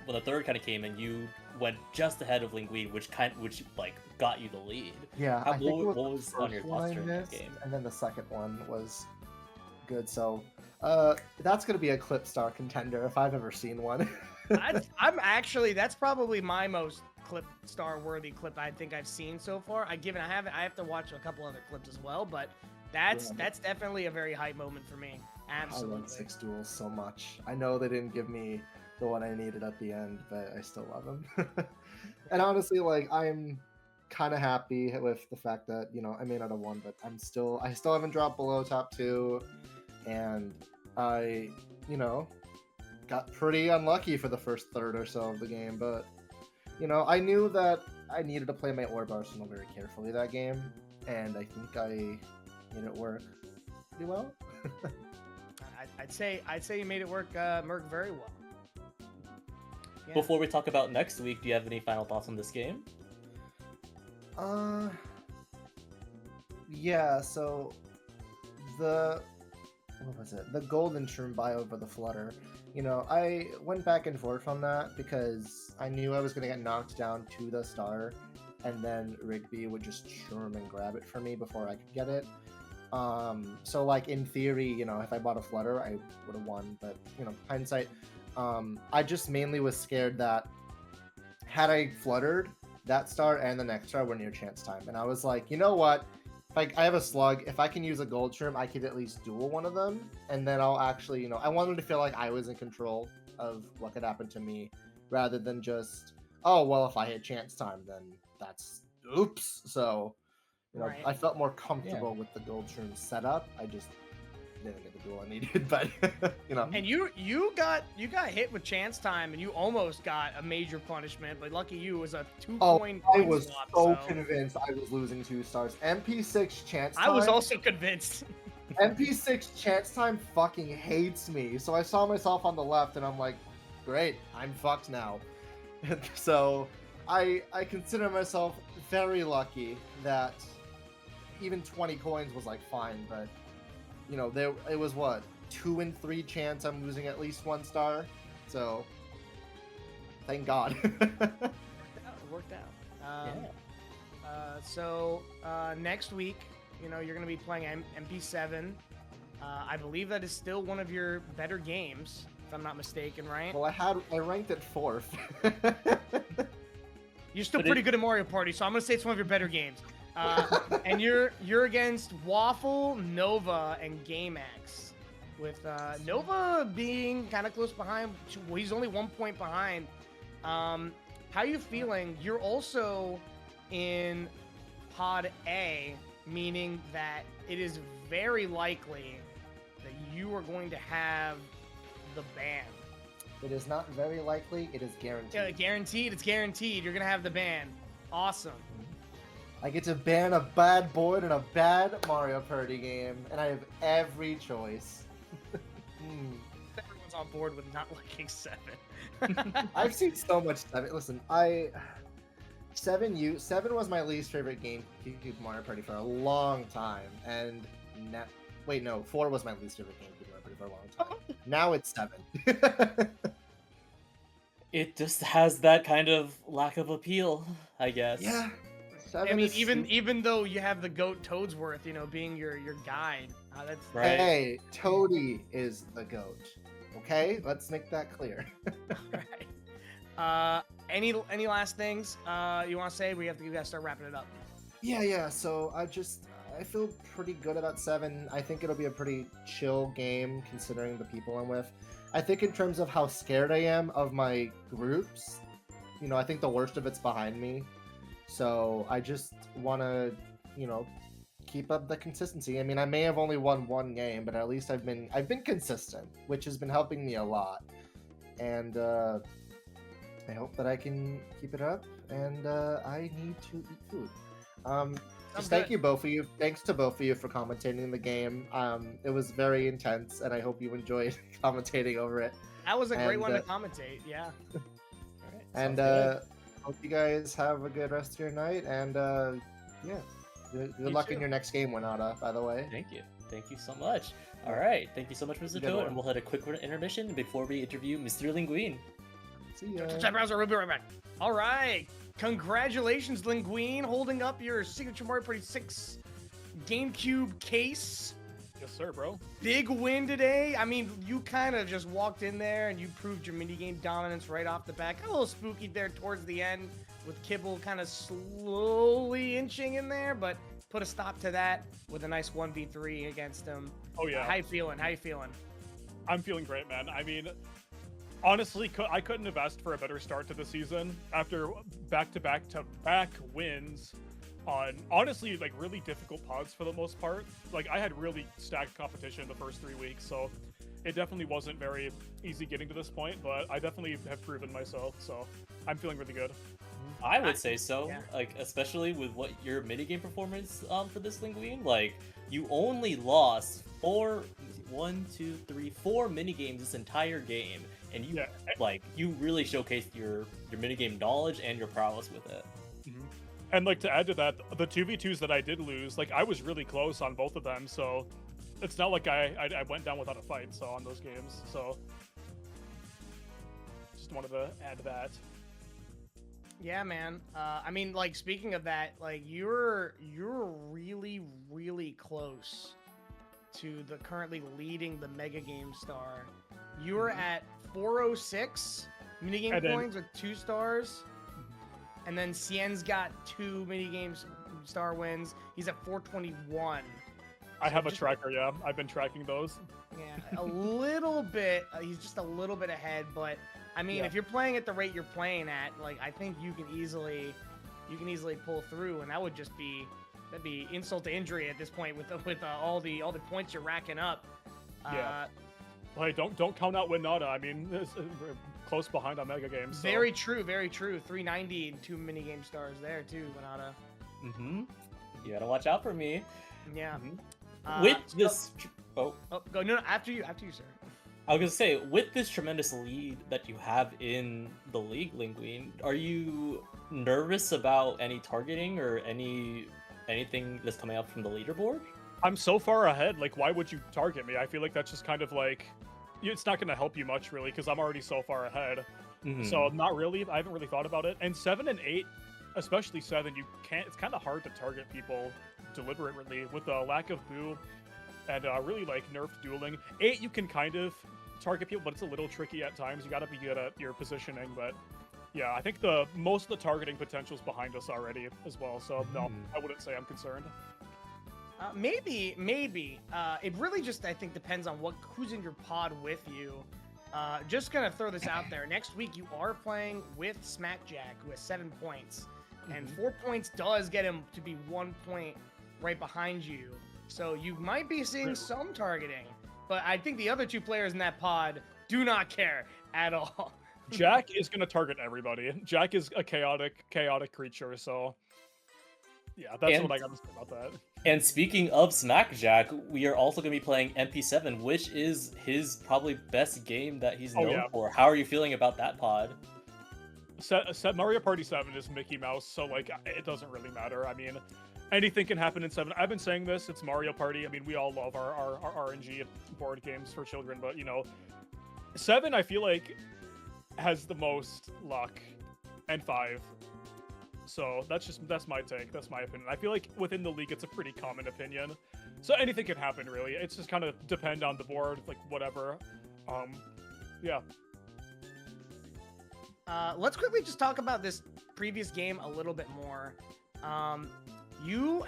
kind of came in, you went just ahead of Linguine, which like got you the lead. Yeah, How- I think it what was was the on your first one thoughts I during that missed, game? and then the second one was good. So that's gonna be a clip star contender if I've ever seen one. I'm actually that's probably my most clip star worthy clip I think I've seen so far. I have to watch a couple other clips as well, but that's definitely a very hype moment for me. Absolutely. I love Six Duels so much. I know they didn't give me the one I needed at the end, but I still love them. And honestly, like I'm kind of happy with the fact that I may not have won, but I still haven't dropped below top 2, and I got pretty unlucky for the first third or so of the game, but I knew that I needed to play my orb arsenal very carefully that game, and I think I made it work pretty well. I'd say you made it work very well. Yeah. Before we talk about next week, do you have any final thoughts on this game? Yeah, so what was it? The Golden Shroom buy over the Flutter. I went back and forth on that because I knew I was going to get knocked down to the star, and then Rigby would just shroom and grab it for me before I could get it. So like in theory, if I bought a Flutter, I would have won, but hindsight, I just mainly was scared that had I fluttered, that star and the next star were near chance time, and I was like, you know what? If I have a slug, if I can use a gold shroom, I could at least duel one of them, and then I'll actually, I wanted to feel like I was in control of what could happen to me, rather than just, oh, well, if I hit chance time, then that's oops. So, Right. I felt more comfortable with the gold shroom setup. I just didn't get the duel I needed, but And you got hit with chance time, and you almost got a major punishment, but lucky you, it was a 2-point. I was so convinced I was losing 2 stars. MP6 chance time. I was also convinced. MP6 chance time fucking hates me. So I saw myself on the left, and I'm like, great, I'm fucked now. So I consider myself very lucky that even 20 coins was like fine, but it was what, 2 in 3 chance I'm losing at least 1 star. So thank God. It worked out. So next week, you're gonna be playing MP7. I believe that is still one of your better games, if I'm not mistaken, right? Well, I ranked it 4th. You're still pretty good at Mario Party, so I'm gonna say it's one of your better games. And you're against Waffle, Nova, and GameX, with Nova being kind of close behind. Well, he's only 1 point behind. How are you feeling? You're also in Pod A, meaning that it is very likely that you are going to have the ban. It is not very likely. It is guaranteed. Yeah, guaranteed. It's guaranteed. You're gonna have the ban. Awesome. I get to ban a bad board in a bad Mario Party game, and I have every choice. Everyone's on board with not liking 7. I've seen so much 7. Listen, 7 was my least favorite game to Mario Party for a long time, and now, wait, no, 4 was my least favorite game to Mario Party for a long time. Now it's 7. It just has that kind of lack of appeal, I guess. Yeah. I mean, even though you have the goat Toadsworth, being your guide, that's Right. Hey, Toady is the goat. Okay, let's make that clear. right. Any last things you want to say? We gotta start wrapping it up. Yeah. So I feel pretty good about 7. I think it'll be a pretty chill game considering the people I'm with. I think in terms of how scared I am of my groups, I think the worst of it's behind me. So I just want to, keep up the consistency. I mean, I may have only won 1 game, but at least I've been consistent, which has been helping me a lot. And I hope that I can keep it up. And I need to eat food. Thank you, both of you. Thanks to both of you for commentating the game. It was very intense, and I hope you enjoyed commentating over it. That was a great one to commentate. Yeah. All right, And sounds hope you guys have a good rest of your night. And good luck in your next game, Winata, by the way. good. Thank you so much. All right, thank you so much, Mr. Good Toad, one. and we'll hit a quick intermission before we interview Mr. Linguine. See ya. Chat browser, we'll be right back. All right. Congratulations, Linguine, holding up your signature Mario Party 6 GameCube case. Yes, sir, bro. Big win today. I mean, you kind of just walked in there and you proved your minigame dominance right off the bat. Got a little spooky there towards the end with Kibble kind of slowly inching in there, but put a stop to that with a nice 1v3 against him. Oh yeah. How you feeling? How you feeling? I'm feeling great, man. I mean, honestly, I couldn't have asked for a better start to the season after back-to-back wins on honestly like really difficult pods for the most part. Like I had really stacked competition the first 3 weeks, so it definitely wasn't very easy getting to this point, but I definitely have proven myself, so I'm feeling really good. I would say so. Yeah. Like, especially with what your minigame performance for this Linguine, like you only lost four minigames this entire game, and you Yeah. like you really showcased your minigame knowledge and your prowess with it. And like to add to that, the 2v2s that I did lose, like I was really close on both of them, so it's not like I went down without a fight, so on those games, so just wanted to add that. Yeah, man. I mean, like speaking of that, like you're really, really close to the currently leading the Mega Game Star. You were at 406 minigame And then- coins with 2 stars. And then Cien's got 2 minigames star wins. He's at 421. I So have a just- tracker, yeah. I've been tracking those. Yeah, a little bit. He's just a little bit ahead, but I mean, Yeah. if you're playing at the rate you're playing at, like I think you can easily pull through, and that'd be insult to injury at this point with all the points you're racking up. Yeah. Like don't count out Winata. I mean, we're close behind on Mega Games. So. Very true, very true. 390 and 2 minigame stars there too, Renata. You gotta watch out for me. Yeah. With So- this, oh, go no, after you, sir. I was gonna say, with this tremendous lead that you have in the league, Linguine, are you nervous about any targeting or anything that's coming up from the leaderboard? I'm so far ahead. Like, why would you target me? I feel like that's just kind of like, it's not going to help you much, really, because I'm already so far ahead. So not really. I haven't really thought about it. And 7 and 8, especially 7, you can't. It's kind of hard to target people deliberately with the lack of boo and really like nerfed dueling. 8, you can kind of target people, but it's a little tricky at times. You got to be good at your positioning, but. Yeah, I think most of the targeting potential's behind us already as well. So no, I wouldn't say I'm concerned. Maybe. It really just, I think, depends on who's in your pod with you. Just gonna throw this out there. Next week, you are playing with Smackjack with 7 points, and 4 points does get him to be 1 point right behind you. So you might be seeing some targeting, but I think the other 2 players in that pod do not care at all. Jack is gonna target everybody. Jack is a chaotic creature, so yeah, that's what I gotta say about that. And speaking of Smackjack, we are also going to be playing MP7, which is his probably best game that he's known for. How are you feeling about that pod? Mario Party 7 is Mickey Mouse, so like it doesn't really matter. I mean, anything can happen in 7. I've been saying this, it's Mario Party. I mean, we all love our RNG board games for children, but you know, 7 I feel like has the most luck, and 5. So that's my take. That's my opinion. I feel like within the league, it's a pretty common opinion. So anything can happen, really. It's just kind of depend on the board, like whatever. Yeah. Let's quickly just talk about this previous game a little bit more. You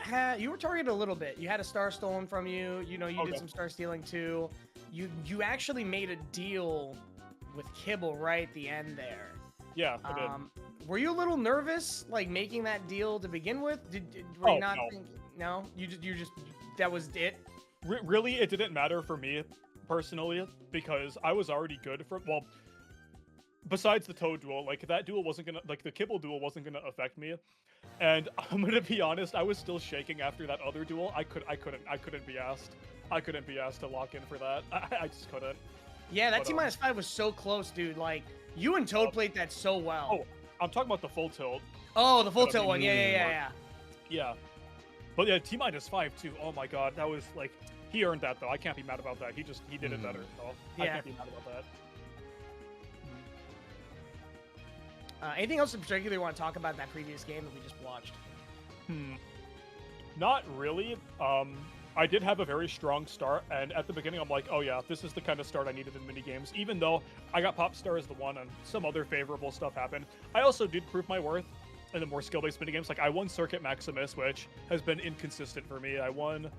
were targeted a little bit. You had a star stolen from you. You know, you did some star stealing too. You actually made a deal with Kibble right at the end there. Yeah, I did. Were you a little nervous, like making that deal to begin with? Were you not no. thinking? No, you just that was it. Really, it didn't matter for me personally because I was already good for besides the Toad duel, like that duel wasn't gonna, like the Kibble duel wasn't gonna affect me. And I'm gonna be honest, I was still shaking after that other duel. I couldn't be asked. I couldn't be asked to lock in for that. I just couldn't. Yeah, that T-5 was so close, dude. Like you and Toad played that so well. Oh, I'm talking about the full tilt. Oh, the full tilt one. Yeah. Yeah. But yeah, T-5 too. Oh my god, that was like, he earned that though. I can't be mad about that. He did it better. So I can't be mad about that. Anything else in particular you want to talk about that previous game that we just watched? Not really. I did have a very strong start, and at the beginning I'm like, oh yeah, this is the kind of start I needed in minigames, even though I got Popstar as the one and some other favorable stuff happened. I also did prove my worth in the more skill-based minigames. Like, I won Circuit Maximus, which has been inconsistent for me. I won,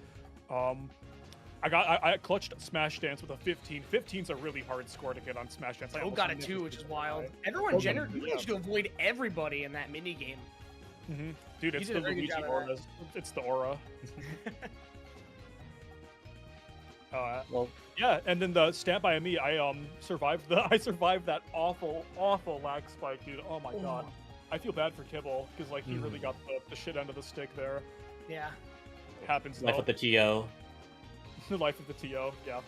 I clutched Smash Dance with a 15. 15's a really hard score to get on Smash Dance. I Toad almost got it missed too, which is it. wild. Everyone, Okay, you managed to avoid everybody in that minigame. Dude, You it's did the a very good Luigi job of aura. It's the aura. Well, Yeah, and then the stamp by me, I survived that awful lag spike, dude. Oh my god. I feel bad for Kibble because like he really got the shit end of the stick there. Yeah. Happens life though. with the TO. The life of the TO. Yeah.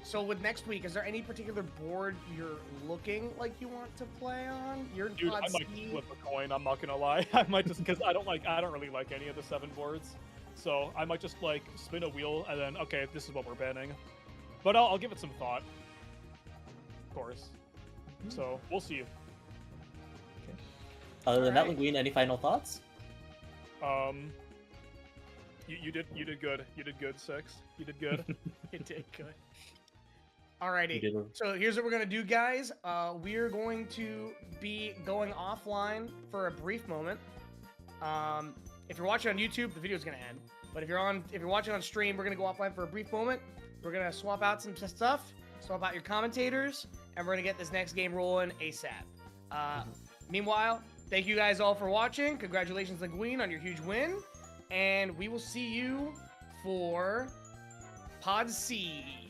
So with next week, is there any particular board you're looking like you want to play on? You're Dude, Pod I might C. flip a coin. I'm not gonna lie. I might just because I don't really like any of the 7 boards. So I might just like spin a wheel and then okay, this is what we're banning. But I'll give it some thought. Of course. So we'll see. Other than that, Alright. Linguine, any final thoughts? You did good. You did good, 6. You did good. You did good. Alrighty. You did a- So here's what we're gonna do, guys. We're going to be going offline for a brief moment. If you're watching on YouTube, the video's gonna end. But if you're watching on stream, we're gonna go offline for a brief moment. We're gonna swap out some stuff, swap out your commentators, and we're gonna get this next game rolling ASAP. Meanwhile, thank you guys all for watching. Congratulations, Linguine, on your huge win. And we will see you for Pod C.